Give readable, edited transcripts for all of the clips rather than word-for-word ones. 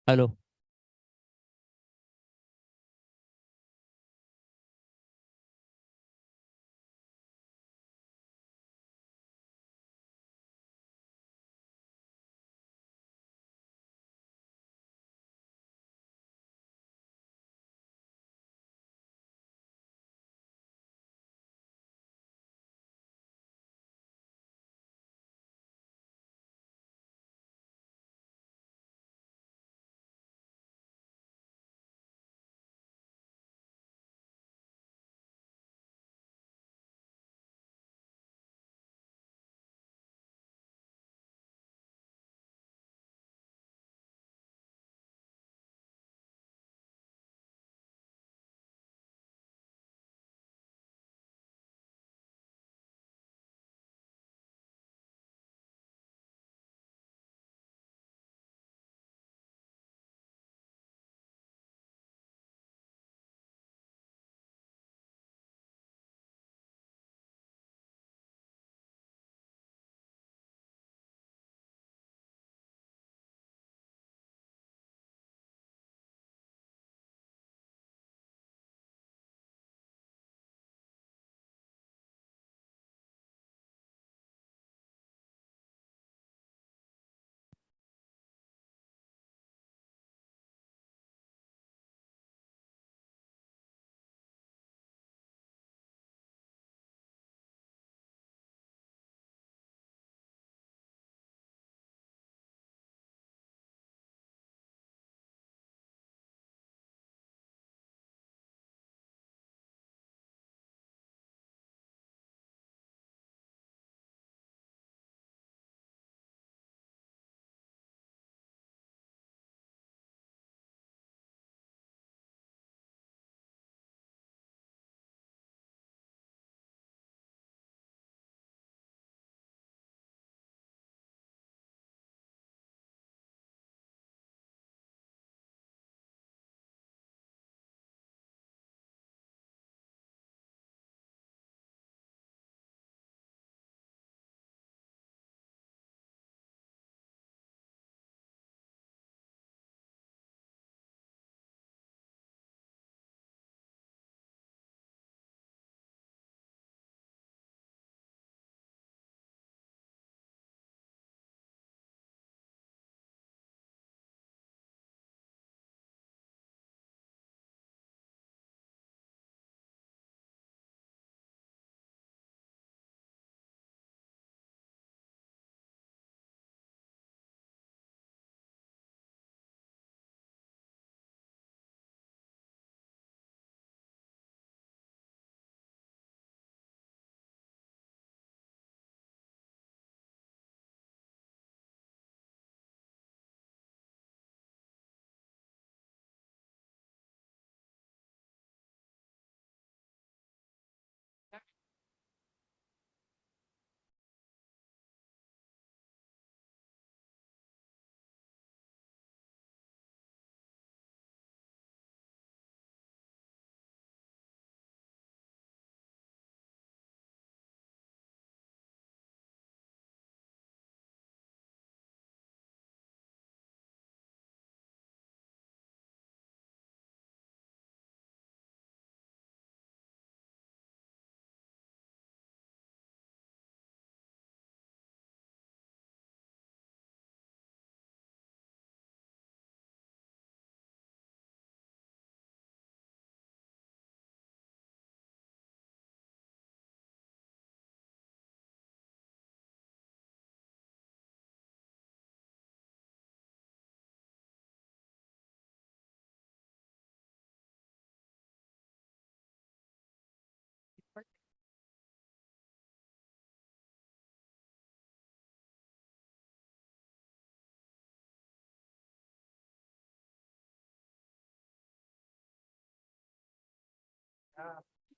Hello.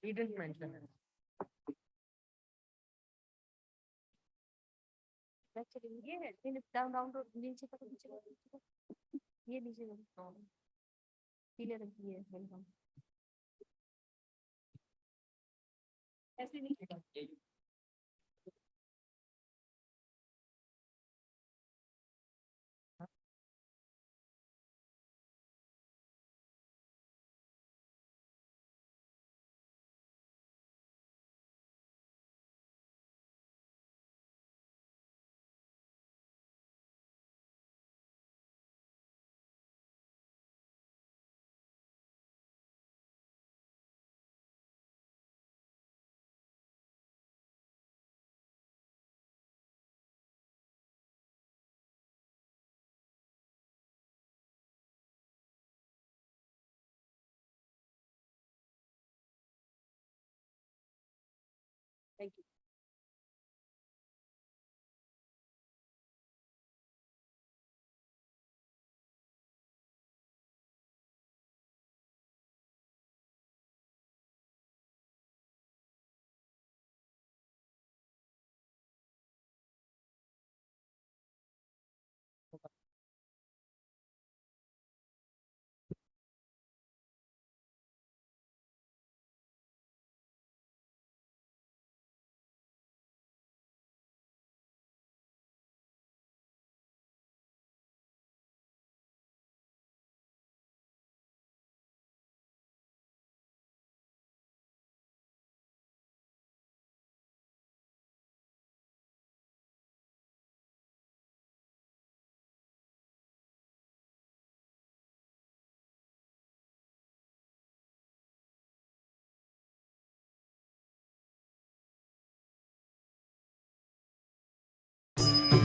He didn't mention it. Actually, ये है down down to नीचे तक ये नीचे पीले रंग की है वेलकम ऐसे नहीं Thank you.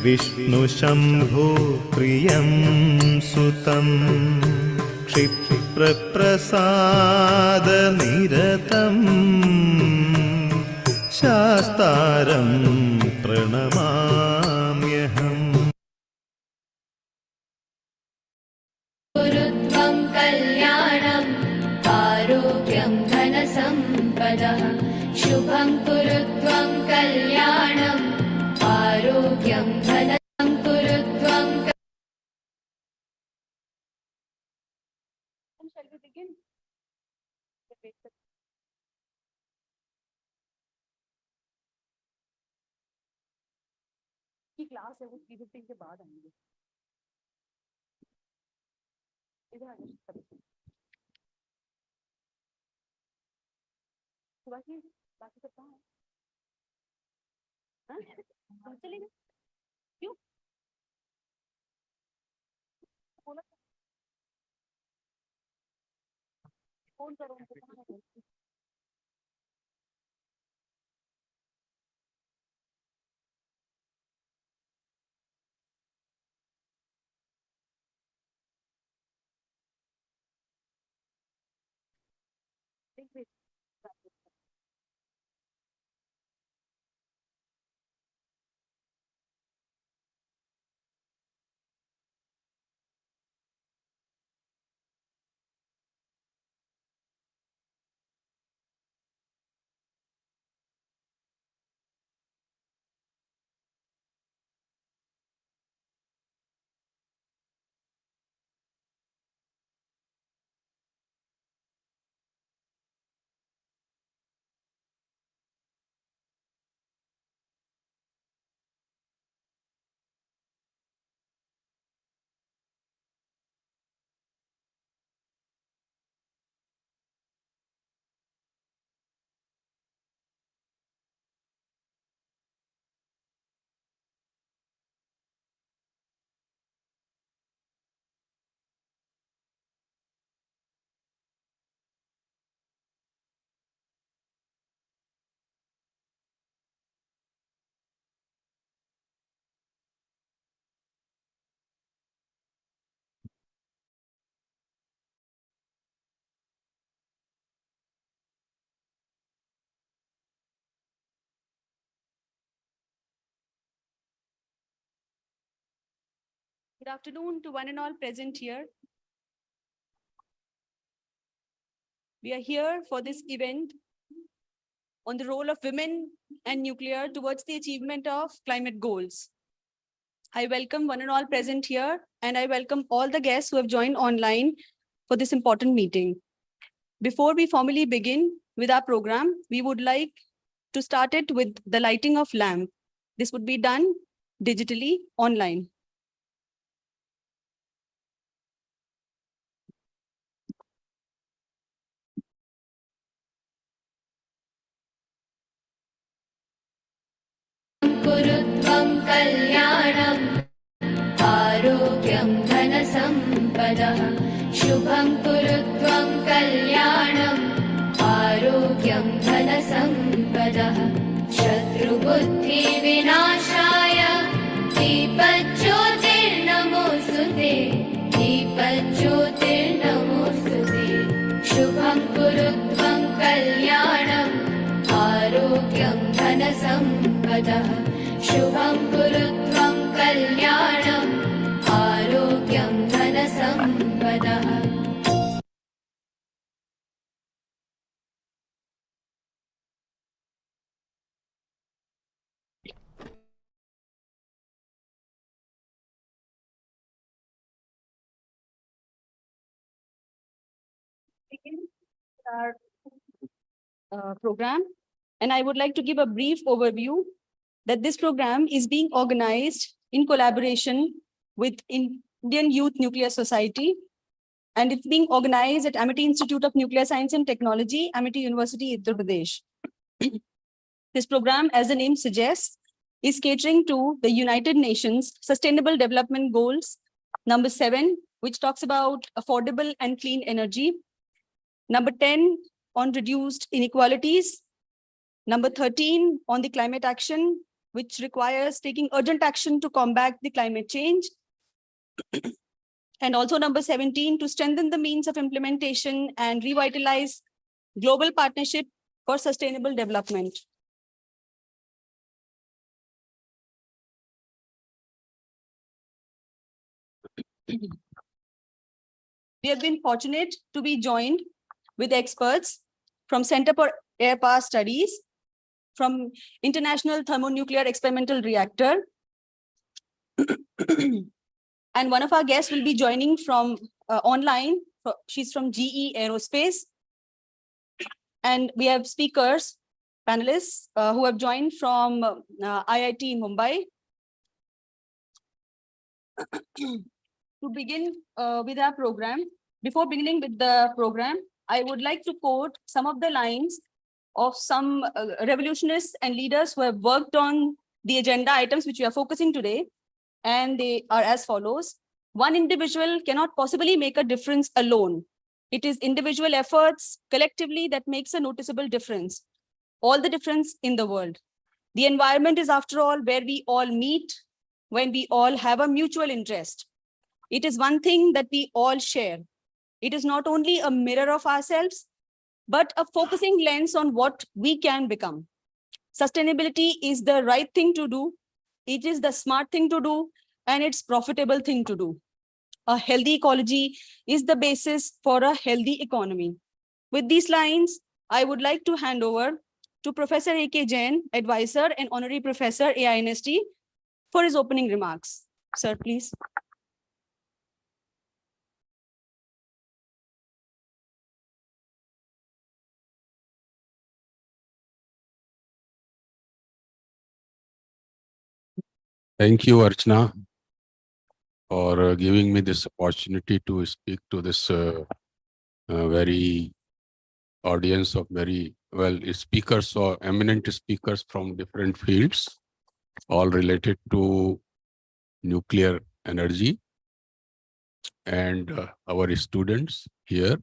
विष्णुशम्भो प्रियं सुतं क्षिप्रप्रसादनिरतं शास्तारं प्रणमाम्यहम्। गुरुत्वं कल्याणम् आरोग्यं धनसम्पदः शुभं कुरुत्वं कल्याणम् आरोग्यं धनं कुरुत्वं Shall we begin? की क्लास है वो 3:15 के बाद आएंगे। इधर आ जाओ सभी। बाकी सब कहाँ है? हाँ? कहाँ चले गए? क्यों? बोला फोन करो उनको, कहाँ है? देख देख। Good afternoon to one and all present here. We are here for this event on the role of women and nuclear towards the achievement of climate goals. I welcome one and all present here, and I welcome all the guests who have joined online for this important meeting. Before we formally begin with our program, we would like to start it with the lighting of lamp. This would be done digitally online. कुरुत्वं कल्याणम् आरोग्यं धनसम्पदः शुभं कुरुत्वं कल्याणम् आरोग्यं धनसम्पदः शत्रुबुद्धिविनाशाय दीपज्योतिर्नमोऽस्तुते दीपज्योतिर्नमोऽस्तुते शुभं कुरुत्वं कल्याणम् आरोग्यं धनसम्पदः begin our program, and I would like to give a brief overview that this program is being organized in collaboration with Indian Youth Nuclear Society, and it's being organized at Amity Institute of Nuclear Science and Technology, Amity University, Uttar Pradesh. This program, as the name suggests, is catering to the United Nations Sustainable Development Goals, number 7, which talks about affordable and clean energy. Number 10, on reduced inequalities. Number 13, on the climate action, which requires taking urgent action to combat the climate change. And also number 17, to strengthen the means of implementation and revitalize global partnership for sustainable development. We have been fortunate to be joined with experts from Center for Air Power Studies, from International Thermonuclear Experimental Reactor. And one of our guests will be joining from online. She's from GE Aerospace. And we have speakers, panelists who have joined from IIT Mumbai. To begin with our program, before beginning with the program, I would like to quote some of the lines of some revolutionists and leaders who have worked on the agenda items which we are focusing today. And they are as follows. One individual cannot possibly make a difference alone. It is individual efforts collectively that makes a noticeable difference. All the difference in the world. The environment is, after all, where we all meet when we all have a mutual interest. It is one thing that we all share. It is not only a mirror of ourselves, but a focusing lens on what we can become. Sustainability is the right thing to do. It is the smart thing to do, and it's profitable thing to do. A healthy ecology is the basis for a healthy economy. With these lines, I would like to hand over to Professor A.K. Jain, Advisor and Honorary Professor, IYNS, for his opening remarks. Sir, please. Thank you, Archana, for giving me this opportunity to speak to this very audience of very speakers or eminent speakers from different fields, all related to nuclear energy, and our students here.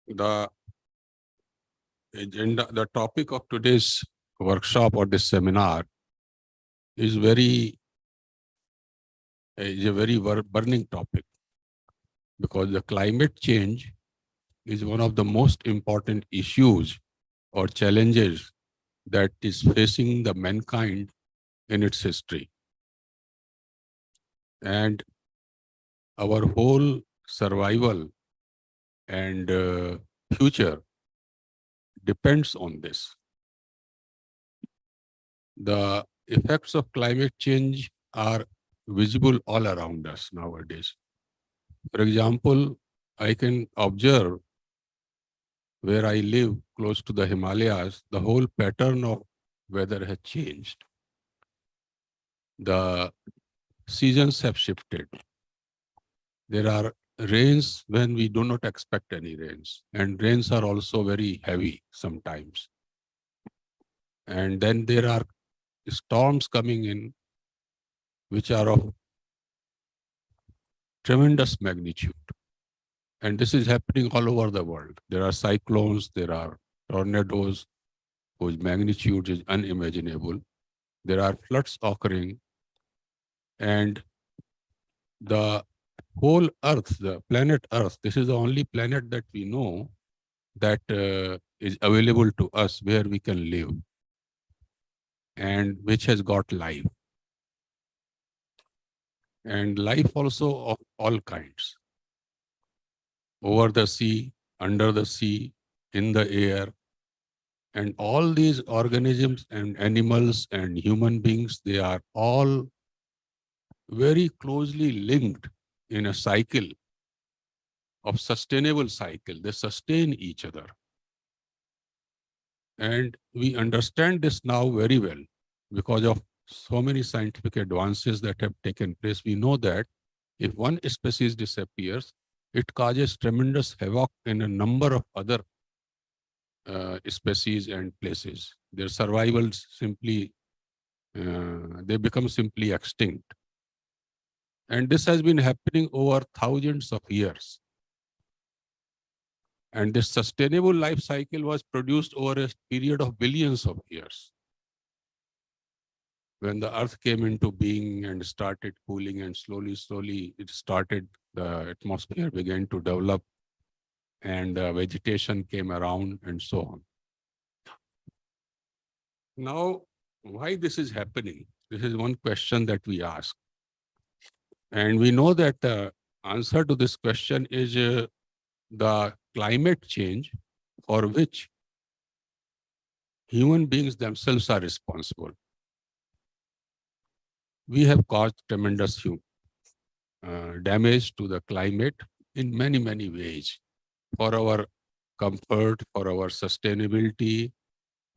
The agenda, the topic of today's workshop or this seminar is a very burning topic, because the climate change is one of the most important issues or challenges that is facing the mankind in its history. And our whole survival and future depends on this. The effects of climate change are visible all around us nowadays. For example, I can observe where I live close to the Himalayas, the whole pattern of weather has changed. The seasons have shifted. There are rains when we do not expect any rains, and rains are also very heavy sometimes. And then there are storms coming in which are of tremendous magnitude. And this is happening all over the world. There are cyclones, there are tornadoes whose magnitude is unimaginable. There are floods occurring, and the whole Earth, the planet Earth, this is the only planet that we know that is available to us where we can live and which has got life. And life also of all kinds. Over the sea, under the sea, in the air. And all these organisms and animals and human beings, they are all very closely linked in a cycle of sustainable cycle. They sustain each other. And we understand this now very well because of so many scientific advances that have taken place. We know that if one species disappears, it causes tremendous havoc in a number of other species and places. Their survival simply, they become simply extinct. And this has been happening over thousands of years. And this sustainable life cycle was produced over a period of billions of years. When the earth came into being and started cooling, and slowly it started, the atmosphere began to develop, and vegetation came around and so on. Now, why this is happening? This is one question that we ask. And we know that the answer to this question is the climate change, for which human beings themselves are responsible. We have caused tremendous damage to the climate in many, many ways, for our comfort, for our sustainability,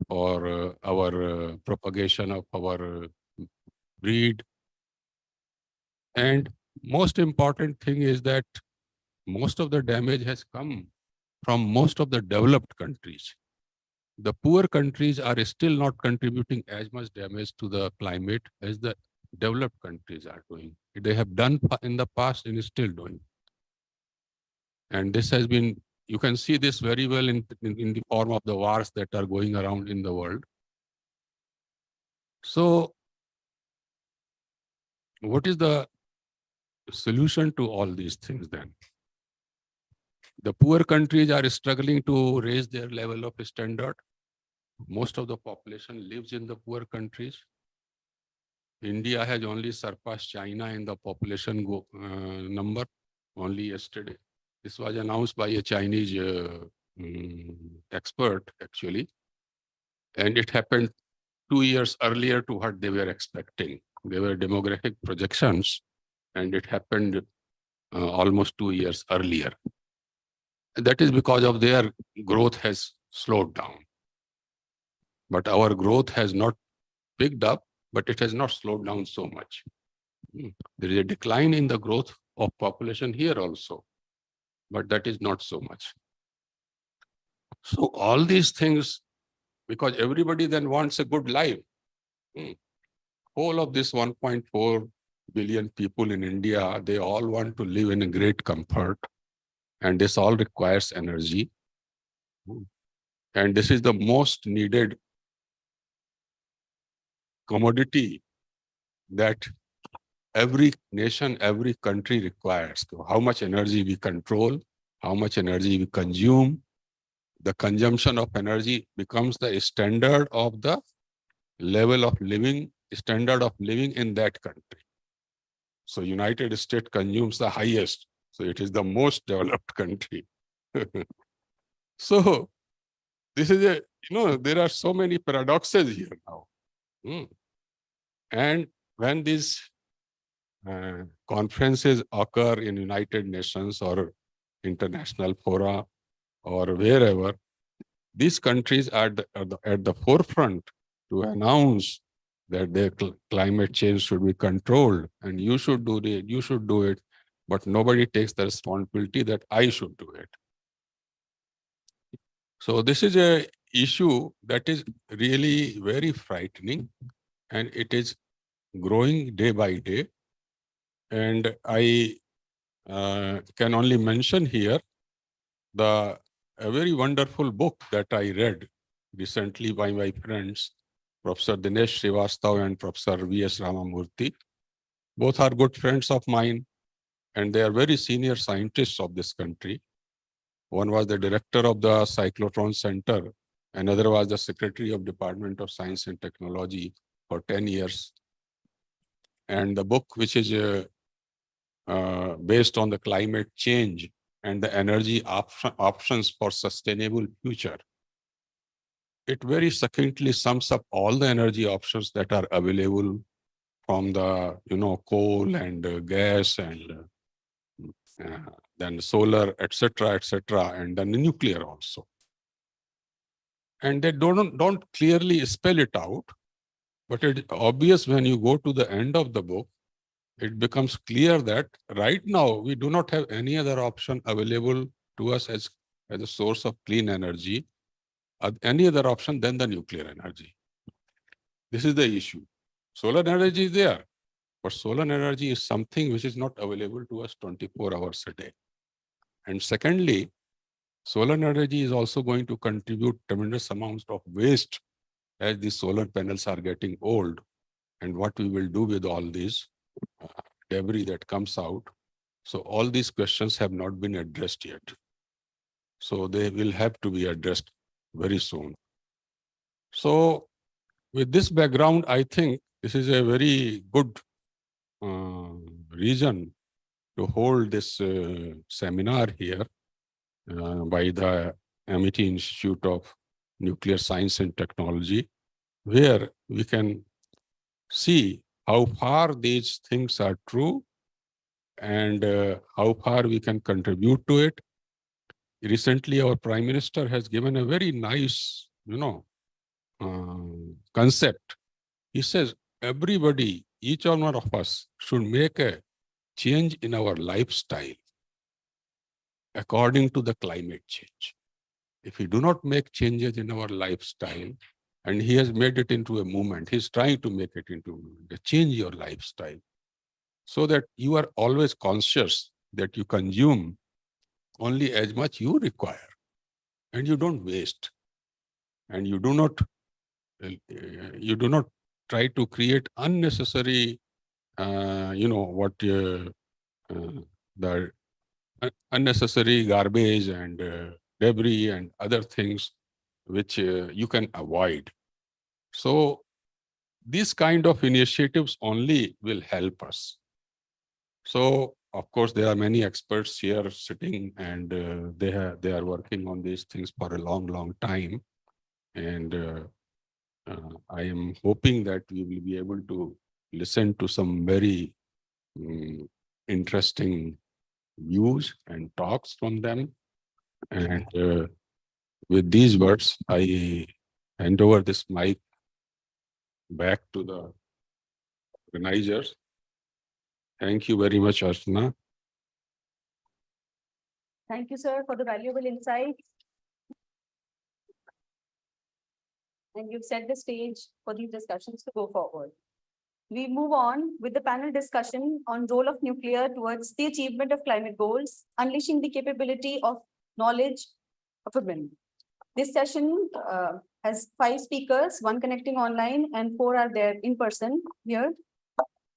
for our propagation of our breed. And most important thing is that most of the damage has come from most of the developed countries. The poor countries are still not contributing as much damage to the climate as the developed countries are doing. They have done in the past and is still doing. And this has been, you can see this very well in the form of the wars that are going around in the world. So what is the solution to all these things then? The poor countries are struggling to raise their level of standard. Most of the population lives in the poor countries. India has only surpassed China in the population number only yesterday. This was announced by a Chinese expert, actually. And it happened 2 years earlier to what they were expecting. They were demographic projections, and it happened almost 2 years earlier. And that is because of their growth has slowed down. But our growth has not picked up, but it has not slowed down so much. There is a decline in the growth of population here also, but that is not so much. So all these things, because everybody then wants a good life. Whole of this 1.4 billion people in India, they all want to live in a great comfort, and this all requires energy. And this is the most needed commodity that every nation, every country requires. How much energy we control, how much energy we consume. The consumption of energy becomes the standard of the level of living, standard of living in that country. So United States consumes the highest. So it is the most developed country. So this is a, there are so many paradoxes here now. And when these conferences occur in United Nations or international fora or wherever, these countries are at the forefront to announce that their climate change should be controlled, and you should do it, you should do it, but nobody takes the responsibility that I should do it. So this is a issue that is really very frightening, and it is growing day by day. And I can only mention here a very wonderful book that I read recently by my friends, Professor Dinesh Srivastava and Professor V.S. Ramamurthy. Both are good friends of mine, and they are very senior scientists of this country. One was the director of the Cyclotron Center. Another was the secretary of Department of Science and Technology for 10 years. And the book, which is based on the climate change and the energy options for sustainable future, it very succinctly sums up all the energy options that are available from the, coal and gas and then solar, etc., and then nuclear also. And they don't clearly spell it out, but it's obvious when you go to the end of the book, it becomes clear that right now we do not have any other option available to us as a source of clean energy, any other option than the nuclear energy. This is the issue. Solar energy is there, but solar energy is something which is not available to us 24 hours a day. And secondly, solar energy is also going to contribute tremendous amounts of waste as the solar panels are getting old. And what we will do with all these debris that comes out. So all these questions have not been addressed yet. So they will have to be addressed very soon. So with this background, I think this is a very good reason to hold this seminar here by the Amity Institute of Nuclear Science and Technology, where we can see how far these things are true and how far we can contribute to it. Recently, our Prime Minister has given a very nice, concept. He says, everybody, each one of us should make a change in our lifestyle according to the climate change. If we do not make changes in our lifestyle, and he has made it into a movement, he's trying to make it into a movement, change your lifestyle so that you are always conscious that you consume only as much you require and you don't waste, and you do not try to create unnecessary the unnecessary garbage and debris and other things which you can avoid. So these kind of initiatives only will help us. So of course there are many experts here sitting, and they are working on these things for a long time, and I am hoping that we will be able to listen to some very interesting views and talks from them. And with these words, I hand over this mic back to the organizers. Thank you very much, Archana. Thank you, sir, for the valuable insights. And you've set the stage for these discussions to go forward. We move on with the panel discussion on role of nuclear towards the achievement of climate goals, unleashing the capability of knowledge of women. This session has 5 speakers, 1 connecting online and 4 are there in person here.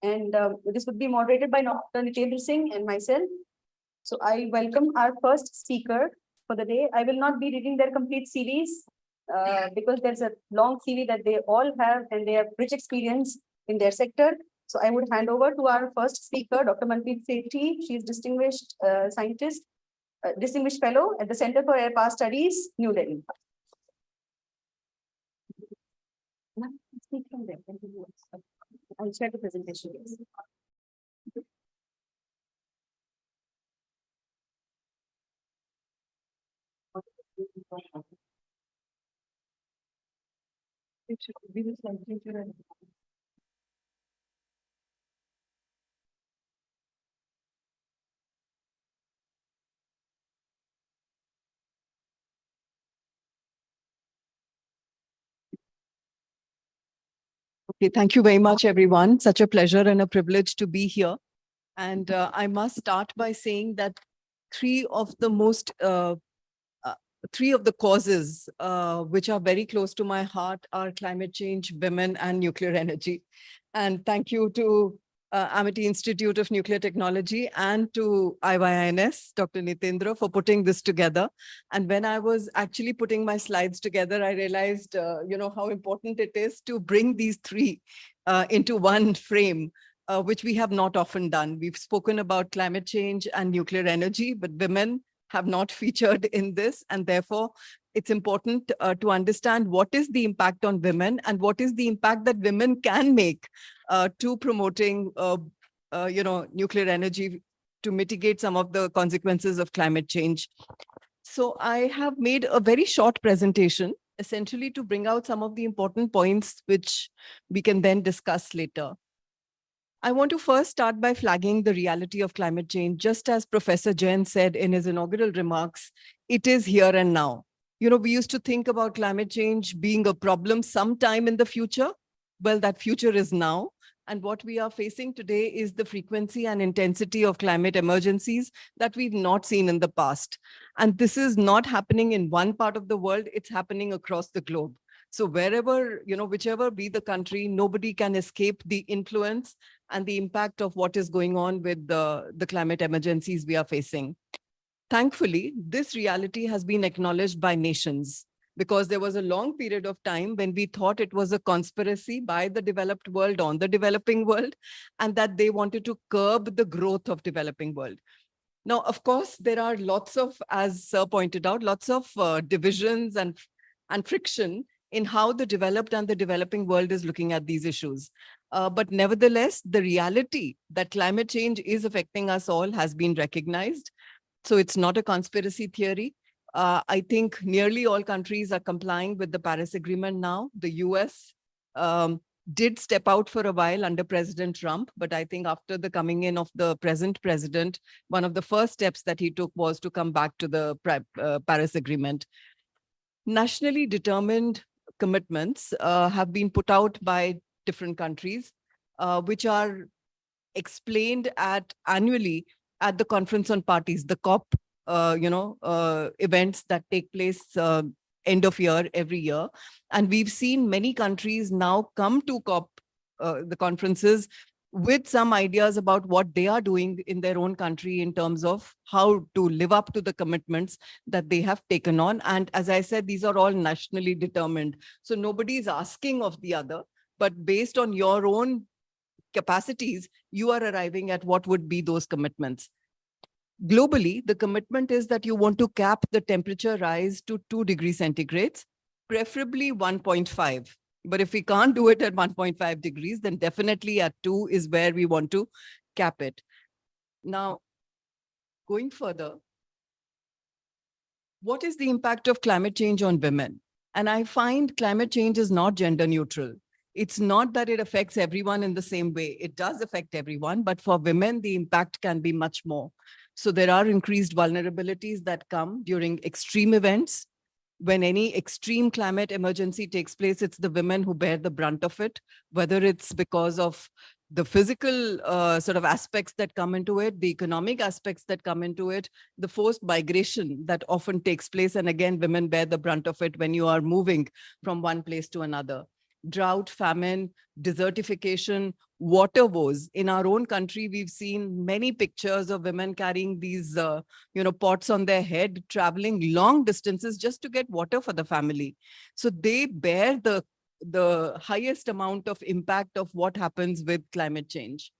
And this would be moderated by Dr. Nitendra Singh and myself. So I welcome our first speaker for the day. I will not be reading their complete CVs because there's a long CV that they all have and they have rich experience in their sector. So I would hand over to our first speaker, Dr. Manpreet Sethi. She is distinguished scientist, distinguished fellow at the Center for Air Power Studies, New Delhi. Speak from there. I'll share the presentation. Yes. Okay, thank you very much, everyone. Such a pleasure and a privilege to be here. And I must start by saying that three of the causes which are very close to my heart are climate change, women, and nuclear energy. And thank you to Amity Institute of Nuclear Technology and to IYNS, Dr. Nitendra, for putting this together. And when I was actually putting my slides together, I realized, how important it is to bring these three into one frame, which we have not often done. We've spoken about climate change and nuclear energy, but women have not featured in this. And therefore, it's important to understand what is the impact on women and what is the impact that women can make to promoting, nuclear energy to mitigate some of the consequences of climate change. So I have made a very short presentation, essentially to bring out some of the important points which we can then discuss later. I want to first start by flagging the reality of climate change. Just as Professor Jain said in his inaugural remarks, it is here and now. You know, we used to think about climate change being a problem sometime in the future. Well, that future is now. And what we are facing today is the frequency and intensity of climate emergencies that we've not seen in the past. And this is not happening in one part of the world, it's happening across the globe. So wherever, whichever be the country, nobody can escape the influence and the impact of what is going on with the climate emergencies we are facing. Thankfully, this reality has been acknowledged by nations, because there was a long period of time when we thought it was a conspiracy by the developed world on the developing world, and that they wanted to curb the growth of developing world. Now, of course, there are lots of, as Sir pointed out, lots of divisions and friction in how the developed and the developing world is looking at these issues. But nevertheless, the reality that climate change is affecting us all has been recognized. So it's not a conspiracy theory. I think nearly all countries are complying with the Paris Agreement now. The US did step out for a while under President Trump, but I think after the coming in of the present president, one of the first steps that he took was to come back to the Paris Agreement. Nationally determined commitments have been put out by different countries, which are explained annually at the Conference on Parties, the COP, events that take place end of year every year. And we've seen many countries now come to COP, the conferences, with some ideas about what they are doing in their own country in terms of how to live up to the commitments that they have taken on. And as I said, these are all nationally determined. So nobody is asking of the other, but based on your own capacities, you are arriving at what would be those commitments. Globally, the commitment is that you want to cap the temperature rise to 2 degrees centigrade, preferably 1.5. But if we can't do it at 1.5 degrees, then definitely at 2 is where we want to cap it. Now, going further, what is the impact of climate change on women? And I find climate change is not gender neutral. It's not that it affects everyone in the same way. It does affect everyone, but for women, the impact can be much more. So there are increased vulnerabilities that come during extreme events. When any extreme climate emergency takes place, it's the women who bear the brunt of it, whether it's because of the physical sort of aspects that come into it, the economic aspects that come into it, the forced migration that often takes place. And again, women bear the brunt of it when you are moving from one place to another. Drought, famine, desertification, water woes. In our own country, we've seen many pictures of women carrying these, pots on their head, traveling long distances just to get water for the family. So they bear the highest amount of impact of what happens with climate change.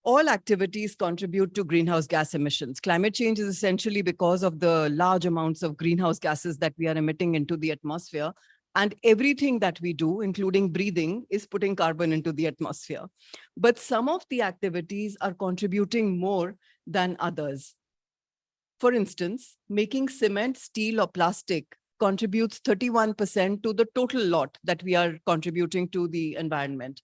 All activities contribute to greenhouse gas emissions. Climate change is essentially because of the large amounts of greenhouse gases that we are emitting into the atmosphere. And everything that we do, including breathing, is putting carbon into the atmosphere. But some of the activities are contributing more than others. For instance, making cement, steel, or plastic contributes 31% to the total lot that we are contributing to the environment.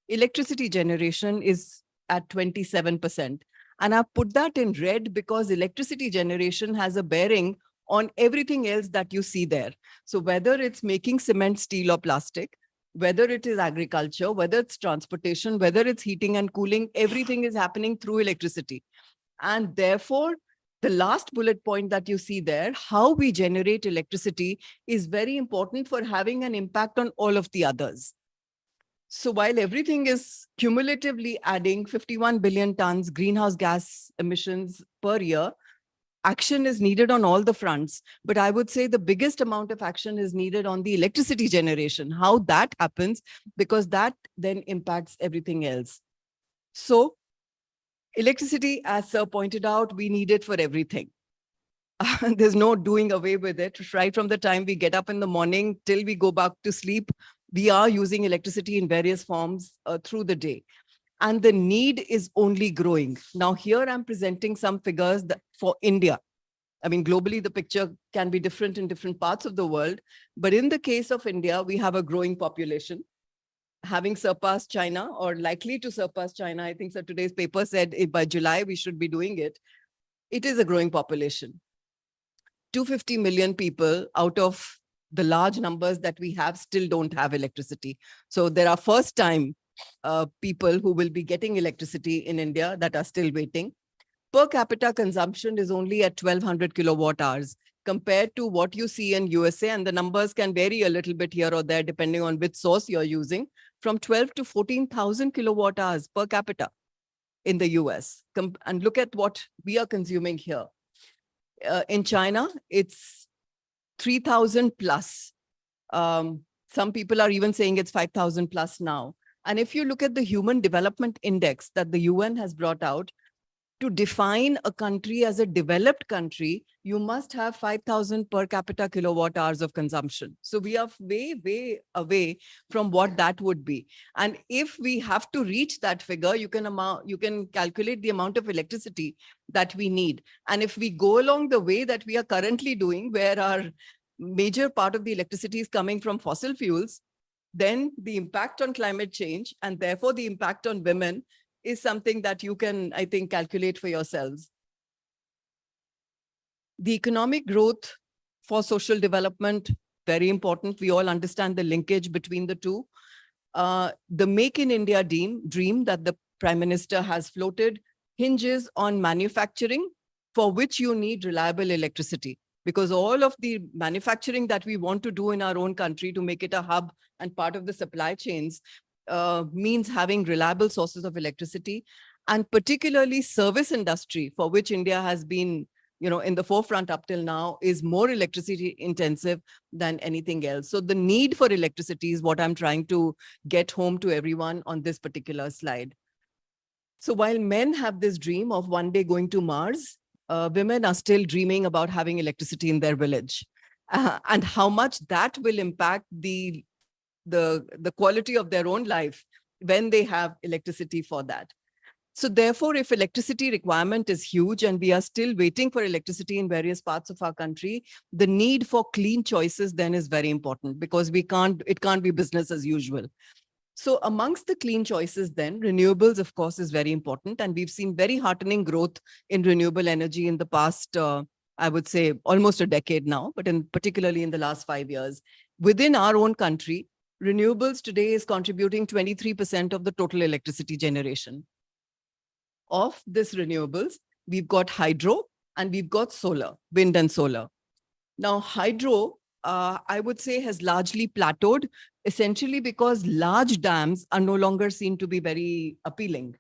Electricity generation is at 27%. And I've put that in red because electricity generation has a bearing on everything else that you see there. So whether it's making cement, steel, or plastic, whether it is agriculture, whether it's transportation, whether it's heating and cooling, everything is happening through electricity. And therefore, the last bullet point that you see there, how we generate electricity, is very important for having an impact on all of the others. So while everything is cumulatively adding 51 billion tons greenhouse gas emissions per year, action is needed on all the fronts. But I would say the biggest amount of action is needed on the electricity generation, how that happens, because that then impacts everything else. So electricity, as Sir pointed out, we need it for everything. There's no doing away with it. Right from the time we get up in the morning till we go back to sleep, we are using electricity in various forms through the day. and the need is only growing. Now, here I'm presenting some figures for India. I mean, globally, the picture can be different in different parts of the world. But in the case of India, we have a growing population, having surpassed China or likely to surpass China. I think so today's paper said by July, we should be doing it. It is a growing population. 250 million people out of the large numbers that we have still don't have electricity. So there are first time people who will be getting electricity in India that are still waiting. Per capita consumption is only at 1200 kilowatt hours compared to what you see in USA. And the numbers can vary a little bit here or there, depending on which source you're using, from 12 to 14,000 kilowatt hours per capita in the US. And look at what we are consuming here. In China, it's 3,000 plus. Some people are even saying it's 5,000 plus now. And if you look at the Human Development Index that the UN has brought out, to define a country as a developed country, you must have 5,000 per capita kilowatt hours of consumption. So we are way, way away from what that would be. And if we have to reach that figure, you can calculate the amount of electricity that we need. And if we go along the way that we are currently doing, where our major part of the electricity is coming from fossil fuels, then the impact on climate change and therefore the impact on women is something that you can, I think, calculate for yourselves. The economic growth for social development, very important. We all understand the linkage between the two. The Make in India dream that the Prime Minister has floated hinges on manufacturing, for which you need reliable electricity. Because all of the manufacturing that we want to do in our own country to make it a hub and part of the supply chains means having reliable sources of electricity, and particularly service industry, for which India has been, in the forefront up till now, is more electricity intensive than anything else. So the need for electricity is what I'm trying to get home to everyone on this particular slide. So while men have this dream of one day going to Mars, women are still dreaming about having electricity in their village, and how much that will impact the quality of their own life when they have electricity for that. So therefore, if electricity requirement is huge and we are still waiting for electricity in various parts of our country, the need for clean choices then is very important, because it can't be business as usual. So amongst the clean choices then, renewables, of course, is very important. And we've seen very heartening growth in renewable energy in the past, I would say almost a decade now, but particularly in the last 5 years. Within our own country, renewables today is contributing 23% of the total electricity generation. Of this renewables, we've got hydro and we've got solar, wind and solar. Now, hydro, I would say, has largely plateaued, essentially because large dams are no longer seen to be very appealing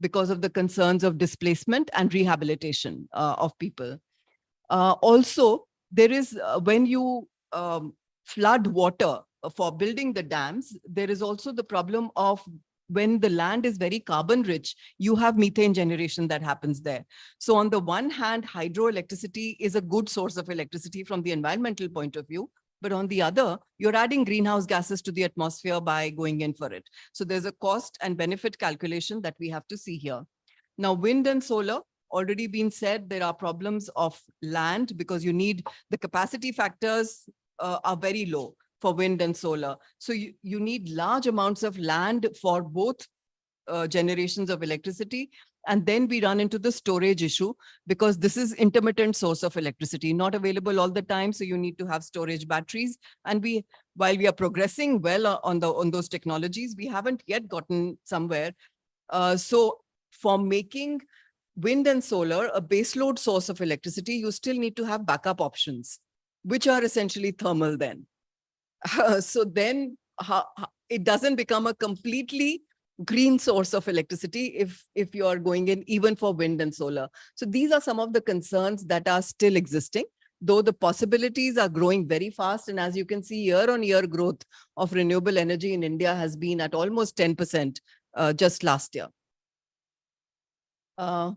because of the concerns of displacement and rehabilitation of people. Also, there is, when you flood water for building the dams, there is also the problem of when the land is very carbon rich, you have methane generation that happens there. So on the one hand, hydroelectricity is a good source of electricity from the environmental point of view. But on the other, you're adding greenhouse gases to the atmosphere by going in for it. So there's a cost and benefit calculation that we have to see here. Now, wind and solar, already been said, there are problems of land because you need, the capacity factors are very low for wind and solar. So you need large amounts of land for both generations of electricity. And then we run into the storage issue, because this is intermittent source of electricity, not available all the time. So you need to have storage batteries. And while we are progressing well on those technologies, we haven't yet gotten somewhere. So for making wind and solar a baseload source of electricity, you still need to have backup options, which are essentially thermal then. So then it doesn't become a completely green source of electricity if you are going in even for wind and solar. So these are some of the concerns that are still existing, though the possibilities are growing very fast. And as you can see, year-on-year growth of renewable energy in India has been at almost 10% just last year. So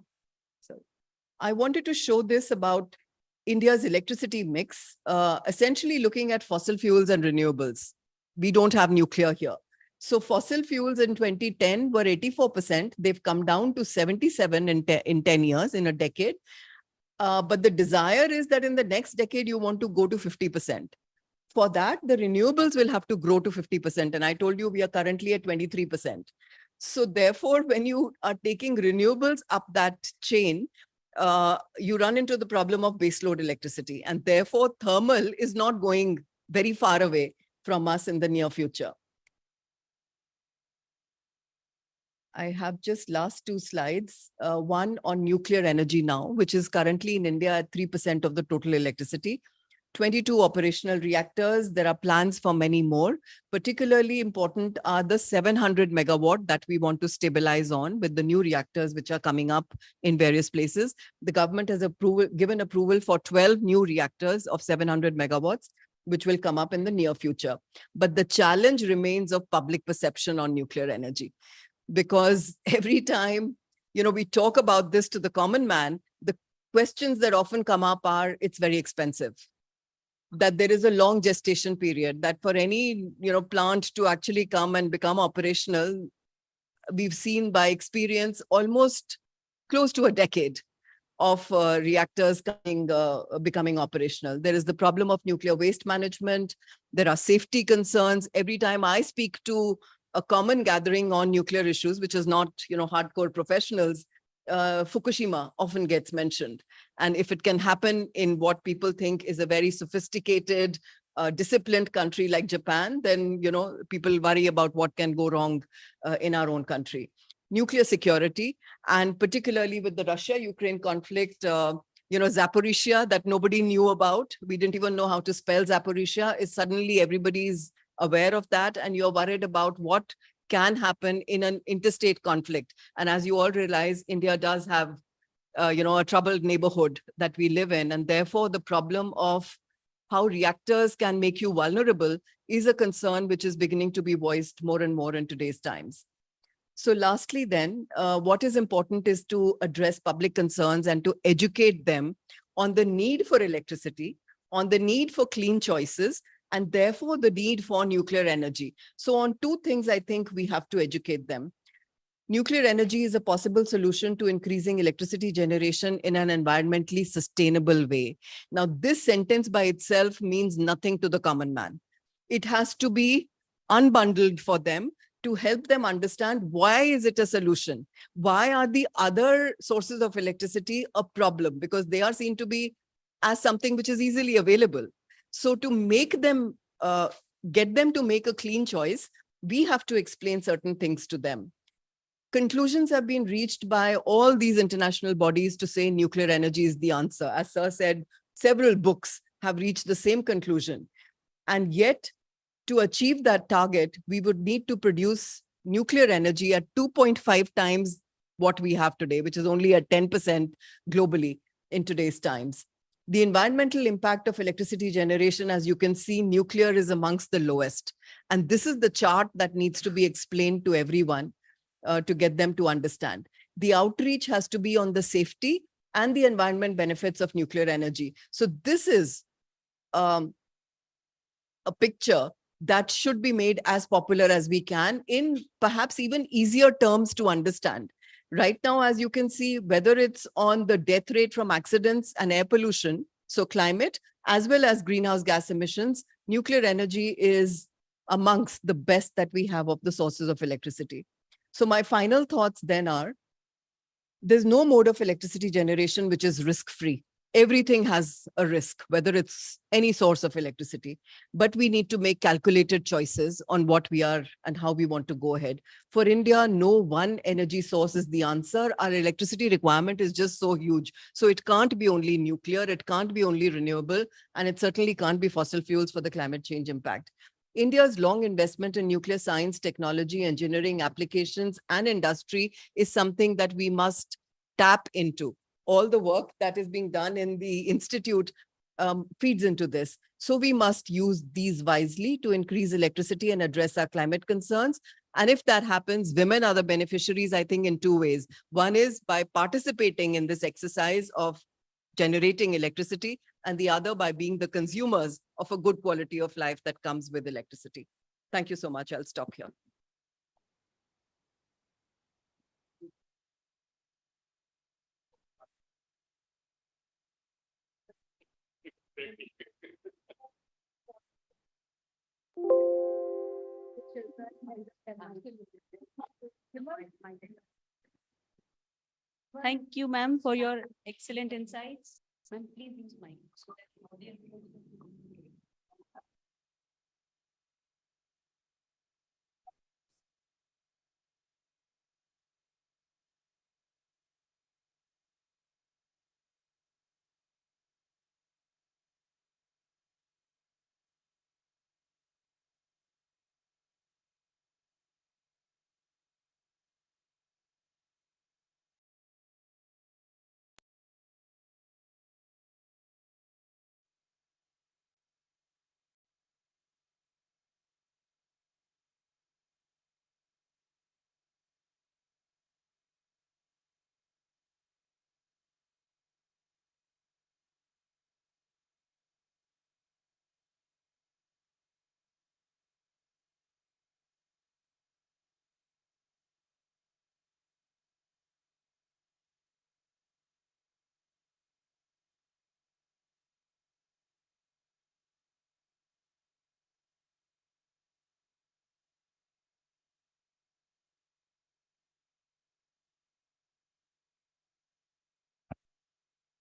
I wanted to show this about India's electricity mix, essentially looking at fossil fuels and renewables. We don't have nuclear here. So fossil fuels in 2010 were 84%. They've come down to 77 in 10 years, in a decade. But the desire is that in the next decade, you want to go to 50%. For that, the renewables will have to grow to 50%. And I told you we are currently at 23%. So therefore, when you are taking renewables up that chain, you run into the problem of baseload electricity. And therefore, thermal is not going very far away from us in the near future. I have just last two slides, one on nuclear energy now, which is currently in India at 3% of the total electricity. 22 operational reactors. There are plans for many more. Particularly important are the 700 megawatt that we want to stabilize on with the new reactors which are coming up in various places. The government has given approval for 12 new reactors of 700 megawatts, which will come up in the near future. But the challenge remains of public perception on nuclear energy. Because every time, we talk about this to the common man, the questions that often come up are, it's very expensive, that there is a long gestation period, that for any, plant to actually come and become operational, we've seen by experience almost close to a decade of reactors becoming operational. There is the problem of nuclear waste management. There are safety concerns. Every time I speak to a common gathering on nuclear issues, which is not, hardcore professionals, Fukushima often gets mentioned. And if it can happen in what people think is a very sophisticated, disciplined country like Japan, then, people worry about what can go wrong in our own country. Nuclear security, and particularly with the Russia-Ukraine conflict, Zaporizhia that nobody knew about. We didn't even know how to spell Zaporizhia. Is suddenly everybody's aware of that, and you're worried about what can happen in an interstate conflict. And as you all realize, India does have, a troubled neighborhood that we live in. And therefore, the problem of how reactors can make you vulnerable is a concern which is beginning to be voiced more and more in today's times. So lastly, then, what is important is to address public concerns and to educate them on the need for electricity, on the need for clean choices, and therefore the need for nuclear energy. So on two things, I think we have to educate them. Nuclear energy is a possible solution to increasing electricity generation in an environmentally sustainable way. Now, this sentence by itself means nothing to the common man. It has to be unbundled for them to help them understand why is it a solution? Why are the other sources of electricity a problem? Because they are seen to be as something which is easily available. So to make them, get them to make a clean choice, we have to explain certain things to them. Conclusions have been reached by all these international bodies to say nuclear energy is the answer. As Sir said, several books have reached the same conclusion. And yet, to achieve that target, we would need to produce nuclear energy at 2.5 times what we have today, which is only at 10% globally in today's times. The environmental impact of electricity generation, as you can see, nuclear is amongst the lowest. And this is the chart that needs to be explained to everyone to get them to understand. The outreach has to be on the safety and the environment benefits of nuclear energy. So this is a picture that should be made as popular as we can in perhaps even easier terms to understand. Right now, as you can see, whether it's on the death rate from accidents and air pollution, so climate, as well as greenhouse gas emissions, nuclear energy is amongst the best that we have of the sources of electricity. So my final thoughts then are, there's no mode of electricity generation which is risk-free. Everything has a risk, whether it's any source of electricity, but we need to make calculated choices on what we are and how we want to go ahead. For India, no one energy source is the answer. Our electricity requirement is just so huge. So it can't be only nuclear, it can't be only renewable, and it certainly can't be fossil fuels for the climate change impact. India's long investment in nuclear science, technology, engineering applications, and industry is something that we must tap into. All the work that is being done in the institute feeds into this. So we must use these wisely to increase electricity and address our climate concerns. And if that happens, women are the beneficiaries, I think, in two ways. One is by participating in this exercise of generating electricity, and the other by being the consumers of a good quality of life that comes with electricity. Thank you so much. I'll stop here. Thank you, ma'am, for your excellent insights. Ma'am, please use mic so that the audience can hear.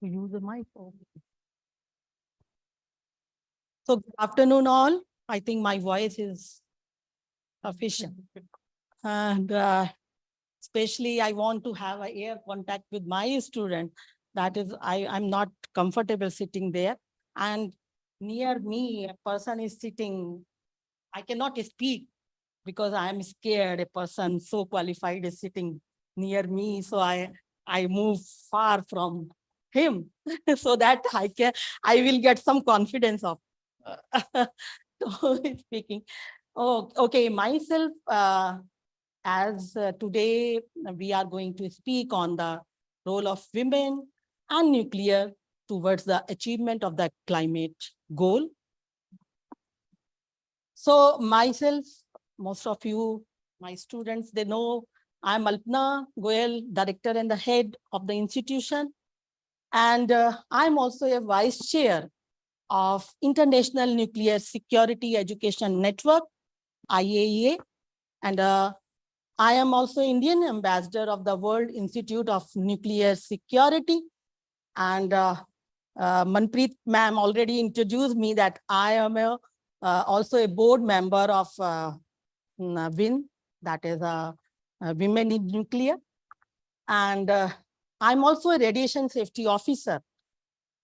To use the mic. So good afternoon all. I think my voice is sufficient. And especially I want to have a ear contact with my student. That is, I'm not comfortable sitting there. And near me, a person is sitting. I cannot speak because I am scared. A person so qualified is sitting near me. So I move far from him so that I will get some confidence of speaking. Oh, okay. Myself, as today we are going to speak on the role of women and nuclear towards the achievement of the climate goal. So myself, most of you, my students, they know I'm Alpna Goyal, director and the head of the institution. And I'm also a vice chair of International Nuclear Security Education Network, IAEA. And I am also Indian ambassador of the World Institute of Nuclear Security. And Manpreet ma'am already introduced me that I am also a board member of WIN, that is Women in Nuclear. And I'm also a radiation safety officer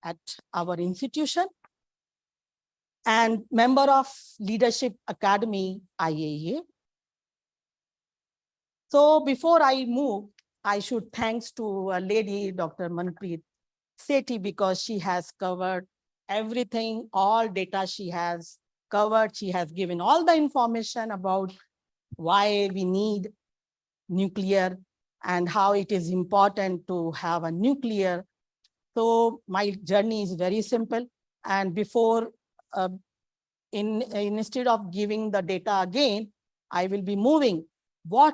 at our institution and member of Leadership Academy, IAEA. So before I move, I should thanks to a lady, Dr. Manpreet Sethi, because she has covered everything, all data she has covered. She has given all the information about why we need nuclear and how it is important to have a nuclear. So my journey is very simple. And before, instead of giving the data again, I will be moving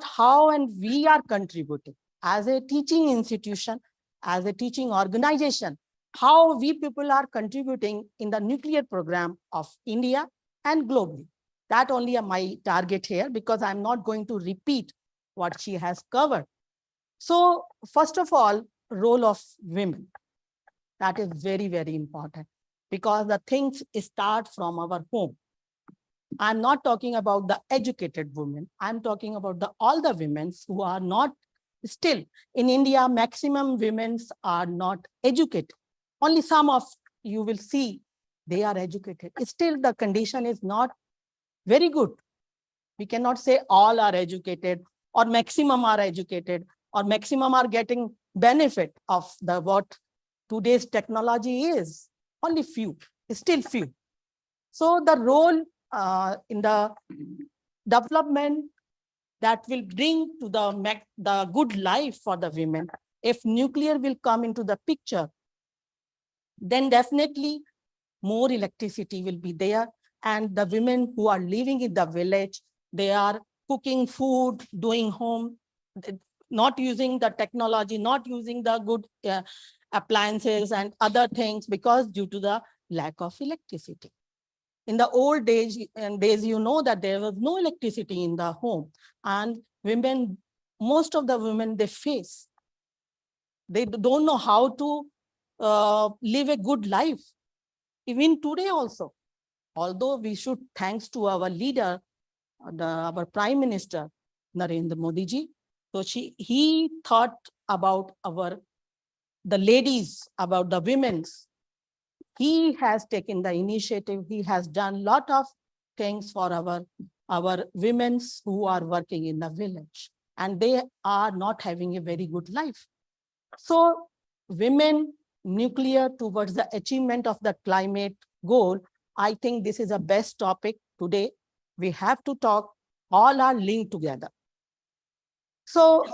how and we are contributing as a teaching institution, as a teaching organization, how we people are contributing in the nuclear program of India and globally. That only my target here, because I'm not going to repeat what she has covered. So first of all, role of women. That is very, very important because the things start from our home. I'm not talking about the educated women. I'm talking about all the women who are not still in India. Maximum women are not educated. Only some of you will see they are educated. Still, the condition is not very good. We cannot say all are educated or maximum are educated or maximum are getting benefit of what today's technology is. Only few, still few. So the role in the development that will bring to the good life for the women, if nuclear will come into the picture, then definitely more electricity will be there. And the women who are living in the village, they are cooking food, doing home, not using the technology, not using the good appliances and other things because due to the lack of electricity. In the old days, you know that there was no electricity in the home, and women, most of the women, they don't know how to live a good life. Even today also, although we should thanks to our leader, our Prime Minister, Narendra Modi ji. So he thought about the ladies, about the women's. He has taken the initiative. He has done lot of things for our women's who are working in the village, and they are not having a very good life. So women, nuclear towards the achievement of the climate goal, I think this is a best topic today. We have to talk, all are linked together. So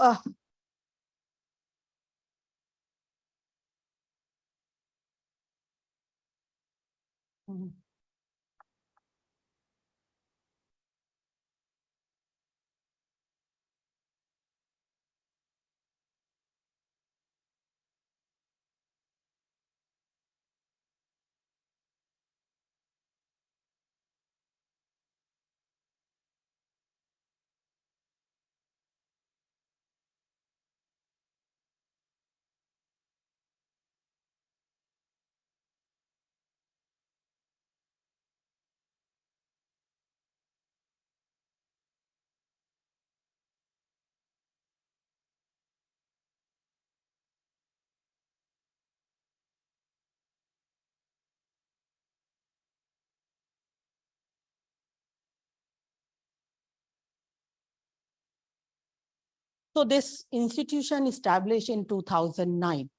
so this institution established in 2009,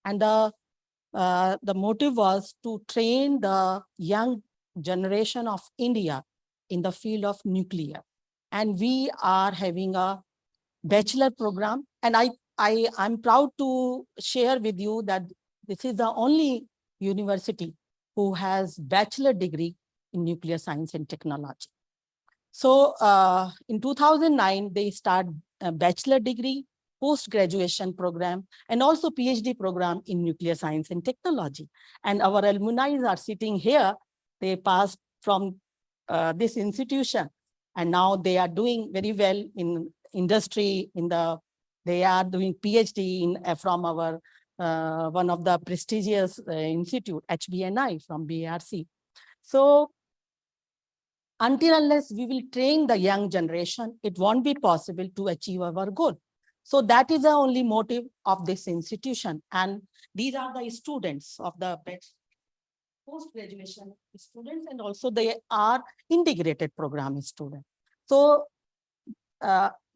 and the motive was to train the young generation of India in the field of nuclear. And we are having a bachelor program. And I'm proud to share with you that this is the only university who has bachelor degree in nuclear science and technology. So in 2009, they start a bachelor degree, post-graduation program, and also PhD program in nuclear science and technology. And our alumni are sitting here. They passed from this institution, and now they are doing very well in industry. They are doing PhD from our one of the prestigious institute, HBNI from BRC. So until unless we will train the young generation, it won't be possible to achieve our goal. So that is the only motive of this institution. And these are the students of the post-graduation students, and also they are integrated program students. So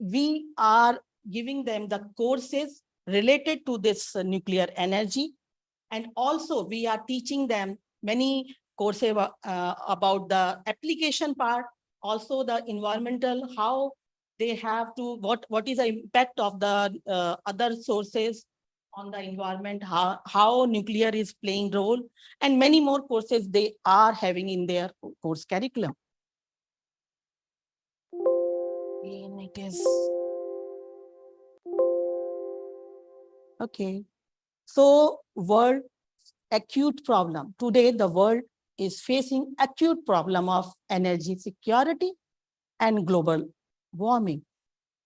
we are giving them the courses related to this nuclear energy. And also we are teaching them many courses about the application part, also the environmental, how they have to, what is the impact of the other sources on the environment, how nuclear is playing role, and many more courses they are having in their course curriculum. And it is okay. So world acute problem. Today, the world is facing acute problem of energy security and global warming.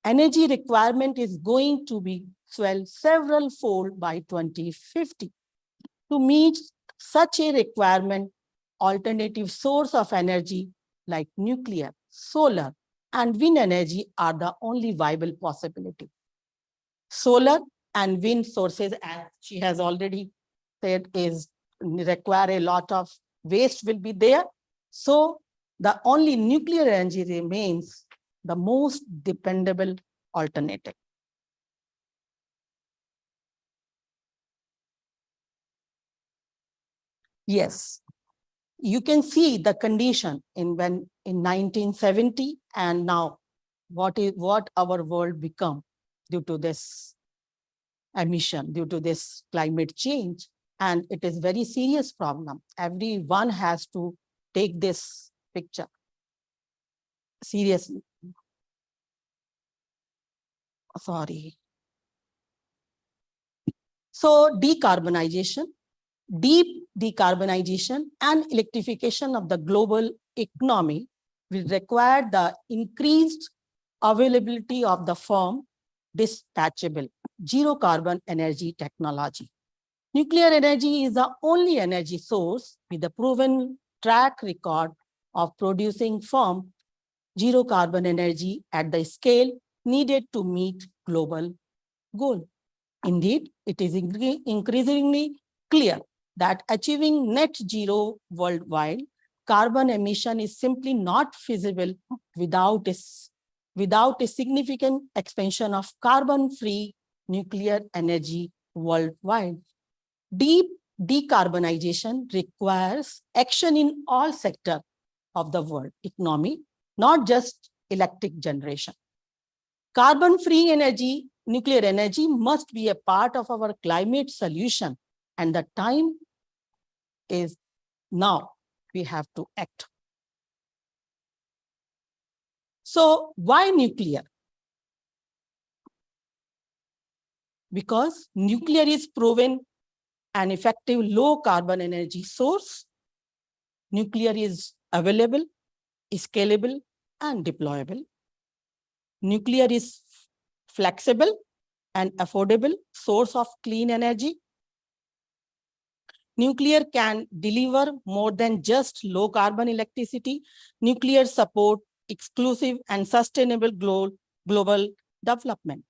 Energy requirement is going to be swell several fold by 2050. To meet such a requirement, alternative source of energy like nuclear, solar, and wind energy are the only viable possibility. Solar and wind sources, as she has already said, is require a lot of waste will be there. So the only nuclear energy remains the most dependable alternative. Yes, you can see the condition in 1970 and now what our world become due to this emission, due to this climate change. And it is very serious problem. Everyone has to take this picture seriously. Sorry. So decarbonization. deep decarbonization and electrification of the global economy will require the increased availability of the firm, dispatchable, zero carbon energy technology. Nuclear energy is the only energy source with a proven track record of producing firm, zero carbon energy at the scale needed to meet global goal. Indeed, it is increasingly clear that achieving net zero worldwide carbon emission is simply not feasible without a significant expansion of carbon-free nuclear energy worldwide. Deep decarbonization requires action in all sectors of the world economy, not just electric generation. Carbon-free energy, nuclear energy must be a part of our climate solution, and the time is now. We have to act. So why nuclear? Because nuclear is proven an effective low carbon energy source. Nuclear is available, scalable, and deployable. Nuclear is flexible and affordable source of clean energy. Nuclear can deliver more than just low carbon electricity. Nuclear support exclusive and sustainable global development.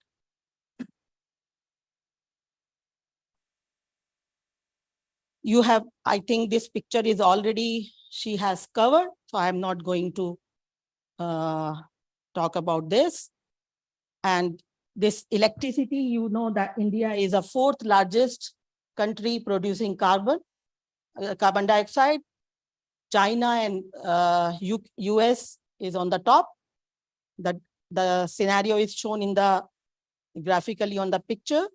You have, I think this picture is already, she has covered, so I'm not going to talk about this. And this electricity, you know that India is the fourth largest country producing carbon dioxide. China and US is on the top. The scenario is shown in the graphically on the picture.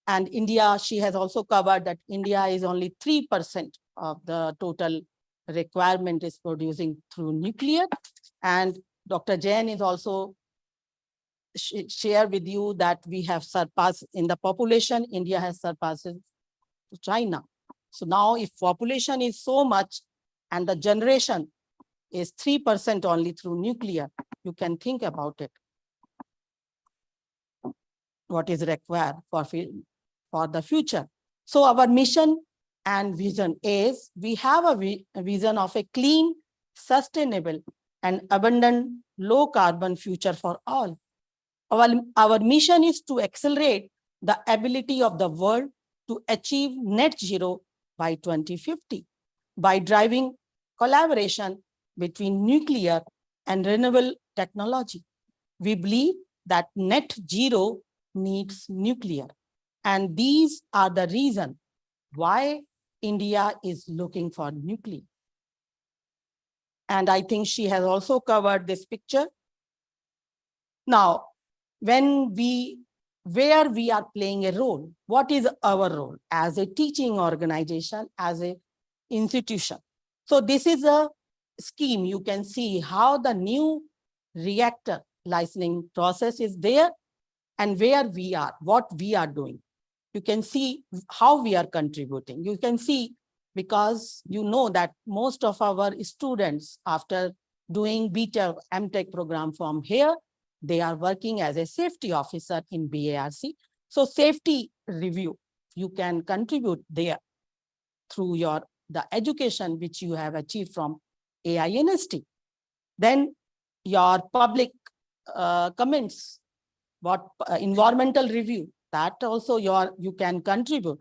And India, she has also covered that India is only 3% of the total requirement is producing through nuclear. And Dr. Jain is also share with you that we have surpassed in the population, India has surpassed China. So now if population is so much and the generation is 3% only through nuclear, you can think about it. What is required for the future. So our mission and vision is, we have a vision of a clean, sustainable, and abundant low carbon future for all. Our mission is to accelerate the ability of the world to achieve net zero by 2050 by driving collaboration between nuclear and renewable technology. We believe that net zero needs nuclear. And these are the reasons why India is looking for nuclear. And I think she has also covered this picture. Now, where we are playing a role, what is our role as a teaching organization, as an institution? So this is a scheme. You can see how the new reactor licensing process is there and where we are, what we are doing. You can see how we are contributing. You can see, because you know that most of our students, after doing BTech, MTech program from here, they are working as a safety officer in BARC. So safety review, you can contribute there through the education which you have achieved from IYNS. Then your public comments, what environmental review, that also you can contribute.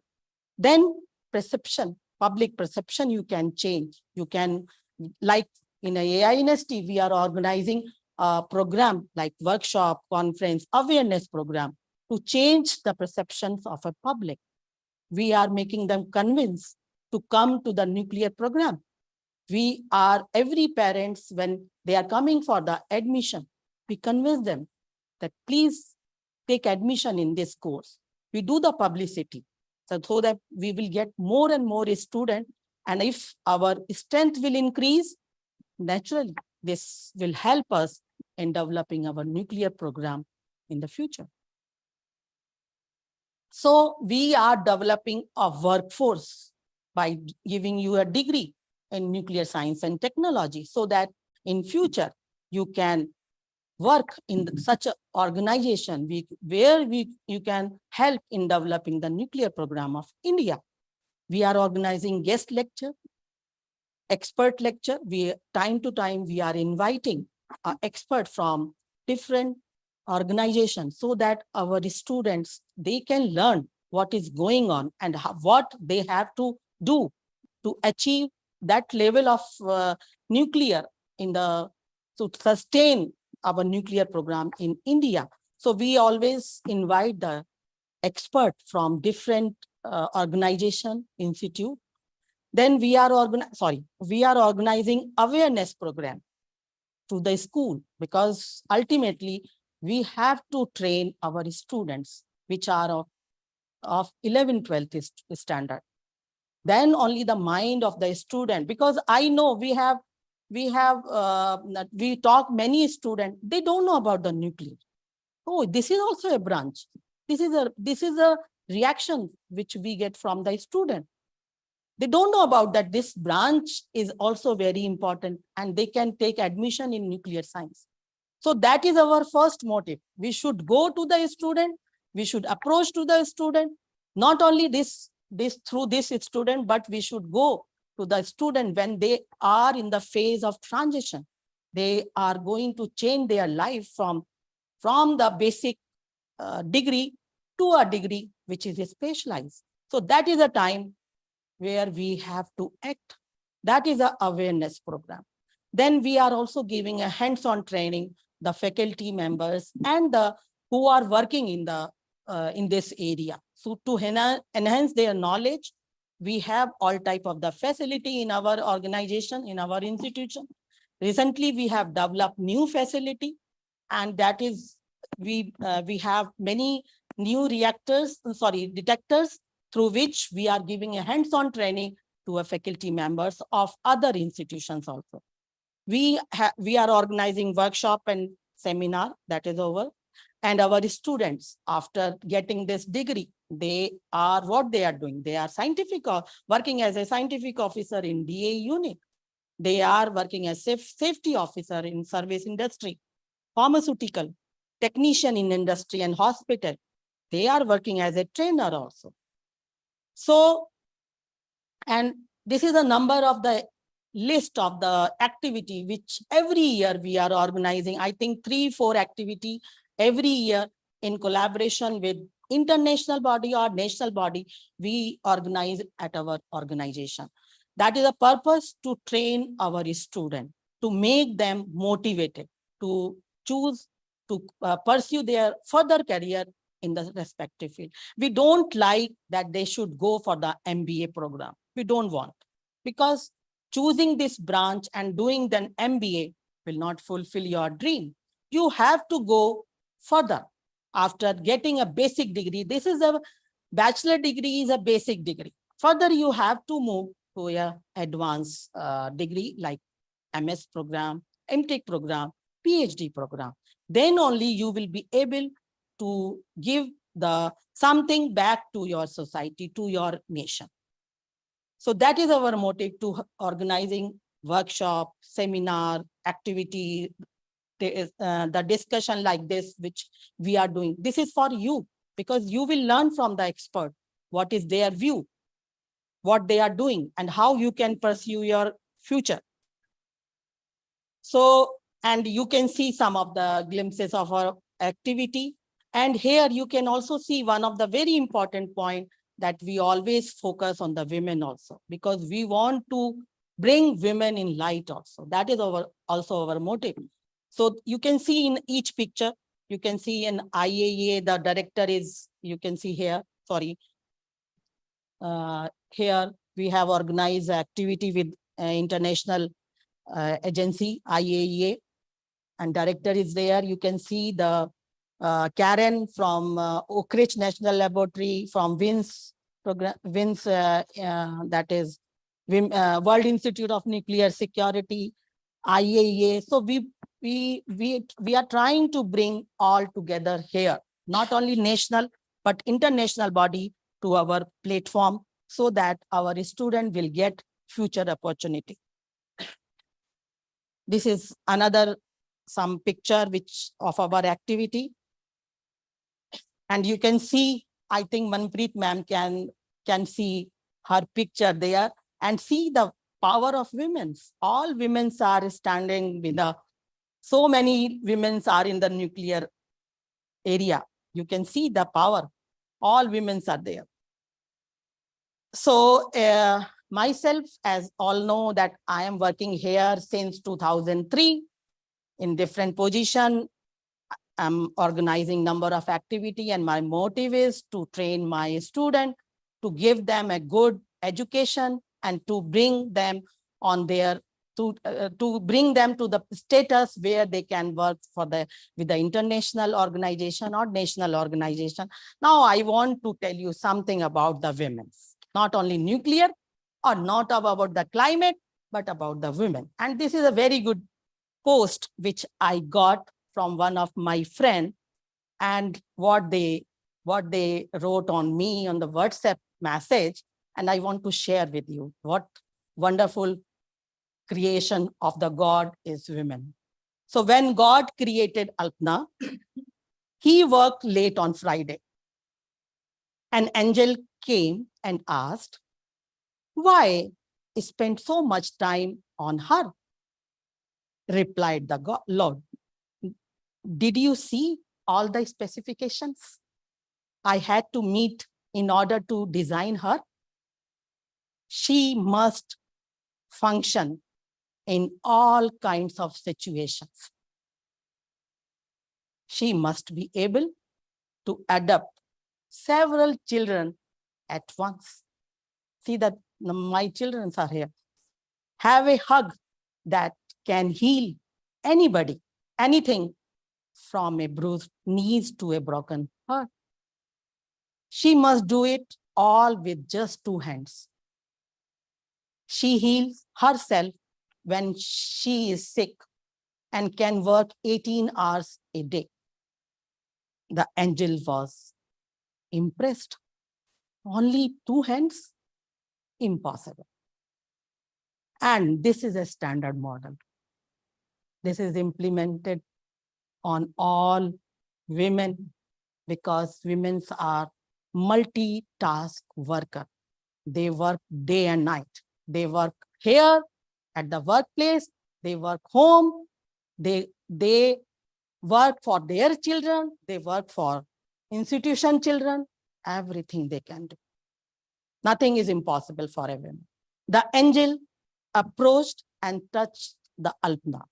Then perception, public perception you can change. You can, like in IYNS, we are organizing a program like workshop, conference, awareness program to change the perceptions of a public. We are making them convinced to come to the nuclear program. We are, every parents, when they are coming for the admission, we convince them that please take admission in this course. We do the publicity so that we will get more and more students. And if our strength will increase, naturally, this will help us in developing our nuclear program in the future. So we are developing a workforce by giving you a degree in nuclear science and technology, so that in future you can work in such an organization where you can help in developing the nuclear program of India. We are organizing guest lecture, expert lecture. Time to time, we are inviting an expert from different organizations so that our students, they can learn what is going on and what they have to do to achieve that level of nuclear to sustain our nuclear program in India. So we always invite the expert from different organization, institute. Then we are organizing awareness program to the school, because ultimately we have to train our students which are of 11, 12th standard. Then only the mind of the student, because I know we talk many students, they don't know about the nuclear. Oh, this is also a branch. This is a reaction which we get from the student. They don't know about that this branch is also very important and they can take admission in nuclear science. So that is our first motive. We should go to the student, we should approach to the student, not only through this student, but we should go to the student when they are in the phase of transition. They are going to change their life from the basic degree to a degree which is specialized. So that is a time where we have to act. That is an awareness program. Then we are also giving a hands-on training, the faculty members and the who are working in this area. So to enhance their knowledge, we have all type of the facility in our organization, in our institution. Recently, we have developed new facility, and that is we have many new detectors through which we are giving a hands-on training to a faculty members of other institutions also. We are organizing workshop and seminar, that is over. And our students, after getting this degree, they are doing. They are working as a scientific officer in DA unit. They are working as safety officer in service industry, pharmaceutical, technician in industry and hospital. They are working as a trainer also. So, and this is a number of the list of the activity which every year we are organizing. I think 3-4 activity every year in collaboration with international body or national body, we organize at our organization. That is a purpose to train our students, to make them motivated, to choose to pursue their further career in the respective field. We don't like that they should go for the MBA program. We don't want, because choosing this branch and doing the MBA will not fulfill your dream. You have to go further after getting a basic degree. This is a bachelor degree, is a basic degree. Further, you have to move to a advanced degree like MS program, MTech program, PhD program. Then only you will be able to give something back to your society, to your nation. So that is our motive to organizing workshop, seminar, activity, the discussion like this, which we are doing. This is for you, because you will learn from the expert what is their view, what they are doing, and how you can pursue your future. So, and you can see some of the glimpses of our activity. And here you can also see one of the very important point, that we always focus on the women also, because we want to bring women in light also. That is also our motive. So you can see in each picture, you can see in IAEA, the director is, you can see here, sorry. Here we have organized activity with international agency, IAEA, and director is there. You can see the Karen from Oak Ridge National Laboratory, from IYNS program, that is World Institute of Nuclear Security, IAEA. So we are trying to bring all together here, not only national but international body to our platform, so that our student will get future opportunity. This is another some picture which of our activity. And you can see, I think Manpreet ma'am can see her picture there and see the power of women. All women are standing with so many women are in the nuclear area. You can see the power. All women are there. So myself, as all know that I am working here since 2003 in different position. I'm organizing number of activity, and my motive is to train my student, to give them a good education and to bring them on their to bring them to the status where they can work with the international organization or national organization. Now I want to tell you something about the women, not only nuclear or not about the climate, but about the women. And this is a very good post which I got from one of my friend, and what they wrote on me on the WhatsApp message, and I want to share with you what wonderful creation of the God is women. So when God created Alpna, he worked late on Friday. An angel came and asked, why spend so much time on her? Replied the Lord, did you see all the specifications I had to meet in order to design her? She must function in all kinds of situations. She must be able to adopt several children at once. See that my children are here. Have a hug that can heal anybody, anything, from a bruised knees to a broken heart. She must do it all with just 2 hands. She heals herself when she is sick and can work 18 hours a day. The angel was impressed. Only 2 hands? Impossible. And this is a standard model. This is implemented on all women because women are multitask worker. They work day and night. They work here at the workplace. They work home. They work for their children. They work for institution children. Everything they can do. Nothing is impossible for a woman. The angel approached and touched the Alpna.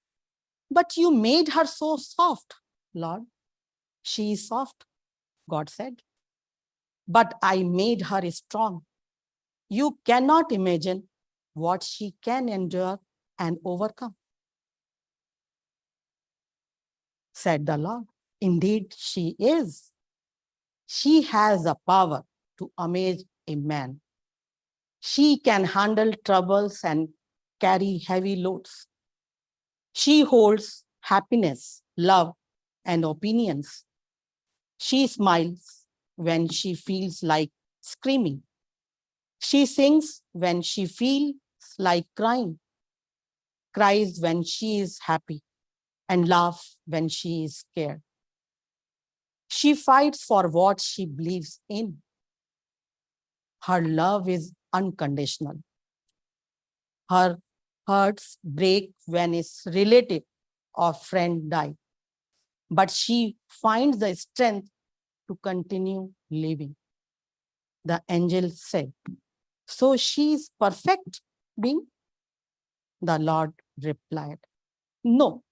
But you made her so soft, Lord. She is soft, God said. But I made her strong. You cannot imagine what she can endure and overcome, said the Lord. Indeed, she is. She has the power to amaze a man. She can handle troubles and carry heavy loads. She holds happiness, love, and opinions. She smiles when she feels like screaming. She sings when she feels like crying, cries when she is happy, and laughs when she is scared. She fights for what she believes in. Her love is unconditional. Her hearts break when a relative or friend dies, but she finds the strength to continue living. The angel said, so she is perfect being? The Lord replied, no,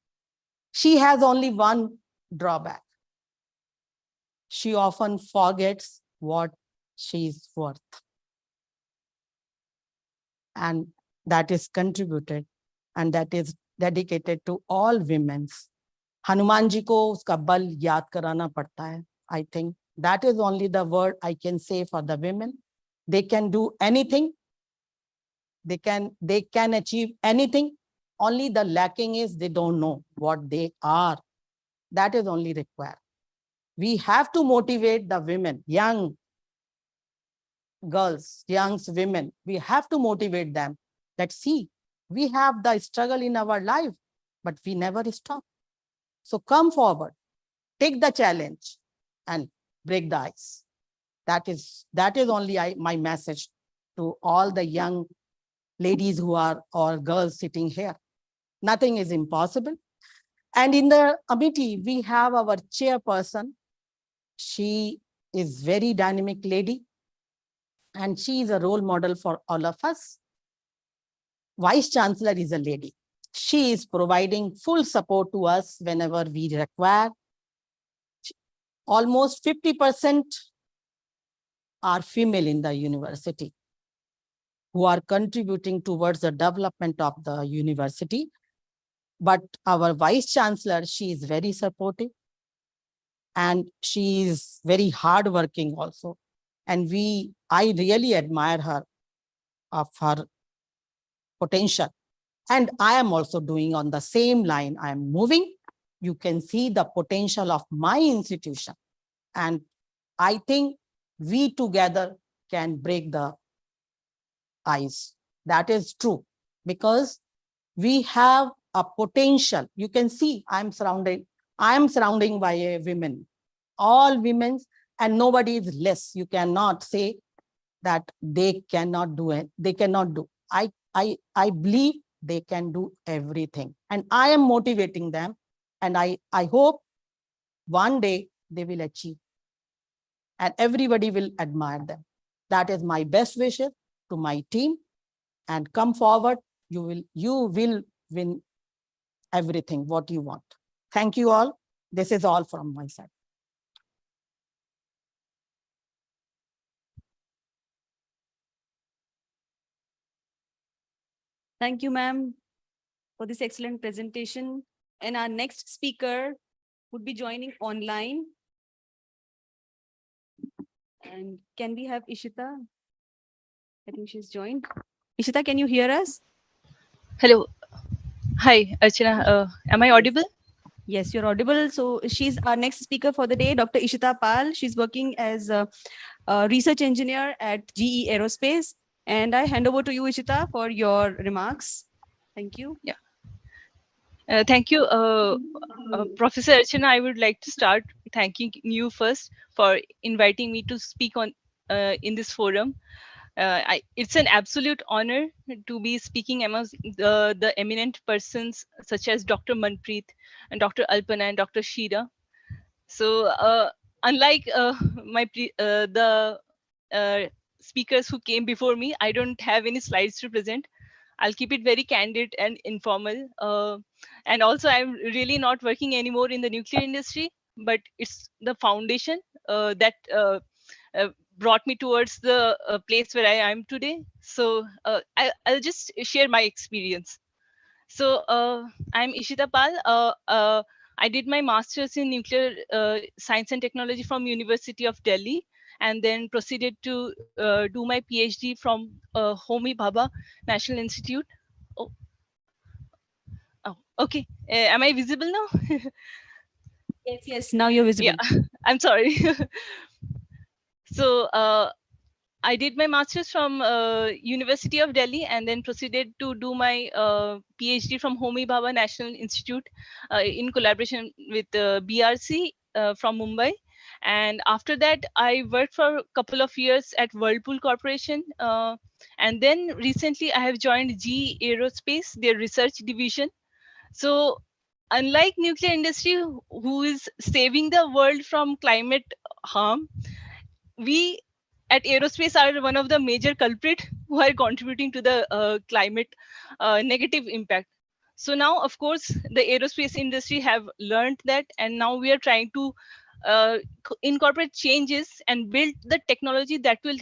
she has only one drawback. She often forgets what she is worth. And that is contributed and that is dedicated to all women. Hanuman ji को उसका बल याद कराना पड़ता है. I think that is only the word I can say for the women. They can do anything. They can achieve anything. Only the lacking is they don't know what they are. That is only required. We have to motivate the women, young girls, young women, we have to motivate them that see, we have the struggle in our life, but we never stop. So come forward, take the challenge and break the ice. That is only my message to all the young ladies who are or girls sitting here. Nothing is impossible. And in the Amity, we have our chairperson. She is very dynamic lady, and she is a role model for all of us. Vice Chancellor is a lady. She is providing full support to us whenever we require. Almost 50% are female in the university who are contributing towards the development of the university. But our Vice Chancellor, she is very supportive and she is very hardworking also. And I really admire her of her potential. And I am also doing on the same line. I am moving. You can see the potential of my institution. And I think we together can break the ice. That is true because we have a potential. You can see I am surrounding by women, all women, and nobody is less. You cannot say that they cannot do it. They cannot do. I believe they can do everything. And I am motivating them. And I hope one day they will achieve. And everybody will admire them. That is my best wishes to my team. And come forward, you will win everything what you want. Thank you all. This is all from my side. Thank you, ma'am, for this excellent presentation. And our next speaker would be joining online. And can we have Ishita? I think she's joined. Ishita, can you hear us? Hello. Hi, Archana. Am I audible? Yes, you're audible. So she's our next speaker for the day, Dr. Ishita Pal. She's working as a research engineer at GE Aerospace. And I hand over to you, Ishita, for your remarks. Thank you. Yeah. Thank you, Professor Archana. I would like to start thanking you first for inviting me to speak on in this forum. It's an absolute honor to be speaking among the eminent persons such as Dr. Manpreet and Dr. Alpana and Dr. Sheera. So unlike the speakers who came before me, I don't have any slides to present. I'll keep it very candid and informal. And also, I'm really not working anymore in the nuclear industry, but it's the foundation that brought me towards the place where I am today. So I'll just share my experience. So I'm Ishita Pal. I did my master's in nuclear science and technology from University of Delhi, and then proceeded to do my PhD from Homi Bhabha National Institute. Oh, okay. Am I visible now? Yes, now you're visible. Yeah, I'm sorry. So I did my master's from University of Delhi and then proceeded to do my PhD from Homi Bhabha National Institute in collaboration with BRC from Mumbai. And after that, I worked for a couple of years at Whirlpool Corporation. And then recently I have joined GE Aerospace, their research division. So unlike nuclear industry, who is saving the world from climate harm, we at aerospace are one of the major culprit who are contributing to the climate negative impact. So now, of course, the aerospace industry have learned that, and now we are trying to incorporate changes and build the technology that will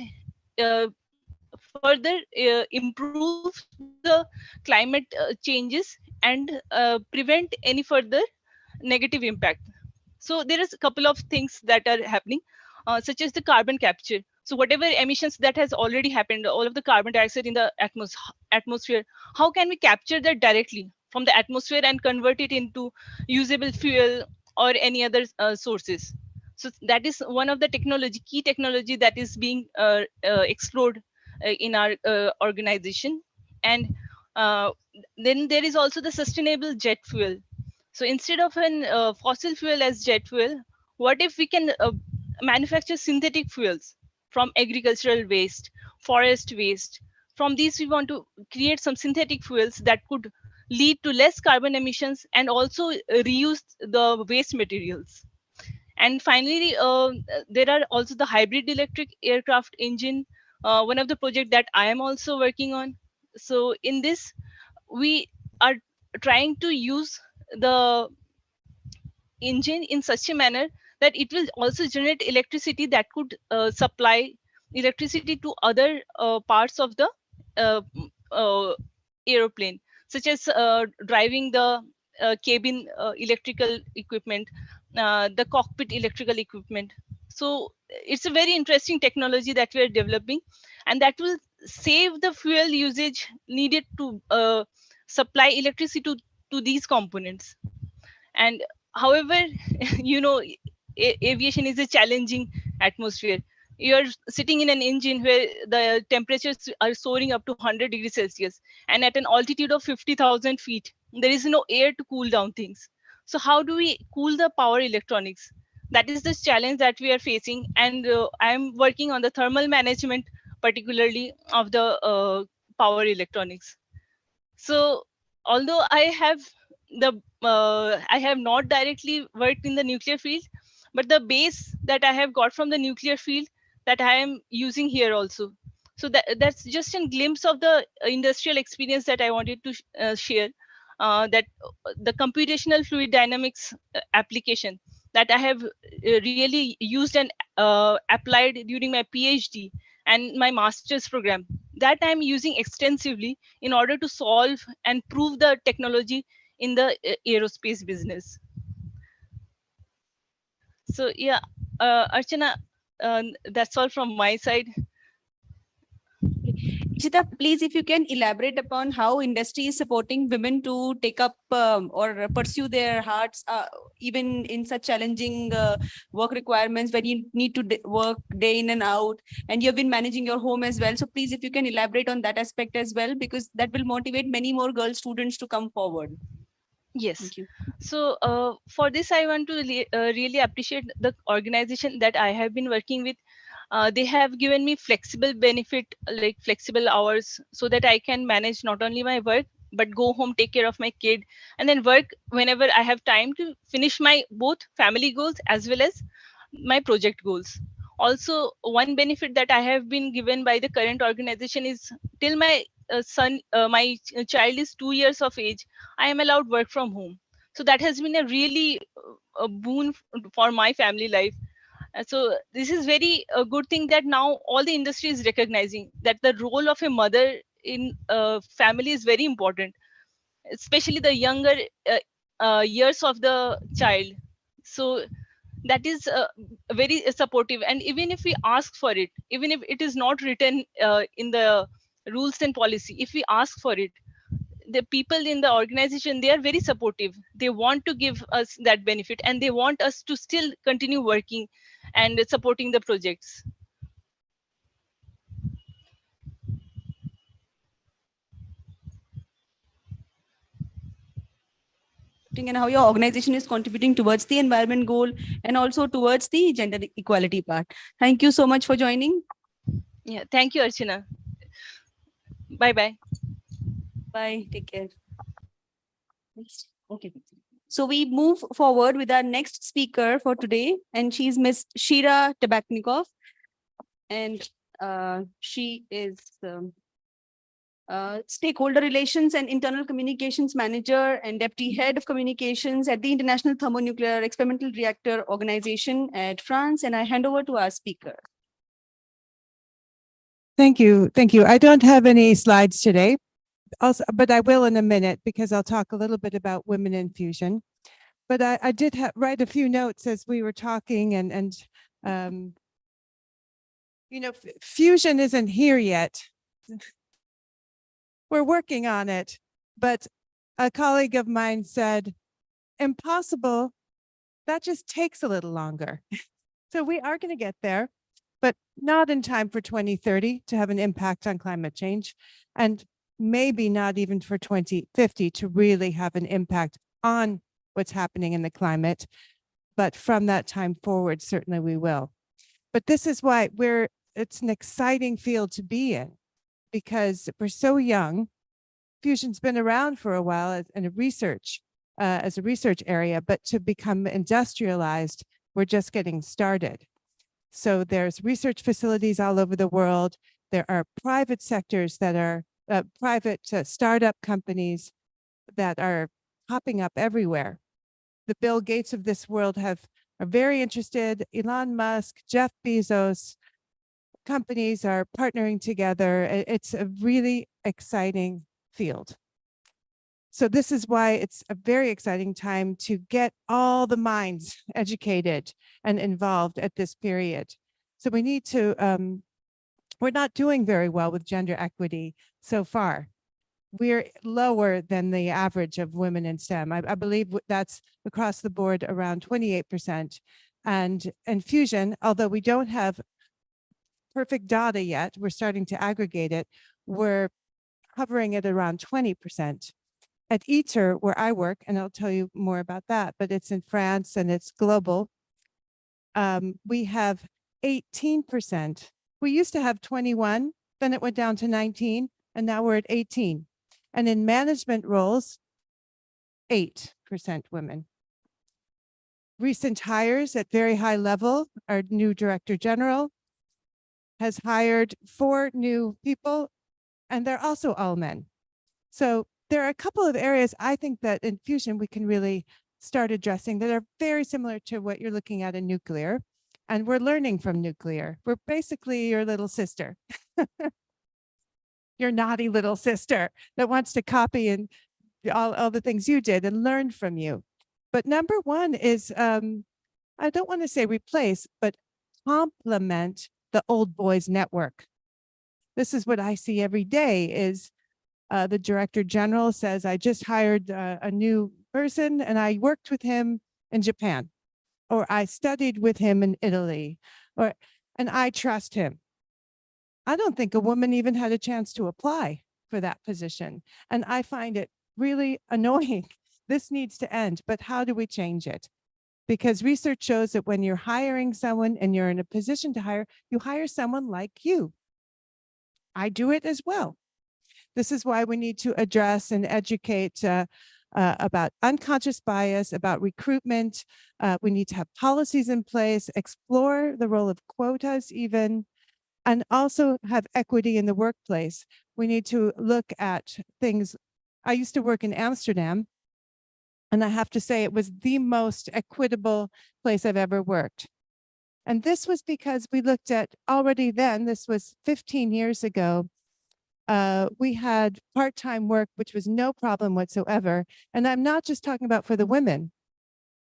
further improve the climate changes and prevent any further negative impact. So there is a couple of things that are happening, such as the carbon capture. So whatever emissions that has already happened, all of the carbon dioxide in the atmosphere, how can we capture that directly from the atmosphere and convert it into usable fuel or any other sources? So that is one of the key technology that is being explored in our organization. And then there is also the sustainable jet fuel. So instead of an fossil fuel as jet fuel, what if we can manufacture synthetic fuels from agricultural waste, forest waste? From these, we want to create some synthetic fuels that could lead to less carbon emissions and also reuse the waste materials. And finally, there are also the hybrid electric aircraft engine, one of the project that I am also working on. So in this, we are trying to use the engine in such a manner that it will also generate electricity that could supply electricity to other parts of the uh, aeroplane, such as driving the cabin electrical equipment, the cockpit electrical equipment. So it's a very interesting technology that we are developing, and that will save the fuel usage needed to supply electricity to these components. And however, you know, aviation is a challenging atmosphere. You're sitting in an engine where the temperatures are soaring up to 100 degrees Celsius, and at an altitude of 50,000 feet, there is no air to cool down things. So how do we cool the power electronics? That is the challenge that we are facing. And I'm working on the thermal management, particularly of the power electronics. So although I have not directly worked in the nuclear field, but the base that I have got from the nuclear field, that I am using here also. So that's just a glimpse of the industrial experience that I wanted to share. That the computational fluid dynamics application that I have really used and applied during my PhD and my master's program, that I'm using extensively in order to solve and prove the technology in the aerospace business. So yeah, Archana, that's all from my side. Ishita, please, if you can elaborate upon how industry is supporting women to take up or pursue their hearts, even in such challenging work requirements where you need to work day in and out, and you've been managing your home as well. So please, if you can elaborate on that aspect as well, because that will motivate many more girl students to come forward. Yes. Thank you. So for this, I want to really appreciate the organization that I have been working with. They have given me flexible benefit, like flexible hours, so that I can manage not only my work, but go home, take care of my kid, and then work whenever I have time to finish my both family goals as well as my project goals. Also, one benefit that I have been given by the current organization is till my child is 2 years of age, I am allowed work from home. So that has been a really a boon for my family life. So this is very a good thing that now all the industry is recognizing that the role of a mother in family is very important, especially the younger years of the child. So that is very supportive. And even if we ask for it, even if it is not written in the rules and policy, if we ask for it, the people in the organization, they are very supportive. They want to give us that benefit, and they want us to still continue working and supporting the projects. And how your organization is contributing towards the environment goal and also towards the gender equality part. Thank you so much for joining. Yeah, thank you, Archana. Bye bye. Bye. Take care. Next. Okay. So we move forward with our next speaker for today, and she's Miss Shira Tabaknikov, and she is stakeholder relations and internal communications manager and deputy head of communications at the International Thermonuclear Experimental Reactor Organization at France. And I hand over to our speaker. Thank you. Thank you. I don't have any slides today, also, but I will in a minute because I'll talk a little bit about women in fusion. But I did write a few notes as we were talking, and you know, fusion isn't here yet. We're working on it. But a colleague of mine said, impossible, that just takes a little longer. So we are going to get there, but not in time for 2030 to have an impact on climate change, and maybe not even for 2050 to really have an impact on what's happening in the climate. But from that time forward, certainly we will. But this is why it's an exciting field to be in, because we're so young. Fusion's been around for a while as a research area, but to become industrialized, we're just getting started. So there's research facilities all over the world. There are private sectors that are private startup companies that are popping up everywhere. The Bill Gates of this world are very interested. Elon Musk, Jeff Bezos, companies are partnering together. It's a really exciting field. So this is why it's a very exciting time to get all the minds educated and involved at this period. So we need to, we're not doing very well with gender equity so far. We're lower than the average of women in STEM. I believe that's across the board around 28%. And fusion, although we don't have perfect data yet, we're starting to aggregate it, we're hovering at around 20%. At ITER, where I work, and I'll tell you more about that, but it's in France and it's global, we have 18%. We used to have 21, then it went down to 19, and now we're at 18. And in management roles, 8% women. Recent hires at very high level, our new director general has hired 4 new people, and they're also all men. So there are a couple of areas I think that in fusion we can really start addressing that are very similar to what you're looking at in nuclear. And we're learning from nuclear. We're basically your little sister, your naughty little sister that wants to copy and all the things you did and learn from you. But number one is, I don't want to say replace, but complement the old boys network. This is what I see every day is the director general says, I just hired a new person and I worked with him in Japan, or I studied with him in Italy, and I trust him. I don't think a woman even had a chance to apply for that position. And I find it really annoying. This needs to end, but how do we change it? Because research shows that when you're hiring someone and you're in a position to hire, you hire someone like you. I do it as well. This is why we need to address and educate about unconscious bias, about recruitment. We need to have policies in place, explore the role of quotas even, and also have equity in the workplace. We need to look at things. I used to work in Amsterdam, and I have to say it was the most equitable place I've ever worked. And this was because we looked at already then, this was 15 years ago, we had part-time work, which was no problem whatsoever. And I'm not just talking about for the women.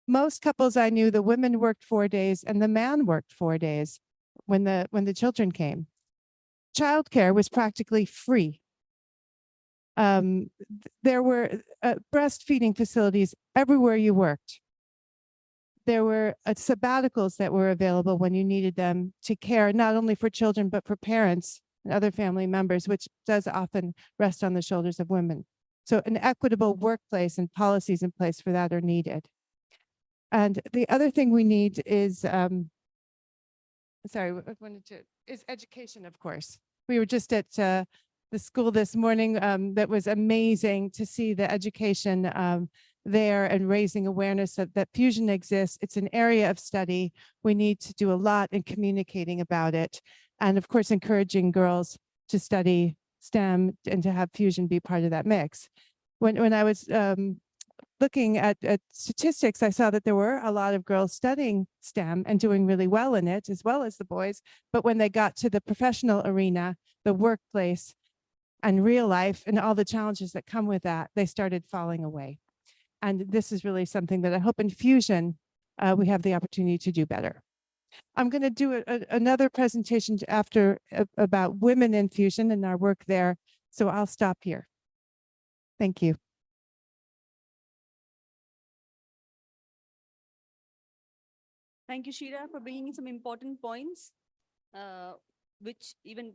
Most couples I knew, the women worked 4 days and the man worked 4 days when the children came. Childcare was practically free. There were breastfeeding facilities everywhere you worked. There were sabbaticals that were available when you needed them to care not only for children, but for parents and other family members, which does often rest on the shoulders of women. So an equitable workplace and policies in place for that are needed. And the other thing we need is, is education, of course. We were just at the school this morning. That was amazing to see the education there and raising awareness that fusion exists. It's an area of study. We need to do a lot in communicating about it. And of course, encouraging girls to study STEM and to have fusion be part of that mix. When I was looking at statistics, I saw that there were a lot of girls studying STEM and doing really well in it, as well as the boys. But when they got to the professional arena, the workplace and real life and all the challenges that come with that, they started falling away. And this is really something that I hope in fusion, we have the opportunity to do better. I'm going to do another presentation after about women in fusion and our work there. So I'll stop here. Thank you. Thank you, Shira, for bringing in some important points, which even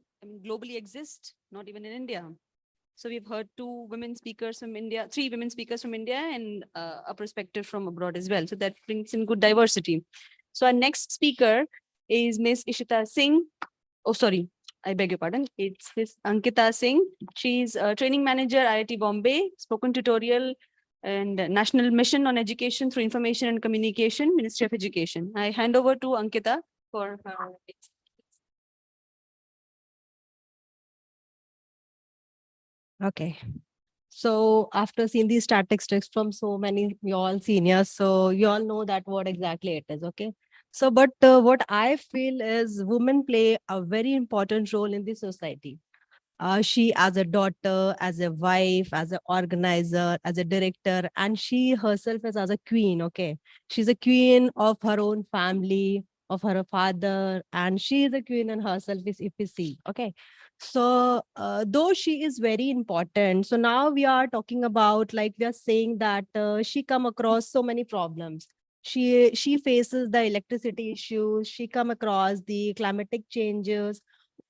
globally exist, not even in India. So we've heard two women speakers from India, three women speakers from India, and a perspective from abroad as well. So that brings in good diversity. So our next speaker is Miss Ishita Singh. Oh, sorry, I beg your pardon. It's Miss Ankita Singh. She's a training manager, IIT Bombay, spoken tutorial and National Mission on Education through Information and Communication, Ministry of Education. I hand over to Ankita for her. Okay. So after seeing these statistics from so many you all seniors, so you all know that what exactly it is. Okay. So, but what I feel is women play a very important role in the society. She as a daughter, as a wife, as an organizer, as a director, and she herself is as a queen. Okay. She's a queen of her own family, of her father, and she is a queen in herself, if we see. Okay. So though she is very important, so now we are talking about, like we are saying that she come across so many problems. She faces the electricity issues, she come across the climatic changes,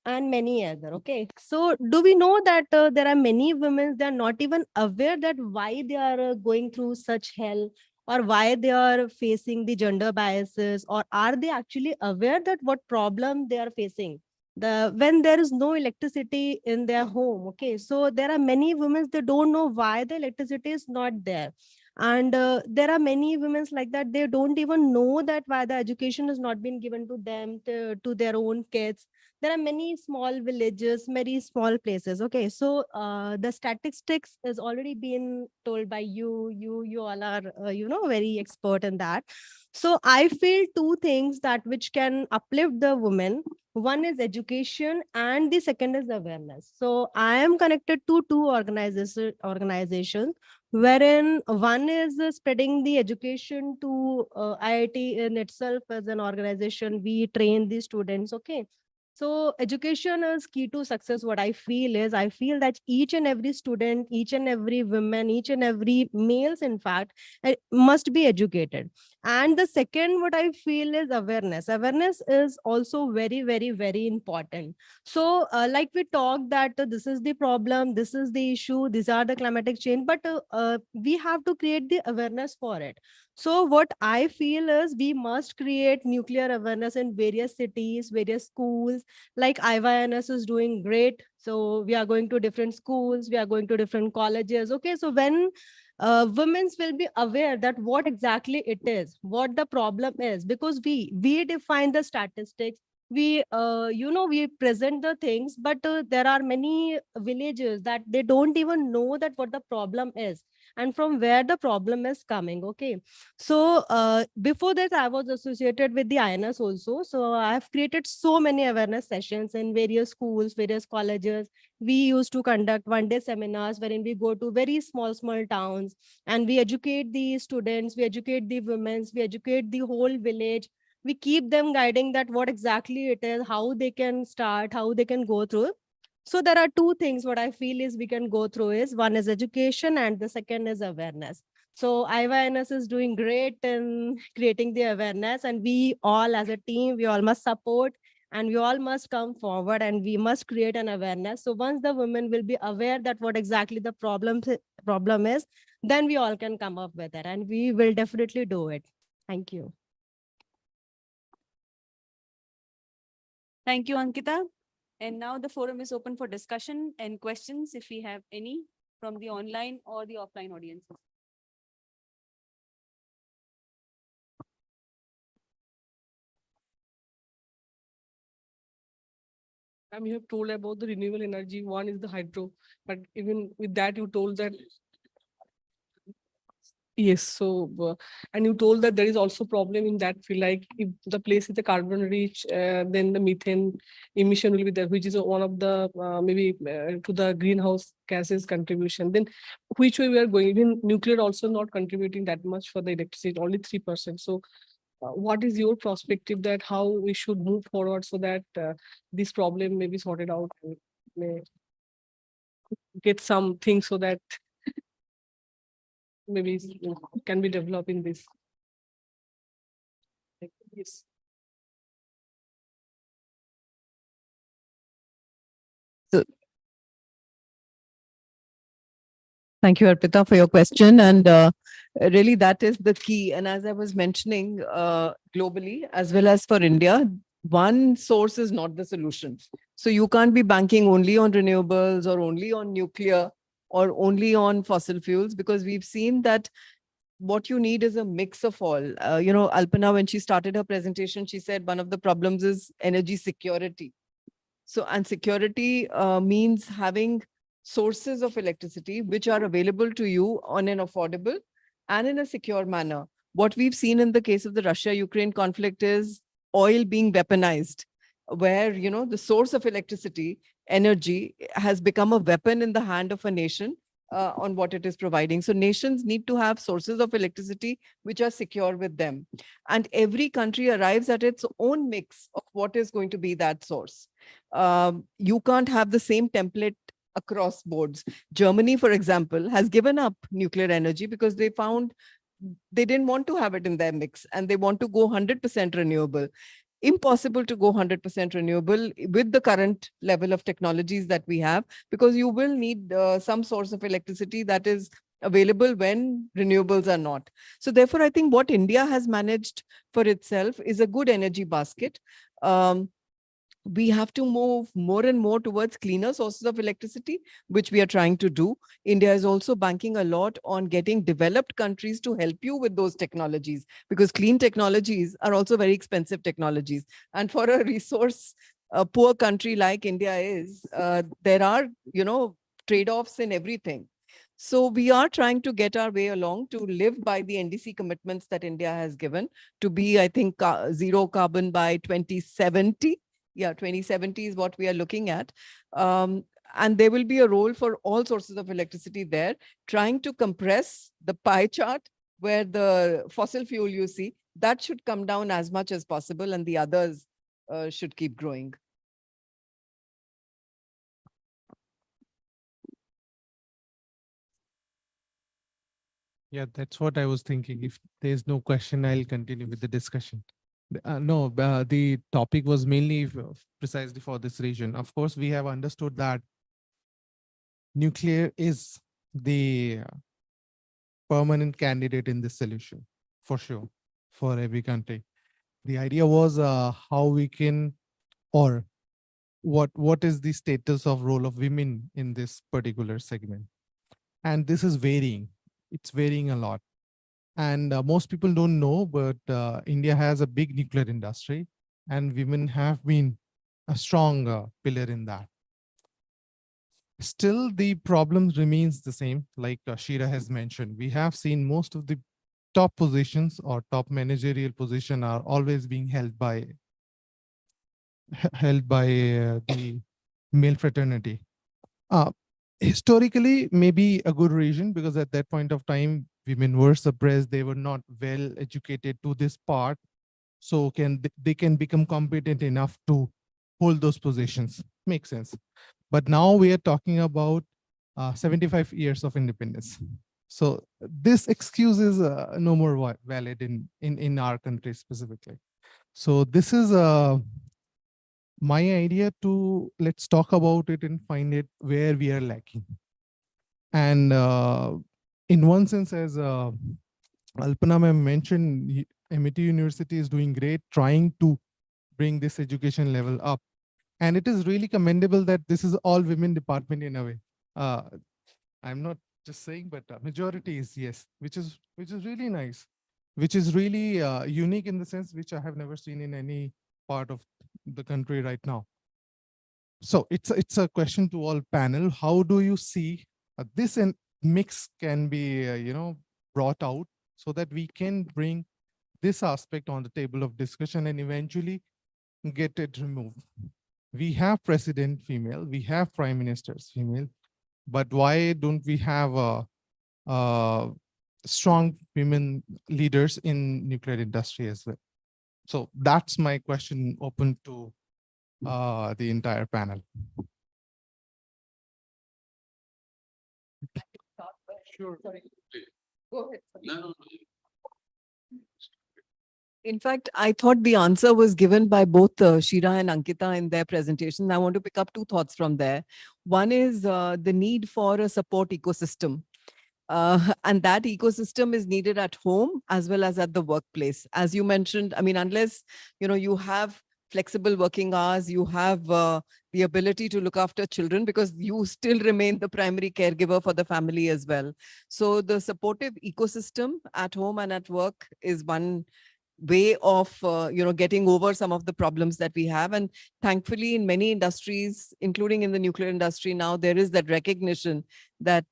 and many other. Okay, so do we know that there are many women, they are not even aware that why they are going through such hell, or why they are facing the gender biases, or are they actually aware that what problem they are facing when there is no electricity in their home? Okay, so there are many women, they don't know why the electricity is not there. And there are many women like that, they don't even know that why the education has not been given to them, to their own kids. There are many small villages, many small places. Okay, so the statistics has already been told by you all are very expert in that. So I feel two things that which can uplift the women. One is education and the second is awareness. So I am connected to two organizations, wherein one is spreading the education to IIT in itself. As an organization, we train the students. Okay, so education is key to success. What I feel is, I feel that each and every student, each and every woman, each and every males, in fact, must be educated. And the second, what I feel is awareness. Awareness is also very, very, very important. So like we talked that this is the problem, this is the issue, these are the climatic change, but we have to create the awareness for it. So what I feel is, we must create nuclear awareness in various cities, various schools. Like IYNS is doing great. So we are going to different schools, we are going to different colleges. Okay, so when women will be aware that what exactly it is, what the problem is, because we define the statistics, we we present the things, but there are many villages that they don't even know that what the problem is and from where the problem is coming. Okay, so before that, I was associated with the INS also. So I have created so many awareness sessions in various schools, various colleges. We used to conduct one-day seminars wherein we go to very small towns and we educate the students, we educate the women, we educate the whole village. We keep them guiding that what exactly it is, how they can start, how they can go through. So there are two things what I feel is we can go through is, one is education and the second is awareness. So IYNS is doing great in creating the awareness, and we all as a team, we all must support and we all must come forward and we must create an awareness. So once the women will be aware that what exactly the problem is, then we all can come up with it and we will definitely do it. Thank you. Thank you, Ankita. And now the forum is open for discussion and questions if we have any from the online or the offline audiences. You have told about the renewable energy. One is the hydro, but even with that, you told that. Yes, so and you told that there is also problem in that field. Like if the place is a carbon rich, then the methane emission will be there, which is one of the maybe to the greenhouse gases contribution. Then which way we are going? Even nuclear also not contributing that much for the electricity, only 3%. So what is your perspective that how we should move forward so that this problem may be sorted out and may get something so that maybe can be developed in this? Yes. Thank you, Arpita, for your question. And really, that is the key. And as I was mentioning, globally, as well as for India, one source is not the solution. So you can't be banking only on renewables or only on nuclear or only on fossil fuels, because we've seen that what you need is a mix of all. Alpana, when she started her presentation, she said one of the problems is energy security. So, and security means having sources of electricity which are available to you on an affordable and in a secure manner. What we've seen in the case of the Russia-Ukraine conflict is oil being weaponized, where, the source of electricity, energy, has become a weapon in the hand of a nation on what it is providing. So nations need to have sources of electricity which are secure with them. And every country arrives at its own mix of what is going to be that source. You can't have the same template across boards. Germany, for example, has given up nuclear energy because they found they didn't want to have it in their mix and they want to go 100% renewable. Impossible to go 100% renewable with the current level of technologies that we have, because you will need some source of electricity that is available when renewables are not. So therefore, I think what India has managed for itself is a good energy basket. We have to move more and more towards cleaner sources of electricity, which we are trying to do. India is also banking a lot on getting developed countries to help you with those technologies, because clean technologies are also very expensive technologies. And for a resource poor country like India is, there are, trade-offs in everything. So we are trying to get our way along to live by the NDC commitments that India has given to be, I think, zero carbon by 2070. Yeah, 2070 is what we are looking at. And there will be a role for all sources of electricity there, trying to compress the pie chart where the fossil fuel you see, that should come down as much as possible and the others should keep growing. Yeah, that's what I was thinking. If there's no question, I'll continue with the discussion. No, the topic was mainly precisely for this region. Of course, we have understood that nuclear is the permanent candidate in this solution, for sure, for every country. The idea was how we can, or what is the status of role of women in this particular segment. And this is varying. It's varying a lot. And most people don't know, but India has a big nuclear industry and women have been a strong pillar in that. Still, the problem remains the same, like Shira has mentioned. We have seen most of the top positions or top managerial position are always being held by the male fraternity. Historically, maybe a good reason, because at that point of time, women were suppressed. They were not well educated to this part. So they can become competent enough to hold those positions. Makes sense. But now we are talking about 75 years of independence. So this excuse is no more valid in our country specifically. So this is my idea to let's talk about it and find it where we are lacking. And in one sense, as Alpana ma'am mentioned, Amity University is doing great, trying to bring this education level up. And it is really commendable that this is all women department in a way. I'm not just saying, but majority is yes, which is really nice, which is really unique in the sense which I have never seen in any part of the country right now. So it's a question to all panel. How do you see this and mix can be brought out so that we can bring this aspect on the table of discussion and eventually get it removed? We have president female, we have prime ministers female, but why don't we have strong women leaders in nuclear industry as well? So that's my question open to the entire panel. Sure. Sorry. Go ahead. No. In fact, I thought the answer was given by both Shira and Ankita in their presentation. I want to pick up two thoughts from there. One is the need for a support ecosystem. And that ecosystem is needed at home as well as at the workplace. As you mentioned, I mean, unless you have flexible working hours, you have the ability to look after children because you still remain the primary caregiver for the family as well. So the supportive ecosystem at home and at work is one way of getting over some of the problems that we have. And thankfully in many industries, including in the nuclear industry now, there is that recognition that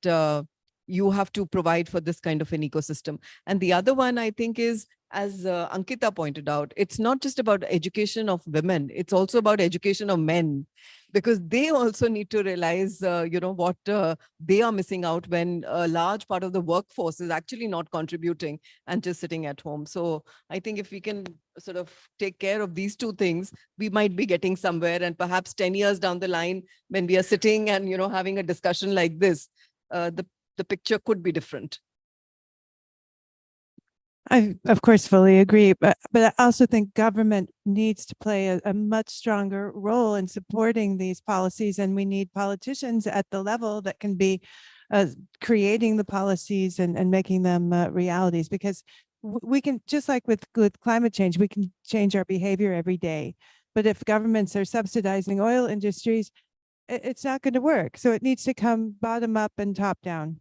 you have to provide for this kind of an ecosystem. And the other one, I think, is, as Ankita pointed out, it's not just about education of women, it's also about education of men, because they also need to realize, what they are missing out when a large part of the workforce is actually not contributing and just sitting at home. So I think if we can sort of take care of these two things, we might be getting somewhere. And perhaps 10 years down the line, when we are sitting and, having a discussion like this, the picture could be different. I, of course, fully agree, but I also think government needs to play a much stronger role in supporting these policies, and we need politicians at the level that can be creating the policies and making them realities, because we can, just like with climate change, we can change our behavior every day. But if governments are subsidizing oil industries, it's not going to work. So it needs to come bottom up and top down.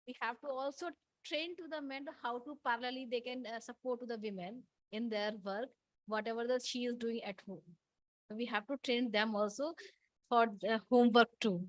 We have to also train to the men how to parallelly they can support to the women in their work, whatever that she is doing at home. We have to train them also for the homework too.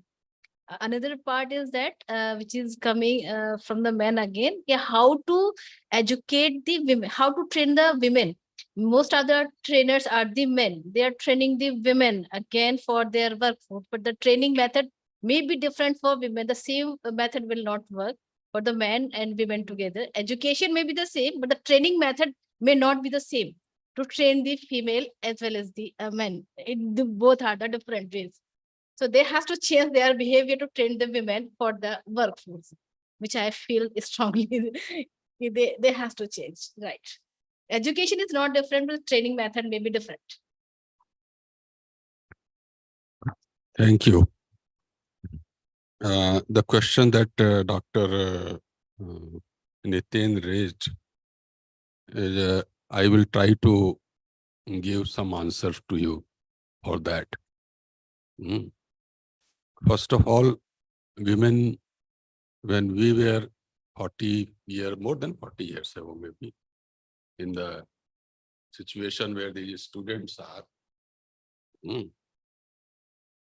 Another part is that which is coming from the men again, yeah, how to educate the women, how to train the women. Most other trainers are the men. They are training the women again for their workforce, but the training method may be different for women. The same method will not work for the men and women together. Education may be the same, but the training method may not be the same to train the female as well as the men. Both are the different ways. So they have to change their behavior to train the women for the workforce, which I feel strongly they have to change, right? Education is not different, but training method may be different. Thank you. The question that Dr. Nitin raised, I will try to give some answers to you for that. First of all, women, when we were 40 years, more than 40 years ago, maybe, in the situation where these students are,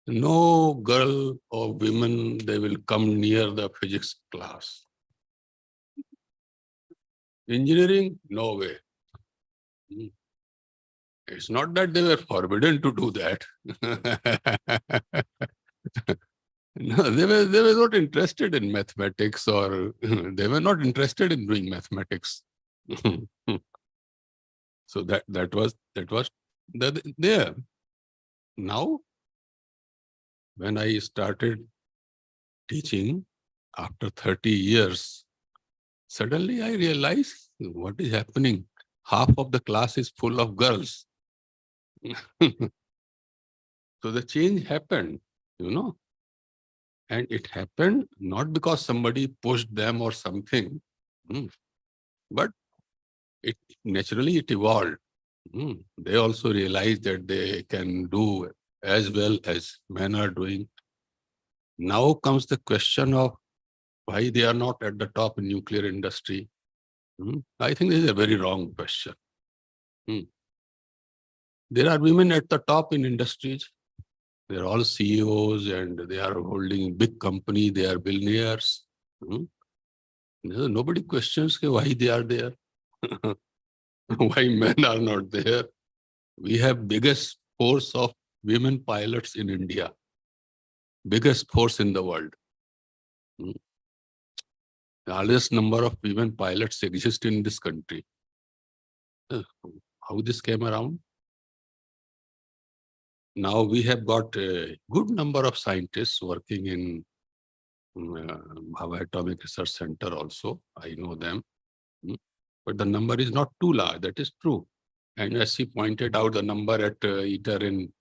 no girl or women, they will come near the physics class. Engineering, no way. It's not that they were forbidden to do that. No, they were not interested in mathematics, or they were not interested in doing mathematics. So that was there. Now, when I started teaching after 30 years, suddenly I realized what is happening. Half of the class is full of girls. So the change happened, and it happened not because somebody pushed them or something, but it naturally it evolved. They also realized that they can do as well as men are doing. Now comes the question of why they are not at the top in nuclear industry. I think this is a very wrong question. There are women at the top in industries. They're all CEOs and they are holding big company. They are billionaires. Nobody questions why they are there. Why men are not there. We have biggest force of women pilots in India. Biggest force in the world. The largest number of women pilots exist in this country. How this came around? Now we have got a good number of scientists working in Bhava Atomic Research Center also. I know them. But the number is not too large. That is true. And as she pointed out, the number at ITER in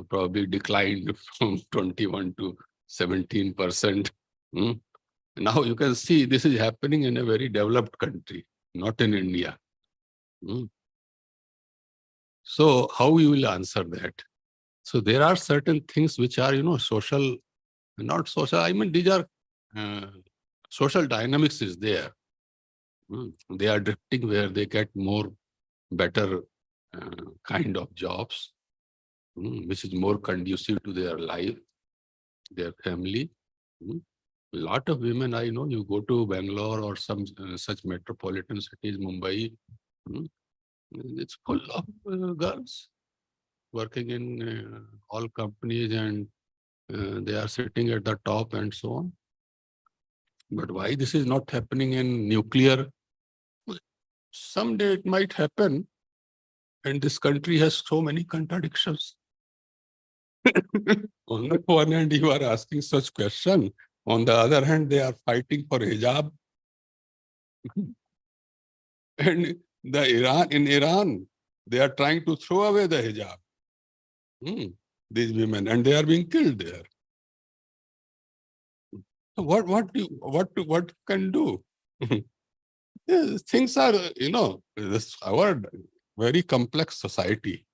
probably declined from 21 to 17%. Now you can see this is happening in a very developed country, not in India. So how you will answer that? So there are certain things which are, social, not social. I mean, these are social dynamics is there. They are drifting where they get more better kind of jobs, which is more conducive to their life, their family. A lot of women I know, you go to Bangalore or some such metropolitan cities, Mumbai, it's full of girls working in all companies, and they are sitting at the top and so on. But why this is not happening in nuclear? Someday it might happen, and this country has so many contradictions. On the one hand, you are asking such question. On the other hand, they are fighting for hijab. And in Iran, they are trying to throw away the hijab. These women, and they are being killed there. So what can do? Yes, things are, this our very complex society.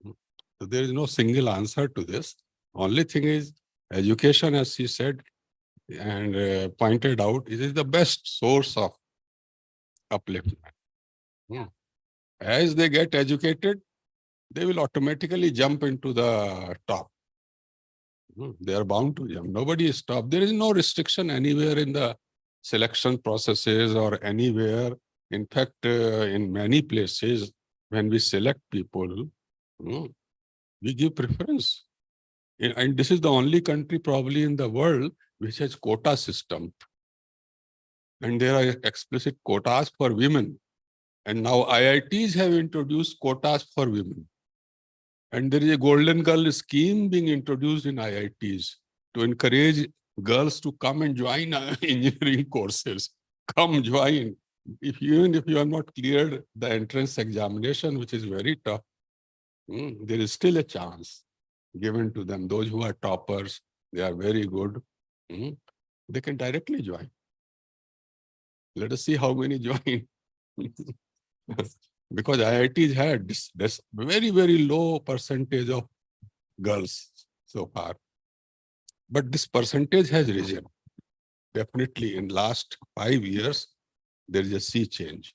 So there is no single answer to this. Only thing is education, as she said and pointed out, it is the best source of upliftment. As they get educated, they will automatically jump into the top. They are bound to jump. Nobody is stopped. There is no restriction anywhere in the selection processes or anywhere. In fact, in many places, when we select people, we give preference. And this is the only country probably in the world which has quota system. And there are explicit quotas for women. And now IITs have introduced quotas for women. And there is a Golden Girl scheme being introduced in IITs to encourage girls to come and join engineering courses. Come join. Even if you are not cleared the entrance examination, which is very tough, there is still a chance given to them. Those who are toppers, they are very good. They can directly join. Let us see how many join. Because IITs had this very, very low percentage of girls so far. But this percentage has risen. Definitely in last 5 years, there is a sea change.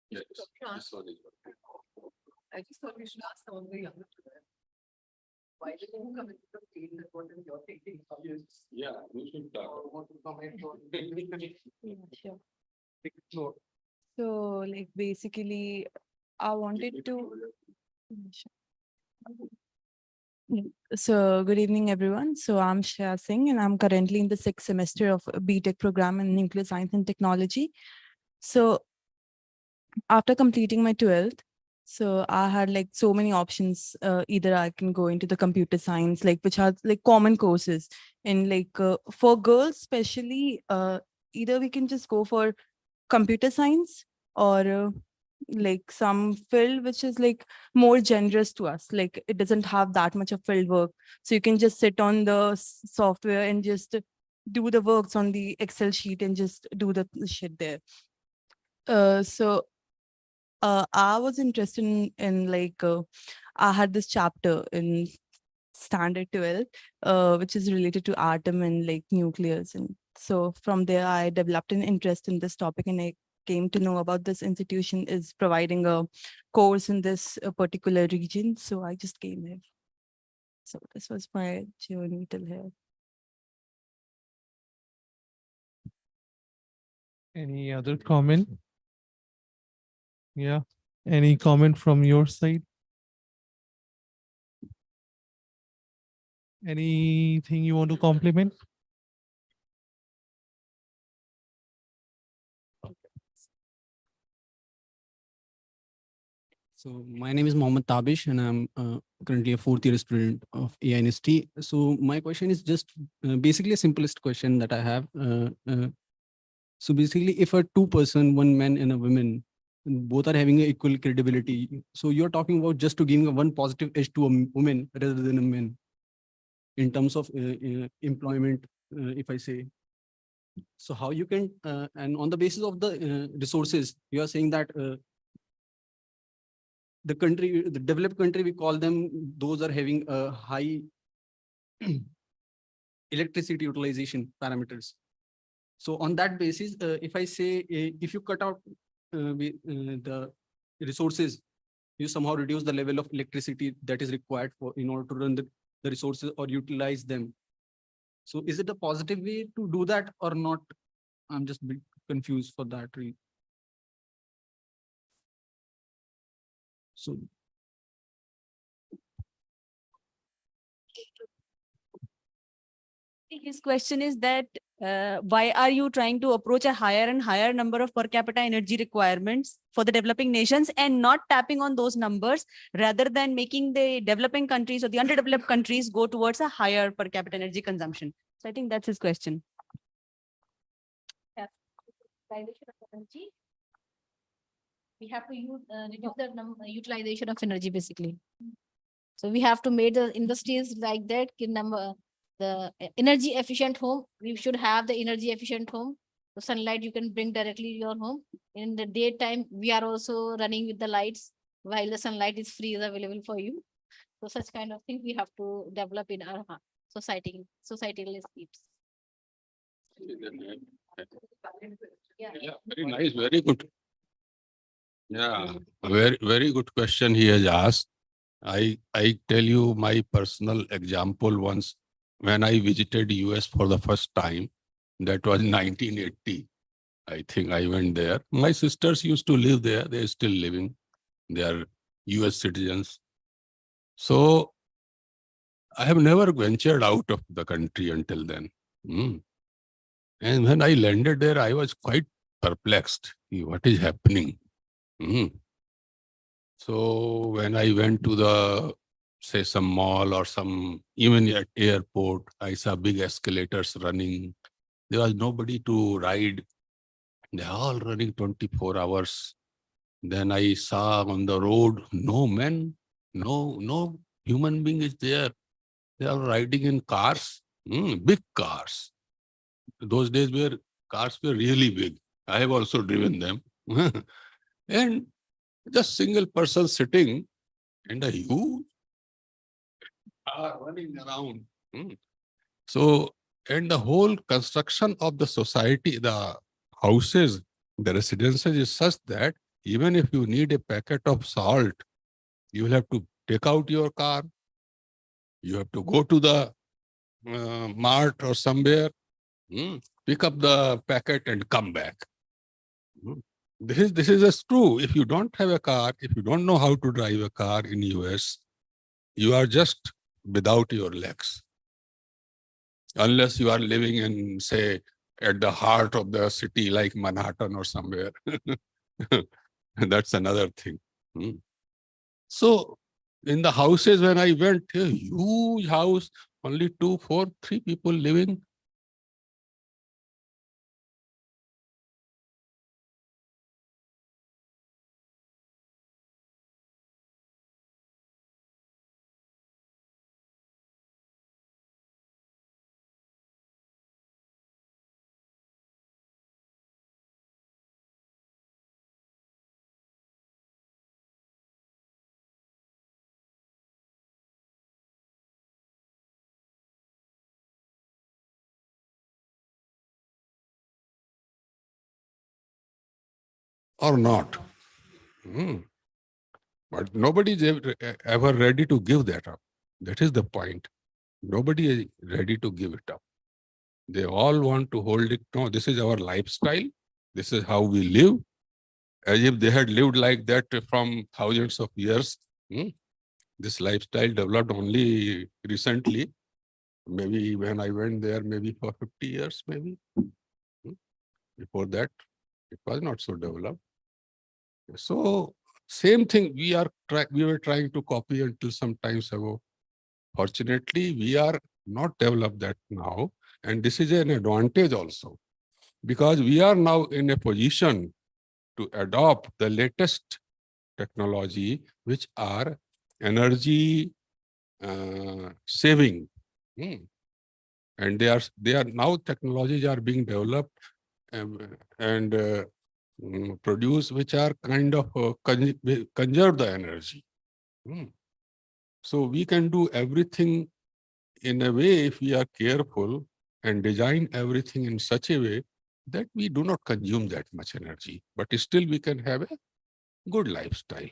Yes, this one is one. I just thought we should ask some of the younger children. Why did you come into the field? What is your thinking? Yeah, we should Want to comment on? Sure. Explore. So, like, basically, I wanted to. So, good evening, everyone. So, I'm Shreya Singh, and I'm currently in the 6th semester of a BTech program in nuclear science and technology. So, after completing my 12th, so I had like so many options. Either I can go into the computer science, like which are like common courses, and like for girls, especially, either we can just go for computer science or like some field which is like more generous to us. Like it doesn't have that much of field work, so you can just sit on the software and just do the works on the Excel sheet and just do the shit there. So I was interested in like I had this chapter in standard 12, which is related to atom and like nucleus, and so from there I developed an interest in this topic, and I came to know about this institution is providing a course in this particular region. So I just came here. So this was my journey till here. Any other comment? Yeah. Any comment from your side? Anything you want to compliment? So my name is Mohammed Tabish, and I'm currently a fourth year student of IYNS. So my question is just basically a simplest question that I have. So basically, if a two-person, one man and a woman, both are having a equal credibility, so you're talking about just to giving a one positive edge to a woman rather than a man in terms of employment, if I say. So how you can, and on the basis of the resources, you are saying that the country, the developed country, we call them, those are having a high electricity utilization parameters. So on that basis, if I say, if you cut out the resources, you somehow reduce the level of electricity that is required for in order to run the resources or utilize them. So is it a positive way to do that or not? I'm just a bit confused for that reason. So his question is that why are you trying to approach a higher and higher number of per capita energy requirements for the developing nations and not tapping on those numbers rather than making the developing countries or the underdeveloped countries go towards a higher per capita energy consumption? So I think that's his question. Utilization of energy. We have to use reduce the utilization of energy basically. So we have to make the industries like that. The energy efficient home. We should have the energy efficient home. The sunlight you can bring directly to your home. In the daytime, we are also running with the lights while the sunlight is free is available for you. So such kind of thing we have to develop in our society, societal needs. Yeah, very nice, very good. Yeah, very good question he has asked. I tell you my personal example once when I visited US for the first time, that was 1980. I think I went there. My sisters used to live there. They're still living. They are US citizens. So I have never ventured out of the country until then. And when I landed there, I was quite perplexed. What is happening? So when I went to the, say, some mall or some, even at airport, I saw big escalators running. There was nobody to ride. They're all running 24 hours. Then I saw on the road, no men, no human being is there. They are riding in cars, big cars. Those days where cars were really big. I have also driven them. And just single person sitting and a huge car running around. So, and the whole construction of the society, the houses, the residences is such that even if you need a packet of salt, you will have to take out your car. You have to go to the mart or somewhere, pick up the packet and come back. This is just true. If you don't have a car, if you don't know how to drive a car in US, you are just without your legs. Unless you are living in, say, at the heart of the city like Manhattan or somewhere. That's another thing. So in the houses when I went, a huge house, only 2, 4, 3 people living. Or not. But nobody is ever ready to give that up. That is the point. Nobody is ready to give it up. They all want to hold it. No, this is our lifestyle. This is how we live. As if they had lived like that from thousands of years. This lifestyle developed only recently. Maybe when I went there, maybe for 50 years, maybe. Before that, it was not so developed. So Same thing we were trying to copy until some times ago. Fortunately, we are not developed that now, and this is an advantage also, because we are now in a position to adopt the latest technology, which are energy saving. And they are now technologies are being developed and produced, which are kind of conserve the energy. So we can do everything in a way if we are careful and design everything in such a way that we do not consume that much energy, but still we can have a good lifestyle.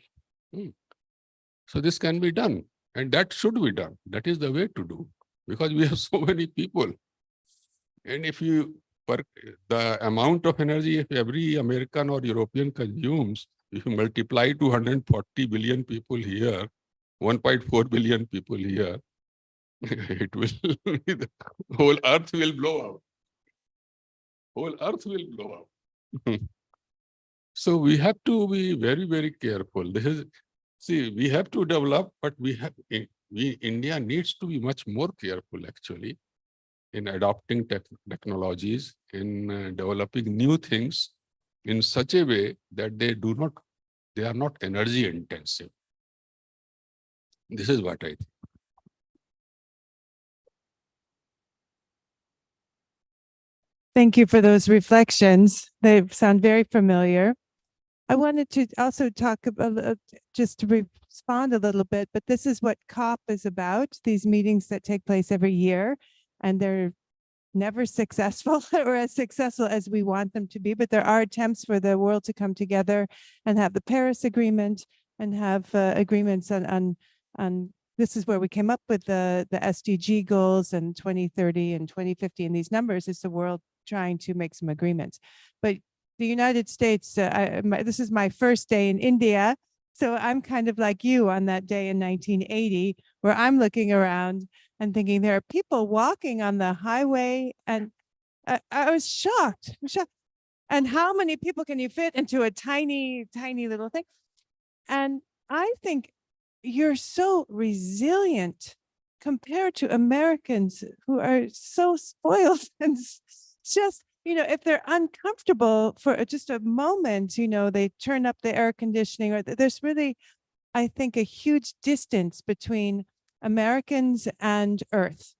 So this can be done, and that should be done. That is the way to do, because we have so many people. And if you, the amount of energy if every American or European consumes, if you multiply 240 billion people here, 1.4 billion people here, it will, the whole earth will blow up. Whole earth will blow up. So we have to be very, very careful. This is, see, we have to develop, but India needs to be much more careful actually in adopting technologies, in developing new things in such a way that they are not energy intensive. This is what I think. Thank you for those reflections. They sound very familiar. I wanted to also talk about, just to respond a little bit, but this is what COP is about, these meetings that take place every year, and they're never successful or as successful as we want them to be, but there are attempts for the world to come together and have the Paris Agreement and have agreements on this is where we came up with the SDG goals and 2030 and 2050, and these numbers is the world trying to make some agreements. But the United States, this is my first day in India, so I'm kind of like you on that day in 1980, where I'm looking around and thinking there are people walking on the highway, and I was shocked. And how many people can you fit into a tiny, tiny little thing? And I think you're so resilient compared to Americans who are so spoiled and just, if they're uncomfortable for just a moment, they turn up the air conditioning, or there's really, I think, a huge distance between Americans and Earth,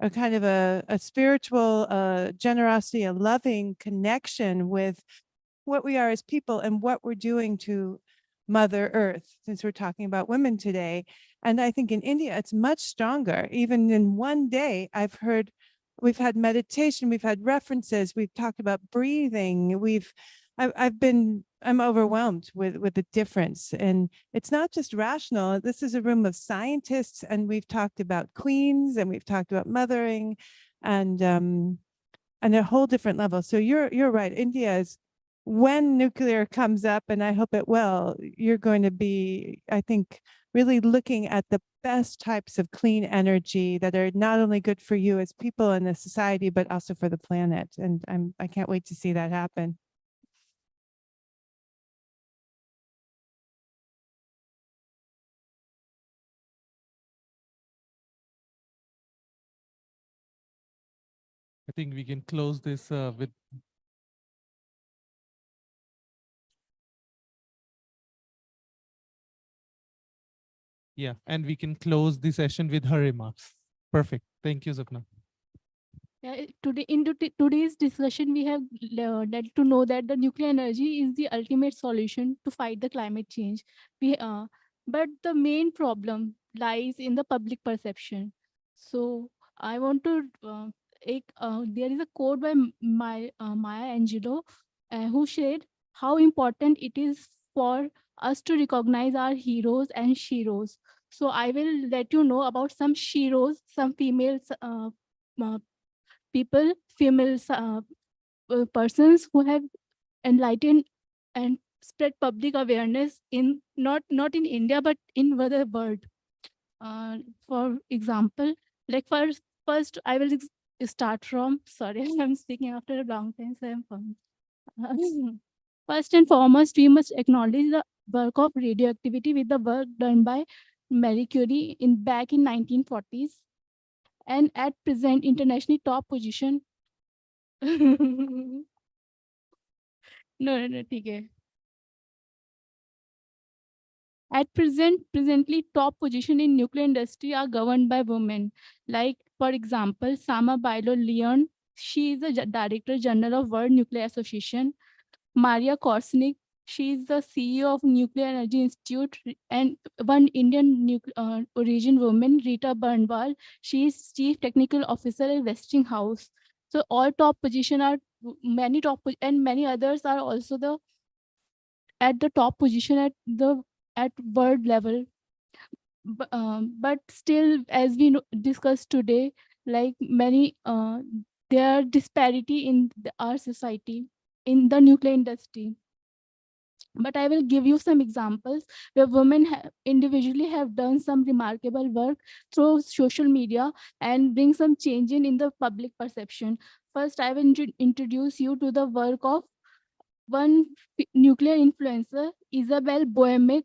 a kind of a spiritual generosity, a loving connection with what we are as people and what we're doing to Mother Earth, since we're talking about women today. And I think in India, it's much stronger. Even in one day, we've had meditation, we've had references, we've talked about breathing, I'm overwhelmed with the difference. And it's not just rational. This is a room of scientists, and we've talked about queens, and we've talked about mothering, and a whole different level. So you're right. India is, when nuclear comes up, and I hope it will, you're going to be, I think, really looking at the best types of clean energy that are not only good for you as people in the society, but also for the planet. And I can't wait to see that happen. I think we can close this with. Yeah, and we can close the session with her remarks. Perfect. Thank you, Zapna. Yeah, today's discussion, we have led to know that the nuclear energy is the ultimate solution to fight the climate change. But the main problem lies in the public perception. So I want to there is a quote by Maya Angelou, who said how important it is for us to recognize our heroes and sheroes. So I will let you know about some sheroes, some females, people, female persons who have enlightened and spread public awareness in not in India but in the world. For example, like first I will start from, sorry, I'm speaking after a long time, so I'm from. First and foremost, we must acknowledge the work of radioactivity with the work done by Marie Curie back in 1940s, and at present internationally top position. No, no, no, ठीक है. At presently top position in nuclear industry are governed by women. Like, for example, Sama Bailo Leon, she is the Director General of World Nuclear Association. Maria Korsnick, she is the CEO of Nuclear Energy Institute, and one Indian origin woman, Rita Burnwal, she is Chief Technical Officer at Westinghouse. So all top position are and many others are also at the top position at world level. But still, as we discussed today, like many there are disparity in our society in the nuclear industry. But I will give you some examples where women individually have done some remarkable work through social media and bring some change in the public perception. First, I will introduce you to the work of one nuclear influencer, Isabel Boemick.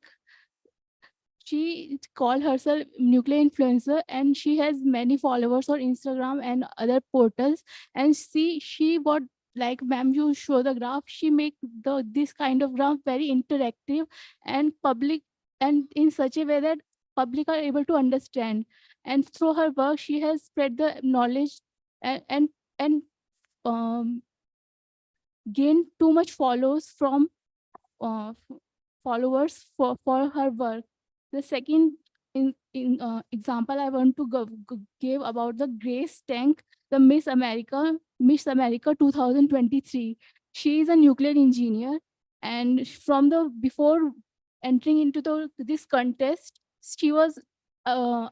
She called herself nuclear influencer, and she has many followers on Instagram and other portals. And she what, like, ma'am, you show the graph, she make this kind of graph very interactive and public, and in such a way that public are able to understand. And through her work, she has spread the knowledge and um, gained too much followers from followers for her work. The second example I want to give about the Grace Tank, the Miss America 2023. She is a nuclear engineer, and from the before entering into this contest, she was uh,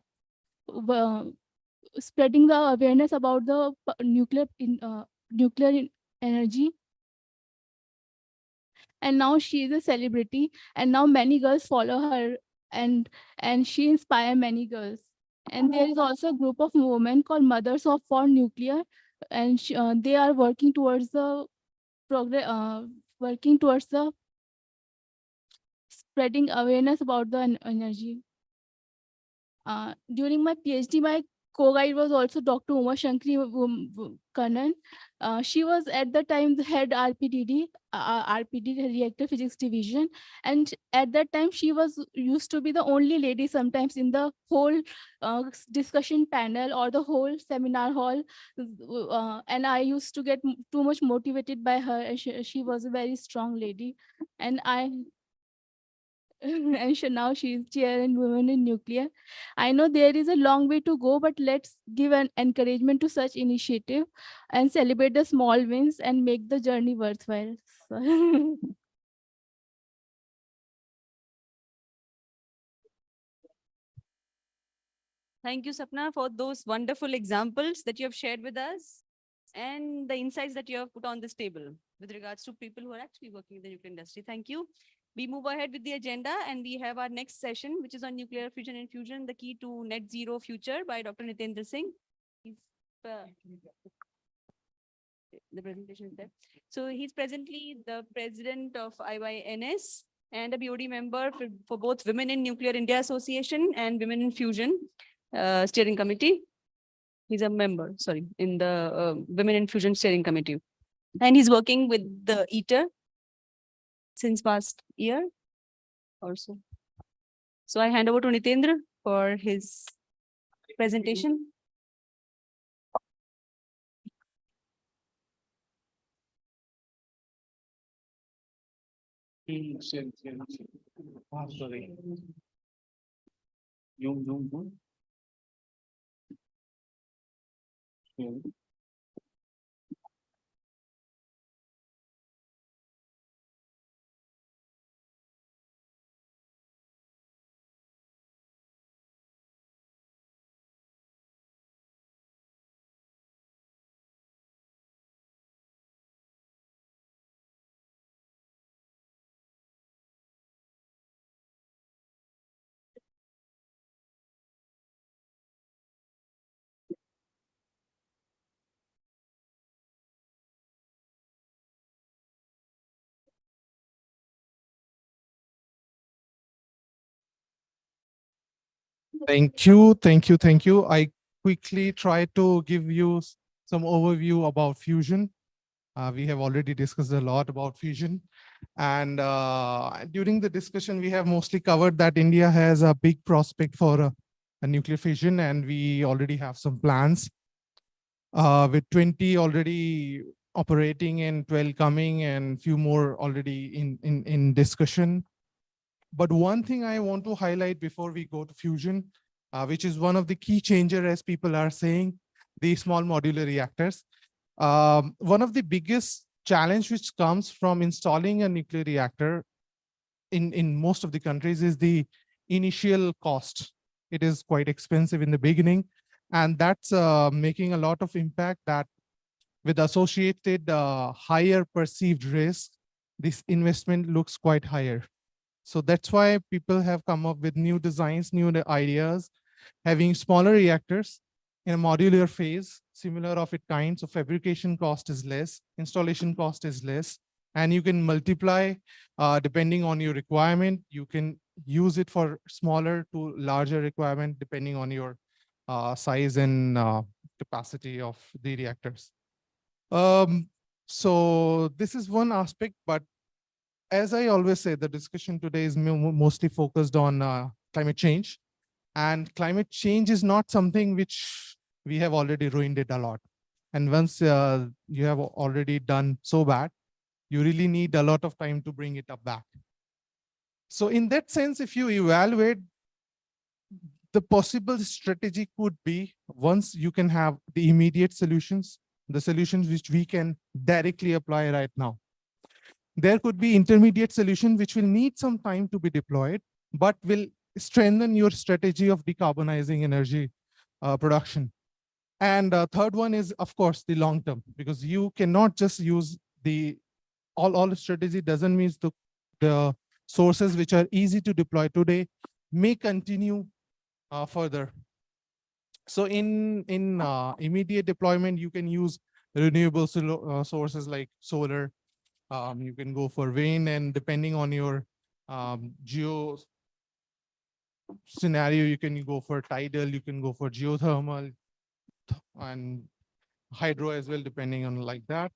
spreading the awareness about the nuclear energy, and now she is a celebrity, and now many girls follow her, and she inspire many girls. And there is also a group of women called Mothers of for Nuclear, and they are working towards the progress, working towards the spreading awareness about the energy. During my PhD, my co-guide was also Dr. Uma Shankari Kannan. She was at the time the head RPD Reactor Physics Division, and at that time she was used to be the only lady sometimes in the whole discussion panel or the whole seminar hall, and I used to get too much motivated by her. And she was a very strong lady, and and now she is chair in Women in Nuclear. I know there is a long way to go, but let's give an encouragement to such initiative and celebrate the small wins and make the journey worthwhile. So Thank you, Sapna, for those wonderful examples that you have shared with us and the insights that you have put on this table with regards to people who are actually working in the nuclear industry. Thank you. We move ahead with the agenda, and we have our next session, which is on nuclear fusion and fusion, the key to net zero future by Dr. Nitendra Singh. He's, the presentation is there. So he's presently the president of IYNS and a BOD member for both Women in Nuclear India Association and Women in Fusion Steering Committee. He's a member, sorry, in the Women in Fusion Steering Committee. And he's working with the ITER since past year or so. So I hand over to Nitendra for his presentation. Sorry. Zoom. Thank you, thank you, thank you. I quickly try to give you some overview about fusion. We have already discussed a lot about fusion. And during the discussion, we have mostly covered that India has a big prospect for a nuclear fission, and we already have some plans with 20 already operating and 12 coming and few more already in discussion. But one thing I want to highlight before we go to fusion, which is one of the key changer as people are saying, the small modular reactors. One of the biggest challenge which comes from installing a nuclear reactor in most of the countries is the initial cost. It is quite expensive in the beginning, and that's making a lot of impact that with associated higher perceived risk, this investment looks quite higher. So that's why people have come up with new designs, new ideas, having smaller reactors in a modular phase, similar of its kind. So fabrication cost is less, installation cost is less, and you can multiply depending on your requirement. You can use it for smaller to larger requirement depending on your size and capacity of the reactors. So this is one aspect, but as I always say, the discussion today is mostly focused on climate change. And climate change is not something which we have already ruined it a lot. And once you have already done so bad, you really need a lot of time to bring it up back. So in that sense, if you evaluate, the possible strategy could be, once you can have the immediate solutions, the solutions which we can directly apply right now. There could be intermediate solution which will need some time to be deployed, but will strengthen your strategy of decarbonizing energy production. And third one is, of course, the long term, because you cannot just use the all strategy doesn't mean the sources which are easy to deploy today may continue further. So in immediate deployment, you can use renewable sources like solar. You can go for wind, and depending on your geo scenario, you can go for tidal, you can go for geothermal and hydro as well, depending on like that.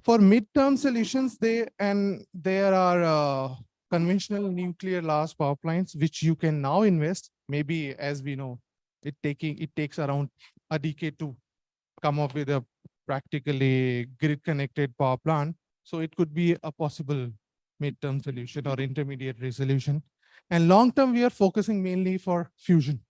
For midterm solutions, there are conventional nuclear large power plants which you can now invest. Maybe, as we know, it takes around a decade to come up with a practically grid connected power plant. So it could be a possible midterm solution or intermediate resolution. And long term, we are focusing mainly for fusion.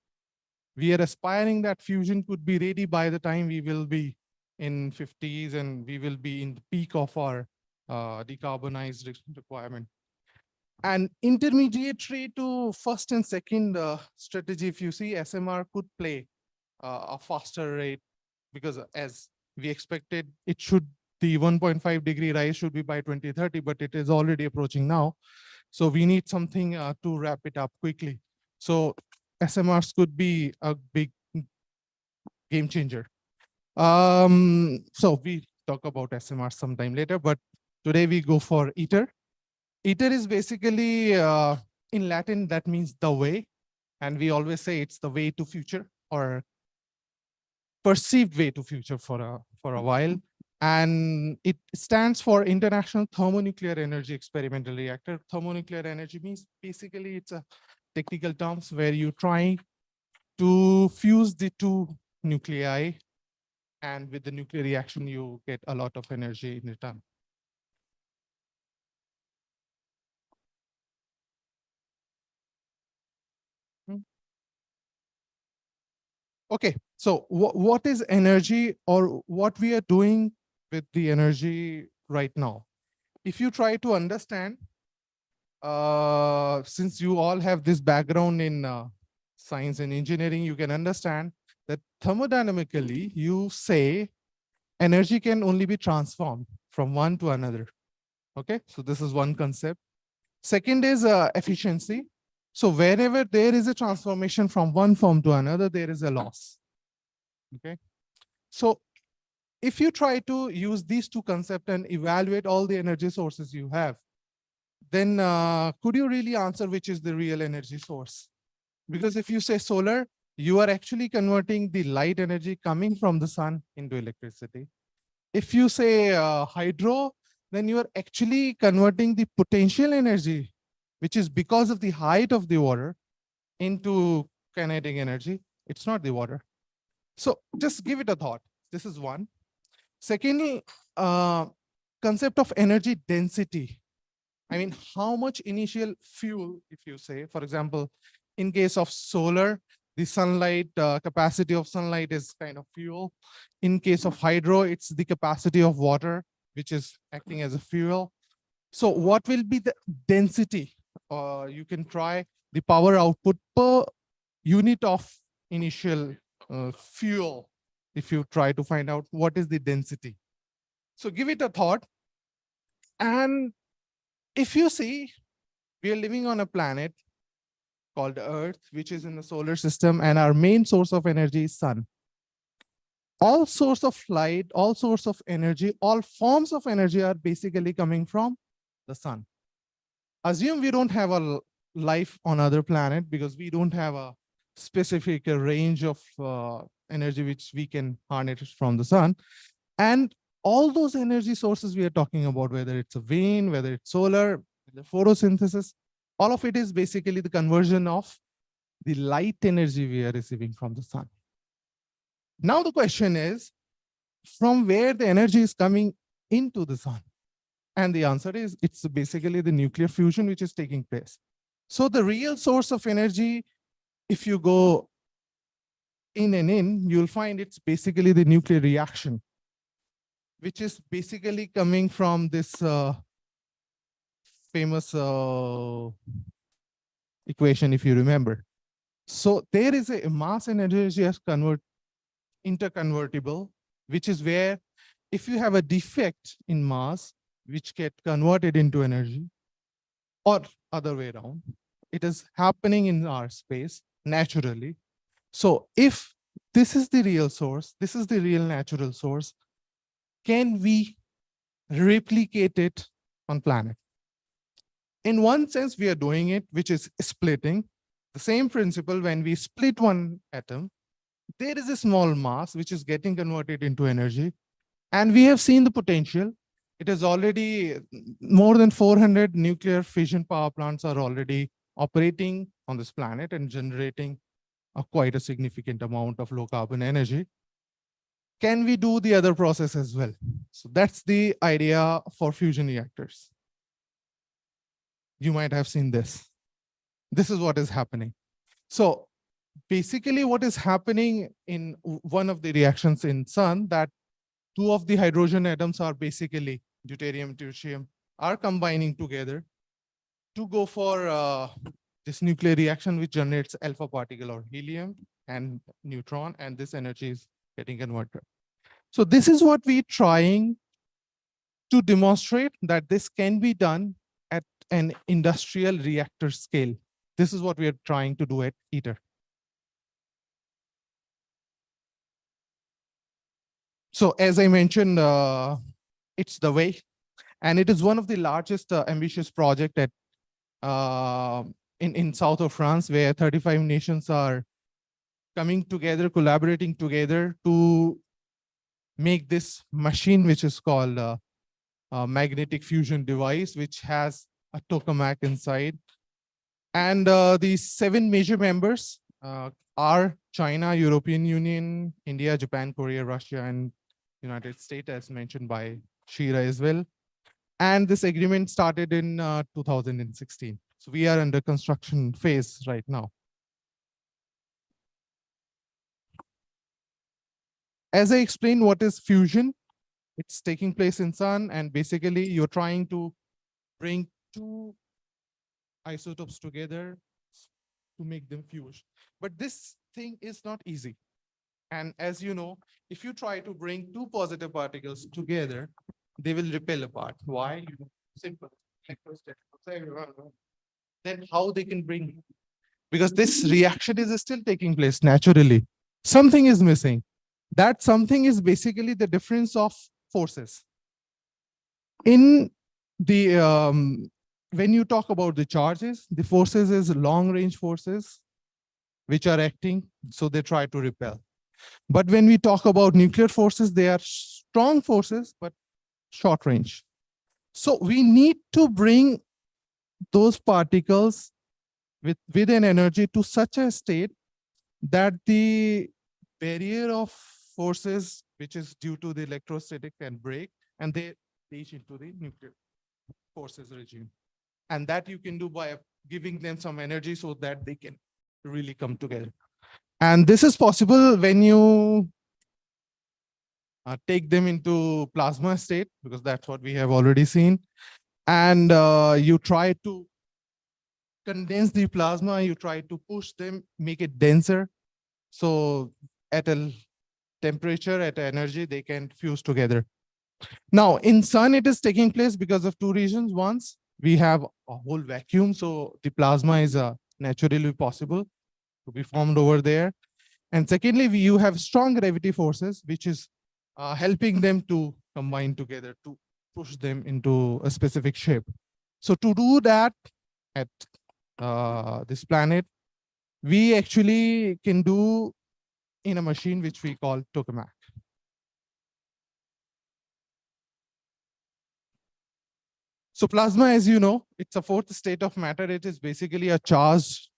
We are aspiring that fusion could be ready by the time we will be in 50s, and we will be in the peak of our decarbonized requirement. And intermediary to first and second strategy, if you see, SMR could play a faster rate, because as we expected, it should, the 1.5 degree rise should be by 2030, but it is already approaching now. So we need something to wrap it up quickly. So SMRs could be a big game changer. So we talk about SMR sometime later, but today we go for ITER. ITER is basically, in Latin, that means the way. And we always say it's the way to future, or perceived way to future for a while. And it stands for International Thermonuclear Energy Experimental Reactor. Thermonuclear energy means basically it's a technical terms where you try to fuse the two nuclei, and with the nuclear reaction, you get a lot of energy in return. Okay, so what is energy, or what we are doing with the energy right now? If you try to understand, since you all have this background in science and engineering, you can understand that thermodynamically, you say energy can only be transformed from one to another. Okay, so this is one concept. Second is efficiency. So wherever there is a transformation from one form to another, there is a loss. Okay, so if you try to use these two concepts and evaluate all the energy sources you have, then could you really answer which is the real energy source? Because if you say solar, you are actually converting the light energy coming from the sun into electricity. If you say hydro, then you are actually converting the potential energy, which is because of the height of the water, into kinetic energy. It's not the water. So just give it a thought. This is one. Secondly, concept of energy density. I mean, how much initial fuel, if you say, for example, in case of solar, the sunlight, capacity of sunlight is kind of fuel. In case of hydro, it's the capacity of water, which is acting as a fuel. So what will be the density? You can try the power output per unit of initial fuel, if you try to find out what is the density. So give it a thought. And if you see, we are living on a planet called Earth, which is in the solar system, and our main source of energy is sun. All source of light, all source of energy, all forms of energy are basically coming from the sun. Assume we don't have a life on other planet because we don't have a specific range of energy which we can harness from the sun. And all those energy sources we are talking about, whether it's a wind, whether it's solar, the photosynthesis, all of it is basically the conversion of the light energy we are receiving from the sun. Now the question is, from where the energy is coming into the sun? And the answer is, it's basically the nuclear fusion which is taking place. So the real source of energy, if you go in, you'll find it's basically the nuclear reaction, which is basically coming from this famous equation, if you remember. So there is a mass and energy as interconvertible, which is where if you have a defect in mass, which get converted into energy, or other way around, it is happening in our space naturally. So if this is the real source, this is the real natural source, can we replicate it on planet? In one sense, we are doing it, which is splitting. The same principle, when we split one atom, there is a small mass which is getting converted into energy. And we have seen the potential. It is already more than 400 nuclear fission power plants are already operating on this planet and generating quite a significant amount of low carbon energy. Can we do the other process as well? So that's the idea for fusion reactors. You might have seen this. This is what is happening. So basically what is happening in one of the reactions in sun, that two of the hydrogen atoms are basically deuterium, tritium, are combining together to go for this nuclear reaction, which generates alpha particle or helium and neutron, and this energy is getting converted. So this is what we're trying to demonstrate, that this can be done at an industrial reactor scale. This is what we are trying to do at ITER. So as I mentioned, it's the way, and it is one of the largest ambitious project at in south of France, where 35 nations are coming together, collaborating together to make this machine, which is called a magnetic fusion device, which has a tokamak inside. And the 7 major members are China, European Union, India, Japan, Korea, Russia, and United States, as mentioned by Shira as well. And this agreement started in 2016. So we are under construction phase right now. As I explained, what is fusion? It's taking place in sun, and basically you're trying to bring 2 isotopes together to make them fuse. But this thing is not easy. And as you know, if you try to bring 2 positive particles together, they will repel apart. Why? Simple. Then how they can bring? Because this reaction is still taking place naturally. Something is missing. That something is basically the difference of forces. In the when you talk about the charges, the forces is long range forces, which are acting, so they try to repel. But when we talk about nuclear forces, they are strong forces, but short range. So we need to bring those particles with an energy to such a state that the barrier of forces, which is due to the electrostatic, can break and they reach into the nuclear forces regime. And that you can do by giving them some energy so that they can really come together. And this is possible when you take them into plasma state, because that's what we have already seen. And you try to condense the plasma, you try to push them, make it denser. So at a temperature, at energy, they can fuse together. Now in sun, it is taking place because of two reasons. Once, we have a whole vacuum, so the plasma is naturally possible to be formed over there. And secondly, you have strong gravity forces, which is helping them to combine together to push them into a specific shape. So to do that at this planet, we actually can do in a machine which we call tokamak. So plasma, as you know, it's a fourth state of matter. It is basically a charged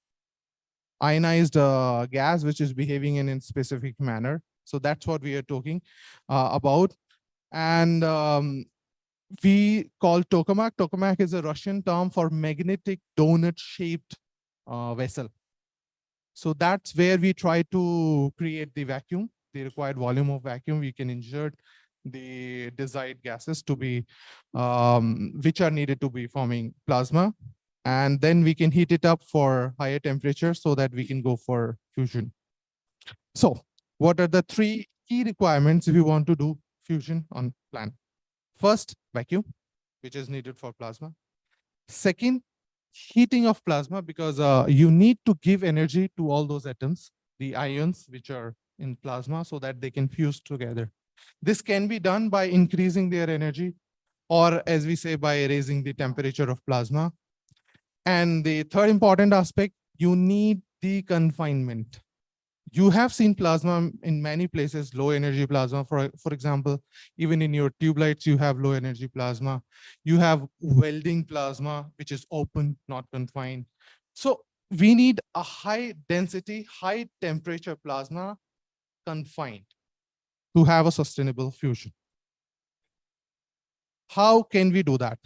ionized gas which is behaving in a specific manner. So that's what we are talking about. And we call tokamak. Tokamak is a Russian term for magnetic donut-shaped vessel. So that's where we try to create the vacuum, the required volume of vacuum. We can insert the desired gases to be, which are needed to be forming plasma. And then we can heat it up for higher temperature so that we can go for fusion. So what are the three key requirements if you want to do fusion on planet? First, vacuum, which is needed for plasma. Second, heating of plasma, because you need to give energy to all those atoms, the ions which are in plasma, so that they can fuse together. This can be done by increasing their energy, or as we say, by raising the temperature of plasma. And the third important aspect, you need the confinement. You have seen plasma in many places, low energy plasma. For example, even in your tube lights, you have low energy plasma. You have welding plasma, which is open, not confined. So we need a high density, high temperature plasma confined to have a sustainable fusion. How can we do that?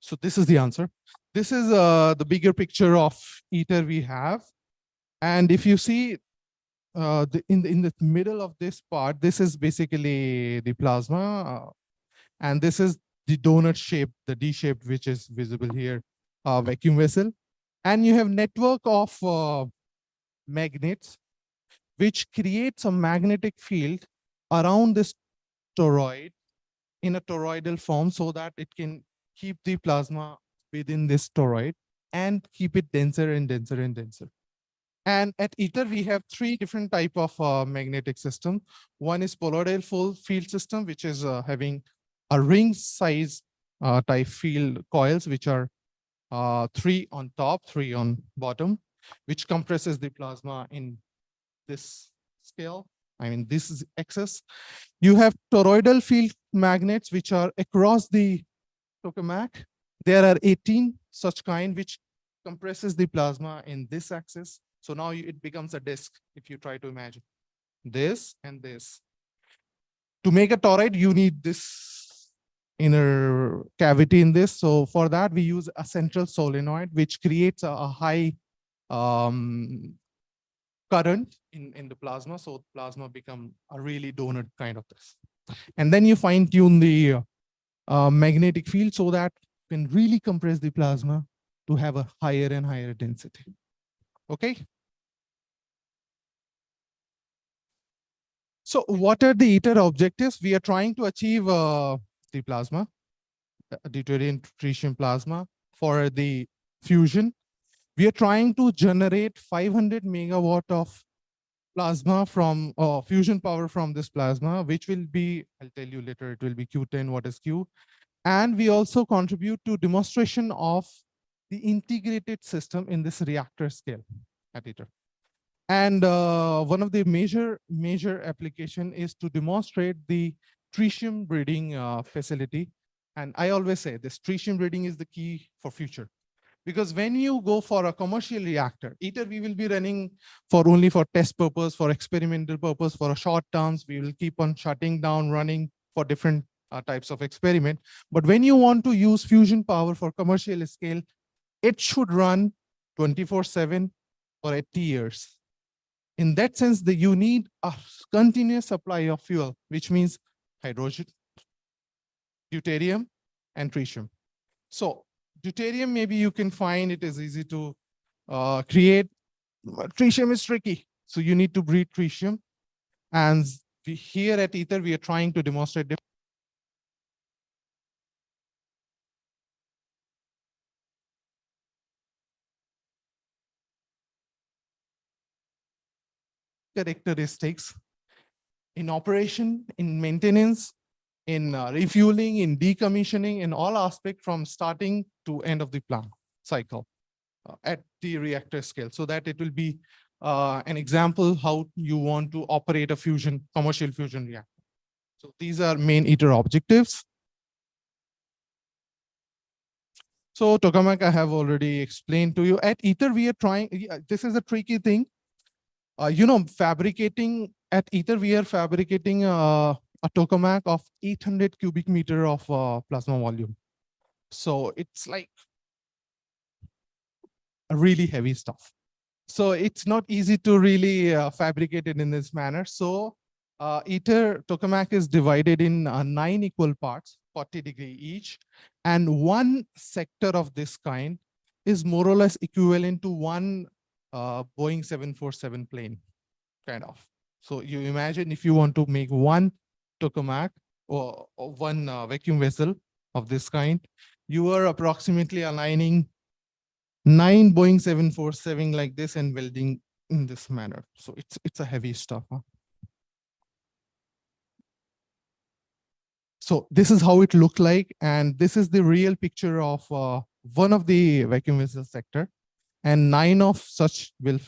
So this is the answer. This is the bigger picture of ITER we have. And if you see in the middle of this part, this is basically the plasma. And this is the donut shape, the D shape, which is visible here, vacuum vessel. And you have network of magnets, which creates a magnetic field around this toroid in a toroidal form so that it can keep the plasma within this toroid and keep it denser and denser and denser. And at ITER, we have three different type of magnetic system. One is polaroidal full field system, which is having a ring size type field coils, which are 3 on top, 3 on bottom, which compresses the plasma in this scale. I mean, this is axis. You have toroidal field magnets, which are across the tokamak. There are 18 such kind, which compresses the plasma in this axis. So now it becomes a disk, if you try to imagine this and this. To make a toroid, you need this inner cavity in this. So for that, we use a central solenoid, which creates a high current in the plasma. So plasma become a really donut kind of this. And then you fine tune the magnetic field so that you can really compress the plasma to have a higher and higher density. Okay. So what are the ITER objectives? We are trying to achieve the plasma, deuterium tritium plasma for the fusion. We are trying to generate 500 megawatt of plasma from fusion power from this plasma, which will be, I'll tell you later, it will be Q10, what is Q. And we also contribute to demonstration of the integrated system in this reactor scale at ITER. And one of the major application is to demonstrate the tritium breeding facility. And I always say this tritium breeding is the key for future. Because when you go for a commercial reactor, either we will be running for only for test purpose, for experimental purpose, for a short terms, we will keep on shutting down, running for different types of experiment. But when you want to use fusion power for commercial scale, it should run 24/7 for 80 years. In that sense, you need a continuous supply of fuel, which means hydrogen, deuterium, and tritium. So deuterium, maybe you can find it is easy to create. Tritium is tricky. So you need to breed tritium. And here at ITER, we are trying to demonstrate characteristics in operation, in maintenance, in refueling, in decommissioning, in all aspects from starting to end of the plant cycle at the reactor scale, so that it will be an example how you want to operate a commercial fusion reactor. So these are main ITER objectives. So tokamak, I have already explained to you. At ITER, we are trying, this is a tricky thing. Fabricating at ITER, we are fabricating a tokamak of 800 cubic meter of plasma volume. So it's like a really heavy stuff. So it's not easy to really fabricate it in this manner. So ITER tokamak is divided in 9 equal parts, 40 degrees each. And one sector of this kind is more or less equivalent to one Boeing 747 plane, kind of. So you imagine if you want to make one tokamak or one vacuum vessel of this kind, you are approximately aligning 9 Boeing 747 like this and welding in this manner. So it's a heavy stuff. Huh? So this is how it looked like. And this is the real picture of one of the vacuum vessel sector. And 9 of such will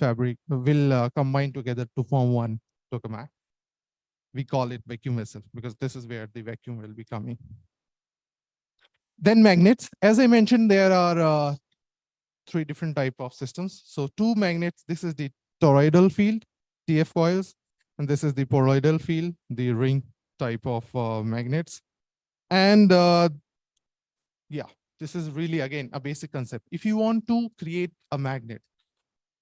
combine together to form one tokamak. We call it vacuum vessel because this is where the vacuum will be coming. Then magnets. As I mentioned, there are 3 different type of systems. So 2 magnets, this is the toroidal field, TF coils, and this is the poroidal field, the ring type of magnets. And yeah, this is really, again, a basic concept. If you want to create a magnet,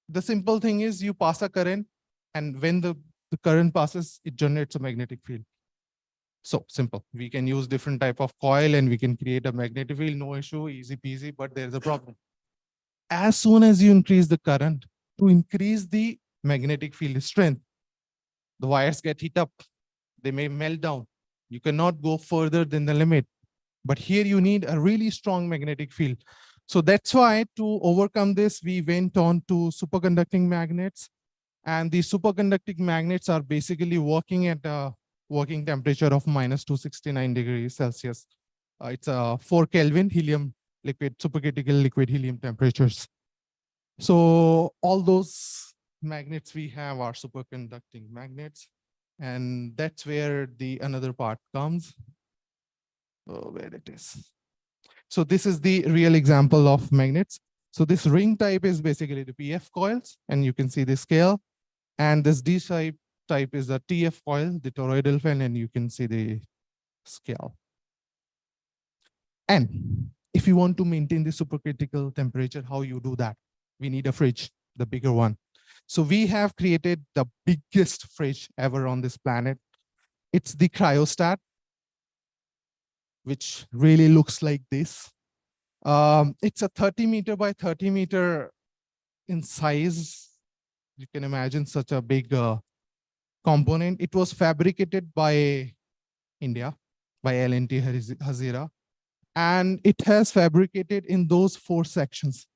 the simple thing is you pass a current, and when the current passes, it generates a magnetic field. So simple. We can use different type of coil and we can create a magnetic field, no issue, easy peasy, but there's a problem. As soon as you increase the current, to increase the magnetic field strength, the wires get heat up, they may melt down. You cannot go further than the limit. But here you need a really strong magnetic field. So that's why to overcome this, we went on to superconducting magnets. And the superconducting magnets are basically working at a working temperature of -269 degrees Celsius. It's a 4 Kelvin helium liquid, supercritical liquid helium temperatures. So all those magnets we have are superconducting magnets. And that's where the another part comes. Oh, where it is. So this is the real example of magnets. So this ring type is basically the PF coils, and you can see the scale. And this D type is the TF coil, the toroidal fan, and you can see the scale. And if you want to maintain the supercritical temperature, how you do that? We need a fridge, the bigger one. So we have created the biggest fridge ever on this planet. It's the cryostat, which really looks like this. It's a 30 meter by 30 meter in size. You can imagine such a big component. It was fabricated by India, by L&T Hazira. And it has fabricated in those 4 sections.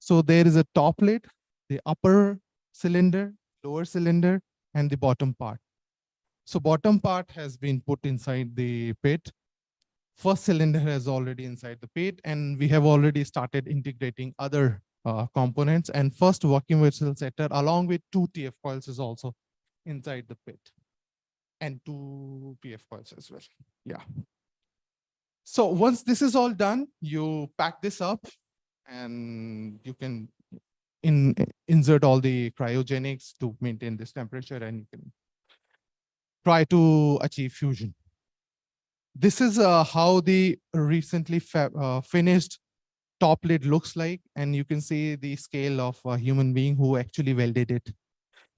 So there is a top lid, the upper cylinder, lower cylinder, and the bottom part. So bottom part has been put inside the pit. First cylinder is already inside the pit, and we have already started integrating other components. And first vacuum vessel setter along with 2 TF coils is also inside the pit, and 2 PF coils as well. Yeah. So once this is all done, you pack this up and you can insert all the cryogenics to maintain this temperature, and you can try to achieve fusion. This is how the recently finished top lid looks like, and you can see the scale of a human being who actually welded it.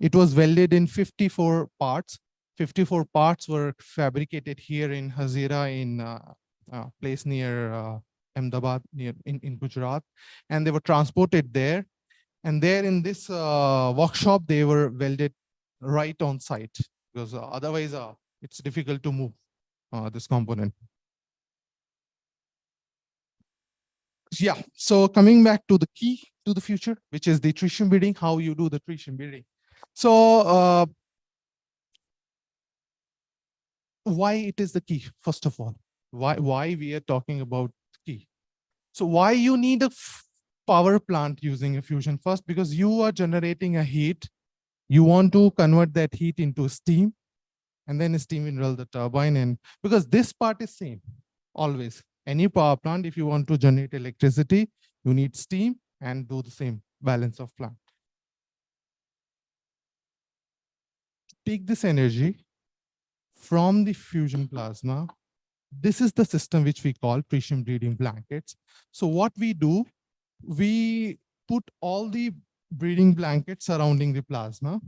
It was welded in 54 parts. 54 parts were fabricated here in Hazira, in a place near Ahmedabad, near in Gujarat, and they were transported there. And there in this workshop, they were welded right on site, because otherwise it's difficult to move this component. Yeah, so coming back to the key to the future, which is the tritium beading, how you do the tritium beading. So why it is the key, first of all? Why we are talking about key? So why you need a power plant using a fusion? First, because you are generating a heat. You want to convert that heat into steam, and then steam will roll the turbine. And because this part is same, always. Any power plant, if you want to generate electricity, you need steam and do the same balance of plant. Take this energy from the fusion plasma. This is the system which we call tritium breeding blankets. So what we do, we put all the breeding blankets surrounding the plasma.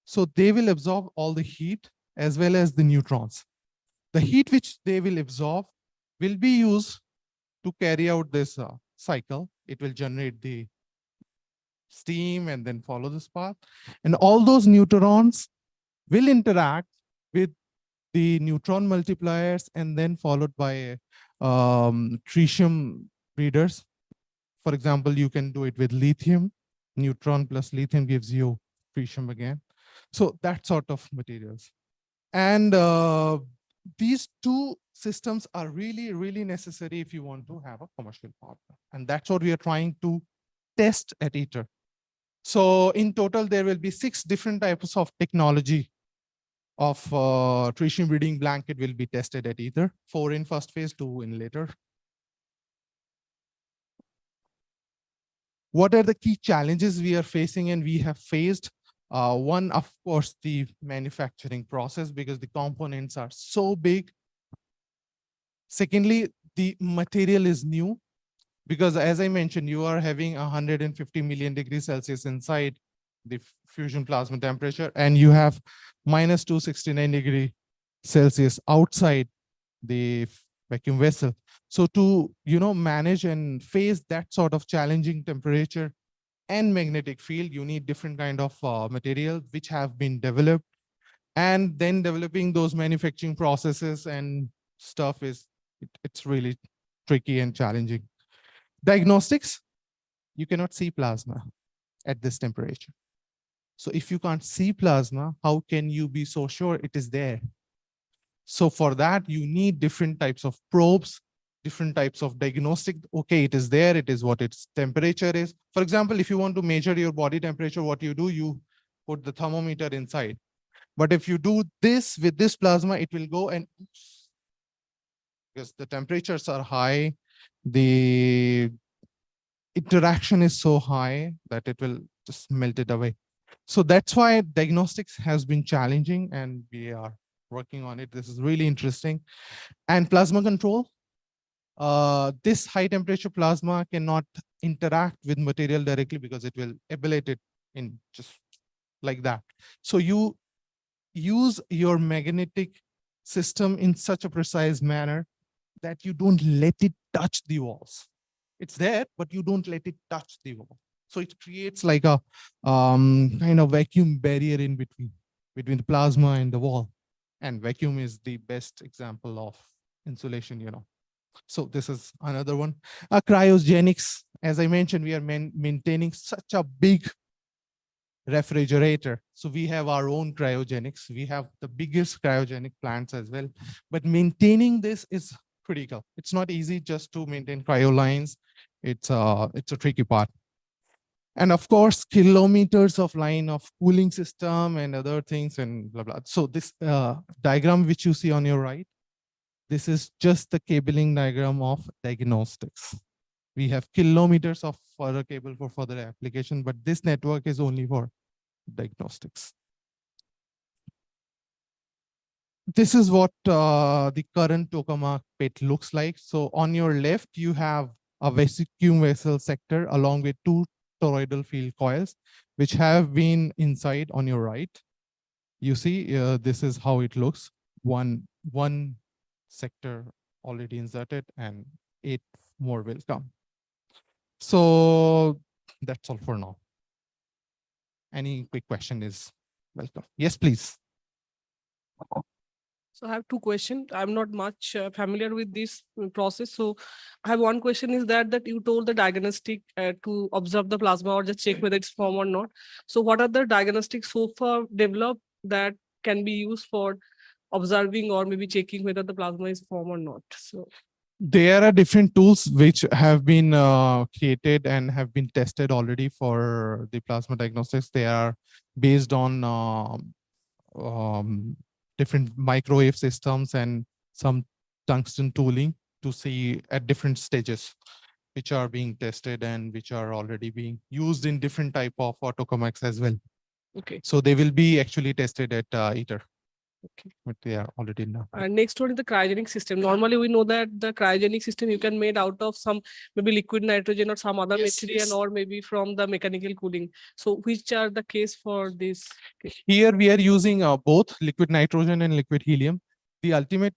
So they will absorb all the heat as well as the neutrons. The heat which they will absorb will be used to carry out this cycle. It will generate the steam and then follow this path. And all those neutrons will interact with the neutron multipliers and then followed by tritium breeders. For example, you can do it with lithium. Neutron plus lithium gives you tritium again. So that sort of materials. And these two systems are really, really necessary if you want to have a commercial partner. And that's what we are trying to test at ITER. So in total, there will be 6 different types of technology of tritium breeding blanket will be tested at ITER. 4 in first phase, 2 in later. What are the key challenges we are facing and we have faced? One, of course, the manufacturing process, because the components are so big. Secondly, the material is new, because as I mentioned, you are having 150 million degrees Celsius inside the fusion plasma temperature, and you have minus 269 degree Celsius outside the vacuum vessel. So to manage and face that sort of challenging temperature and magnetic field, you need different kind of material which have been developed, and then developing those manufacturing processes and stuff it's really tricky and challenging. Diagnostics, you cannot see plasma at this temperature. So if you can't see plasma, how can you be so sure it is there? So for that, you need different types of probes, different types of diagnostic. Okay, it is there, it is what its temperature is. For example, if you want to measure your body temperature, what you do, you put the thermometer inside. But if you do this with this plasma, it will go and, because the temperatures are high, the interaction is so high that it will just melt it away. So that's why diagnostics has been challenging, and we are working on it. This is really interesting. And plasma control. This high temperature plasma cannot interact with material directly because it will ablate it in just like that. So you use your magnetic system in such a precise manner that you don't let it touch the walls. It's there, but you don't let it touch the wall. So it creates like a kind of vacuum barrier in between the plasma and the wall. And vacuum is the best example of insulation, So this is another one. Cryogenics, as I mentioned, we are maintaining such a big refrigerator. So we have our own cryogenics. We have the biggest cryogenic plants as well. But maintaining this is critical. It's not easy just to maintain cryo lines. It's a tricky part. And of course, kilometers of line of cooling system and other things and blah, blah. So this diagram which you see on your right, this is just the cabling diagram of diagnostics. We have kilometers of further cable for further application, but this network is only for diagnostics. This is what the current tokamak pit looks like. So on your left, you have a vacuum vessel sector along with two toroidal field coils, which have been inside on your right. You see, this is how it looks. One sector already inserted and 8 more will come. So that's all for now. Any quick question is welcome. Yes, please. So I have two questions. I'm not much familiar with this process. So I have one question is that you told the diagnostic to observe the plasma or just check whether it's form or not. So what are the diagnostics so far developed that can be used for observing or maybe checking whether the plasma is form or not? So there are different tools which have been created and have been tested already for the plasma diagnostics. They are based on different microwave systems and some tungsten tooling to see at different stages, which are being tested and which are already being used in different type of tokamaks as well. Okay. So they will be actually tested at ITER. Okay. But they are already now. And next one is the cryogenic system. Normally, we know that the cryogenic system you can made out of some maybe liquid nitrogen or some other material or maybe from the mechanical cooling. So which are the case for this? Here we are using both liquid nitrogen and liquid helium. The ultimate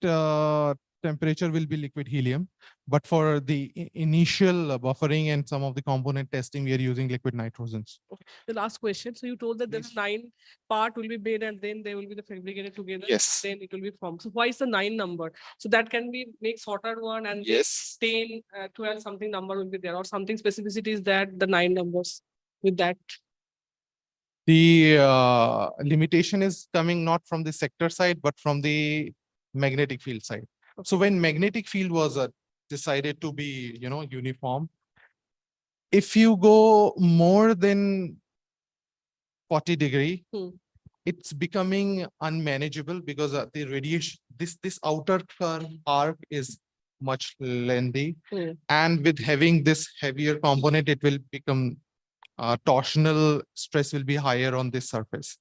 temperature will be liquid helium, but for the initial buffering and some of the component testing, we are using liquid nitrogens. Okay. The last question. So you told that there's 9 part will be made and then they will be the fabricated together. Yes. Then it will be formed. So why is the 9 number? So that can be make sorted one and Yes. 10, 12 something number will be there or something specificity is that the 9 numbers with that. The limitation is coming not from the sector side, but from the magnetic field side. So when magnetic field was decided to be, uniform, if you go more than 40 degree, it's becoming unmanageable because the radiation, this outer curve arc is much lengthy. And with having this heavier component, it will become torsional stress will be higher on this surface.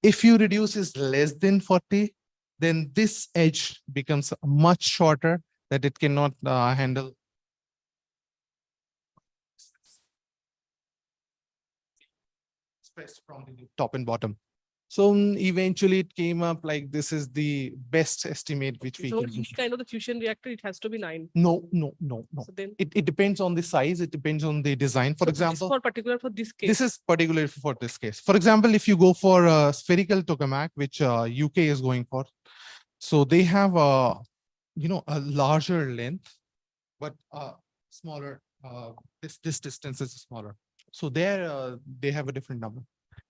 If you reduce is less than 40, then this edge becomes much shorter that it cannot handle. Stress from the top and bottom. So eventually it came up like this is the best estimate which we So can use. kind of the fusion reactor, it has to be 9. No. So then It depends on the size. It depends on the design. For so this is example, for particular for this case. this is particular for this case. For example, if you go for a spherical tokamak, which UK is going for, so they have a larger length, but smaller. This distance is smaller. So there they have a different number.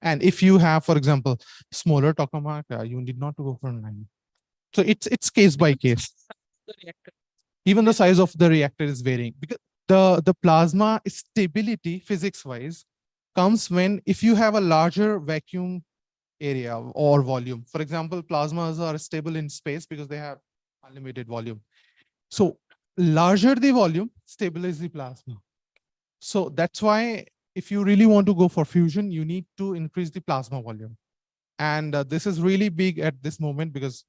And if you have, for example, smaller tokamak, you need not to go for 9. So it's case by case. The reactor. Even the size of the reactor is varying because the plasma stability physics wise comes when if you have a larger vacuum area or volume. For example, plasmas are stable in space because they have unlimited volume. So larger the volume, stable is the plasma. So that's why if you really want to go for fusion, you need to increase the plasma volume. And this is really big at this moment because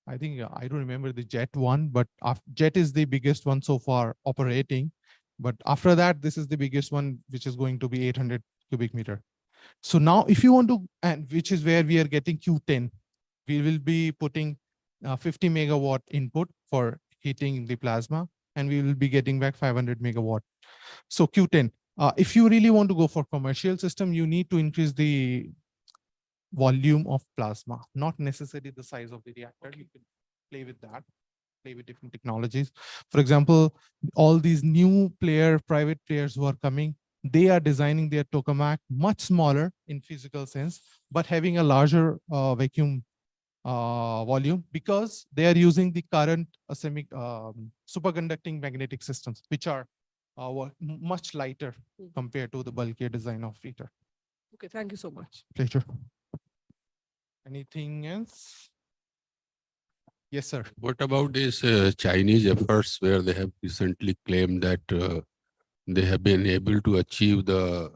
I think I don't remember the JET one, but JET is the biggest one so far operating. But after that, this is the biggest one, which is going to be 800 cubic meter. So now if you want to, and which is where we are getting Q10, we will be putting 50 megawatt input for heating the plasma, and we will be getting back 500 megawatt. So Q10, if you really want to go for commercial system, you need to increase the volume of plasma, not necessarily the size of the reactor. You can play with that, play with different technologies. For example, all these new private players who are coming, they are designing their tokamak much smaller in physical sense, but having a larger vacuum volume because they are using the current superconducting magnetic systems, which are much lighter compared to the bulkier design of ITER. Okay, thank you so much. Pleasure. Anything else? Yes, sir. What about these Chinese efforts where they have recently claimed that they have been able to achieve the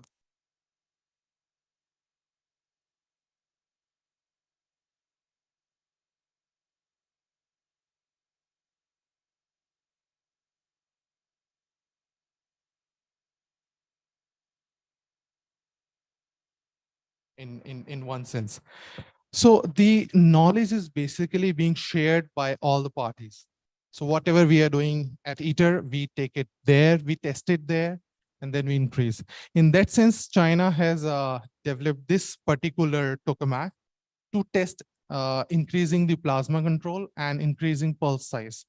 in one sense. So the knowledge is basically being shared by all the parties. So whatever we are doing at ITER, we take it there, we test it there, and then we increase. In that sense, China has developed this particular tokamak to test increasing the plasma control and increasing pulse size.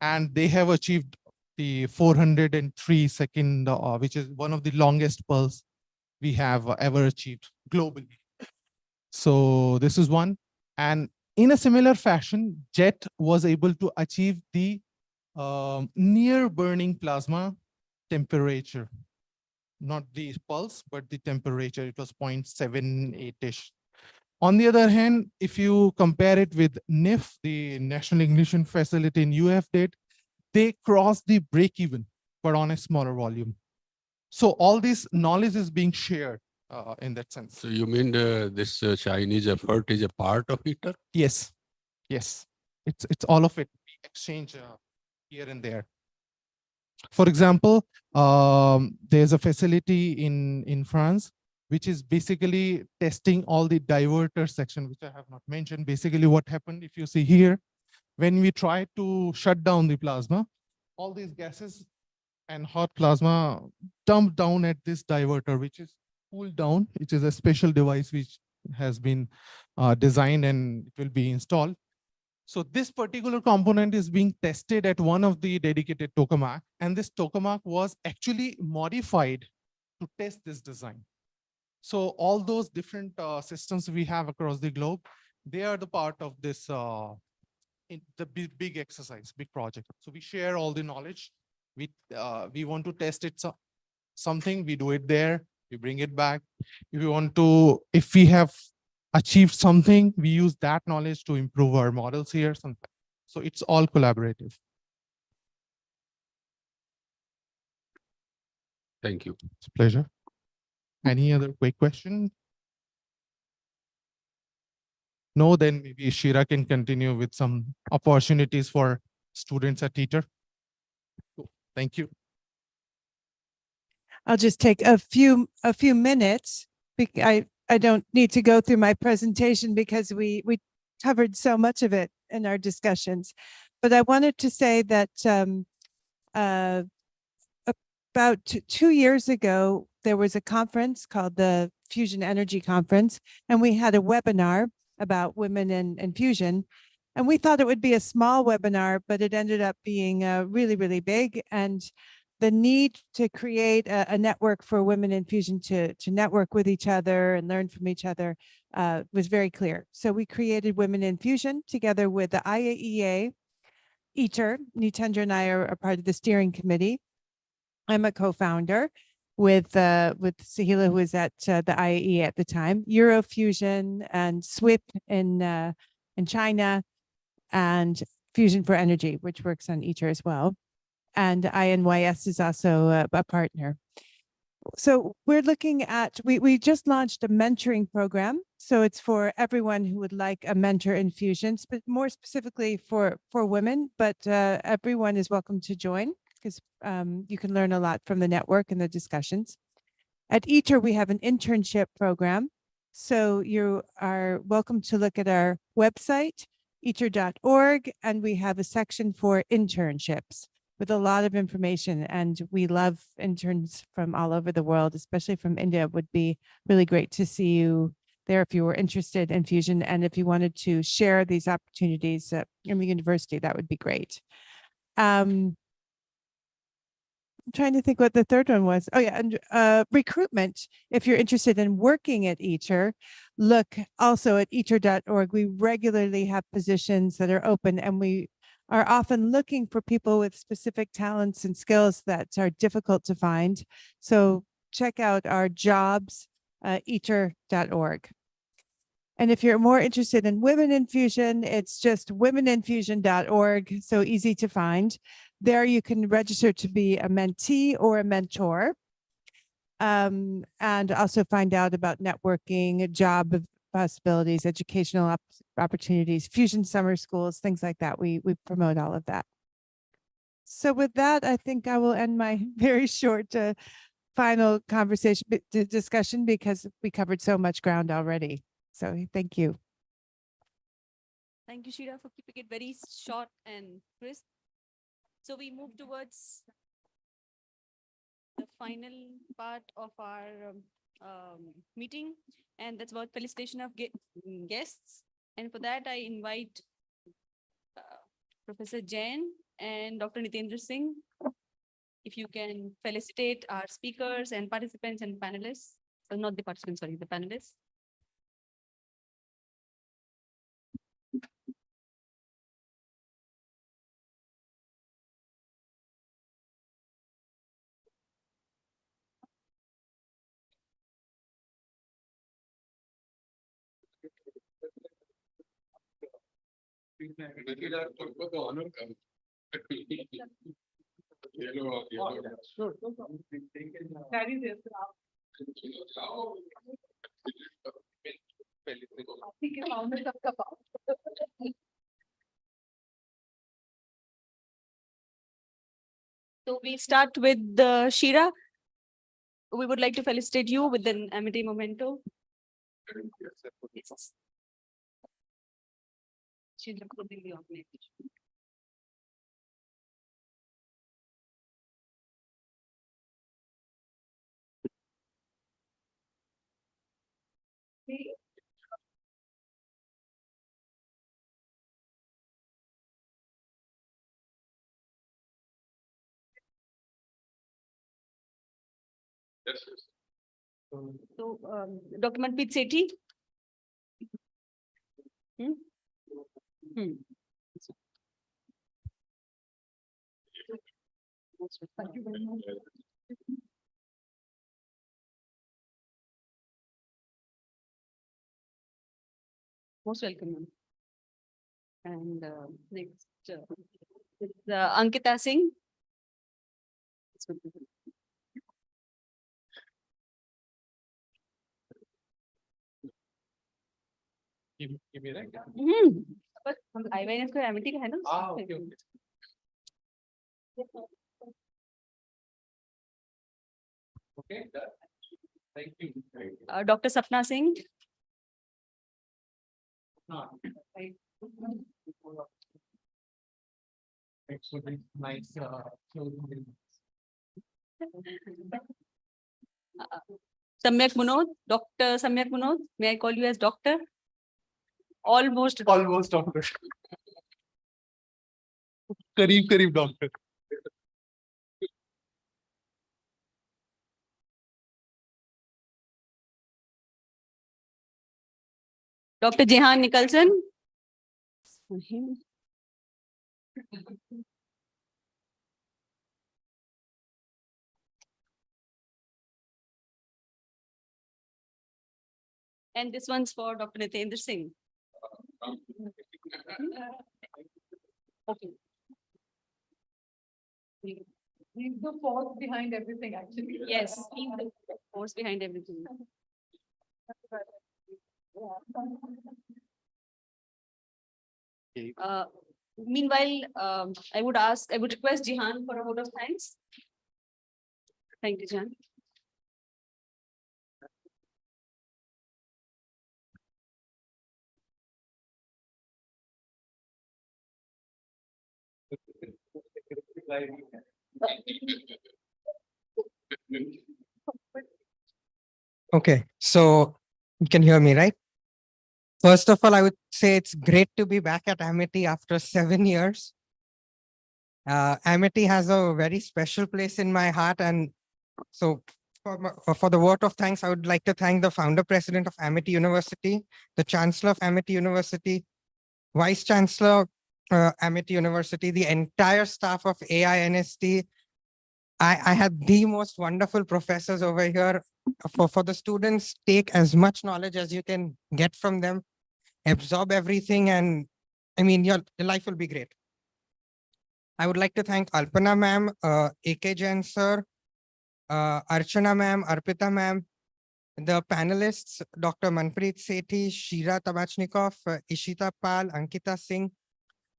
And they have achieved the 403 second, which is one of the longest pulse we have ever achieved globally. So this is one. And in a similar fashion, JET was able to achieve the near burning plasma temperature, not the pulse, but the temperature. It was 0.78-ish. On the other hand, if you compare it with NIF, the National Ignition Facility in UF did, they crossed the break even, but on a smaller volume. So all this knowledge is being shared in that sense. So you mean this Chinese effort is a part of ITER? Yes, yes, it's all of it. We exchange here and there. For example, there's a facility in France which is basically testing all the diverter section, which I have not mentioned. Basically, what happened, if you see here, when we try to shut down the plasma, all these gases and hot plasma dump down at this diverter, which is cooled down, which is a special device which has been designed and it will be installed. So this particular component is being tested at one of the dedicated tokamak, and this tokamak was actually modified to test this design. So all those different systems we have across the globe, they are the part of this the big exercise, big project. So we share all the knowledge. We want to test it something, we do it there, we bring it back. If we have achieved something, we use that knowledge to improve our models here. So it's all collaborative. Thank you. It's a pleasure. Any other quick question? No, then maybe Shira can continue with some opportunities for students at ITER. Thank you. I'll just take a few minutes. I don't need to go through my presentation because we covered so much of it in our discussions. But I wanted to say that about 2 years ago, there was a conference called the Fusion Energy Conference, and we had a webinar about women in fusion. And we thought it would be a small webinar, but it ended up being really, really big. And the need to create a network for women in fusion to network with each other and learn from each other was very clear. So we created Women in Fusion together with the IAEA, ITER. Nitendra and I are part of the steering committee. I'm a co-founder with Sahila, who was at the IAEA at the time, Eurofusion and SWIP in China, and Fusion for Energy, which works on ITER as well. And IYNS is also a partner. So we're looking at, we just launched a mentoring program. So it's for everyone who would like a mentor in fusion, but more specifically for women, but everyone is welcome to join because you can learn a lot from the network and the discussions. At ITER, we have an internship program. So you are welcome to look at our website, iter.org, and we have a section for internships with a lot of information. And we love interns from all over the world, especially from India. It would be really great to see you there if you were interested in fusion. And if you wanted to share these opportunities in the university, that would be great. I'm trying to think what the third one was. Oh yeah, and recruitment. If you're interested in working at Eacher, look also at eacher.org. We regularly have positions that are open, and we are often looking for people with specific talents and skills that are difficult to find. So check out our jobs, eacher.org. And if you're more interested in women in fusion, it's just womeninfusion.org. So easy to find. There you can register to be a mentee or a mentor. And also find out about networking, job possibilities, educational opportunities, fusion summer schools, things like that. We promote all of that. So with that, I think I will end my very short final conversation discussion because we covered so much ground already. So thank you. Thank you, Shira, for keeping it very short and crisp. So we move towards the final part of our meeting, and that's about felicitation of guests. And for that, I invite Professor Jain and Dr. Nitendra Singh. If you can felicitate our speakers and participants and panelists, not the participants, sorry, the panelists. So we start with Shira. We would like to felicitate you with an Amity Memento. Yes. She's recording the organization. So, Dr. Manpreet Sethi. Thank you very much. Most welcome, ma'am. And next is Ankita Singh. पर IYNS को Amity का है ना? Okay, thank you. Dr. Sapna Singh. Nice. Samyak Munod, Dr. Samyak Munod, may I call you as doctor? Almost doctor. Kareeb doctor. Dr. Jehan Nicholson. And this one's for Dr. Nitendra Singh. Okay. He's the force behind everything, actually. Yes, he's the force behind everything. Meanwhile, I would request Jihan for a vote of thanks. Thank you, Jihan. Okay, so you can hear me, right? First of all, I would say it's great to be back at Amity after 7 years. Amity has a very special place in my heart. And so for the word of thanks, I would like to thank the founder president of Amity University, the chancellor of Amity University, vice chancellor, Amity University, the entire staff of IYNS. I had the most wonderful professors over here. For the students, take as much knowledge as you can get from them, absorb everything, and I mean, your life will be great. I would like to thank Alpana ma'am, AK Jain sir, Archana ma'am, Arpita ma'am, the panelists, Dr. Manpreet Sethi, Shira Tabachnikov, Ishita Pal, Ankita Singh,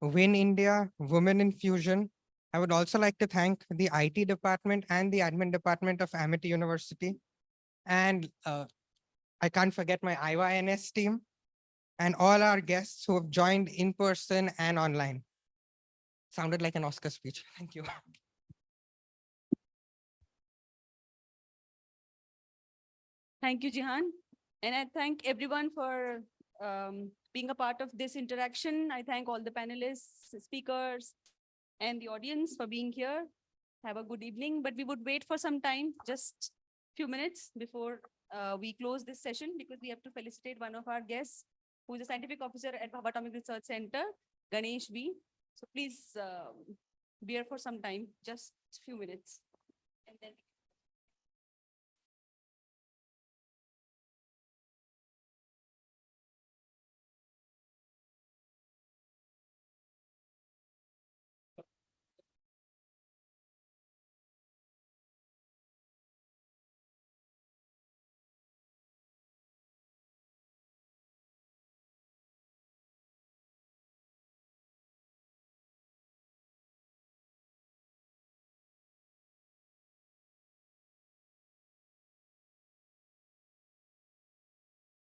Win India, Women in Fusion. I would also like to thank the IT department and the admin department of Amity University. And I can't forget my IYNS team and all our guests who have joined in person and online. Sounded like an Oscar speech. Thank you. Thank you, Jihan. And I thank everyone for being a part of this interaction. I thank all the panelists, speakers, and the audience for being here. Have a good evening, but we would wait for some time, just few minutes before we close this session, because we have to felicitate one of our guests, who is a scientific officer at Bhabha Atomic Research Center, Ganesh B. So please be here for some time, just few minutes.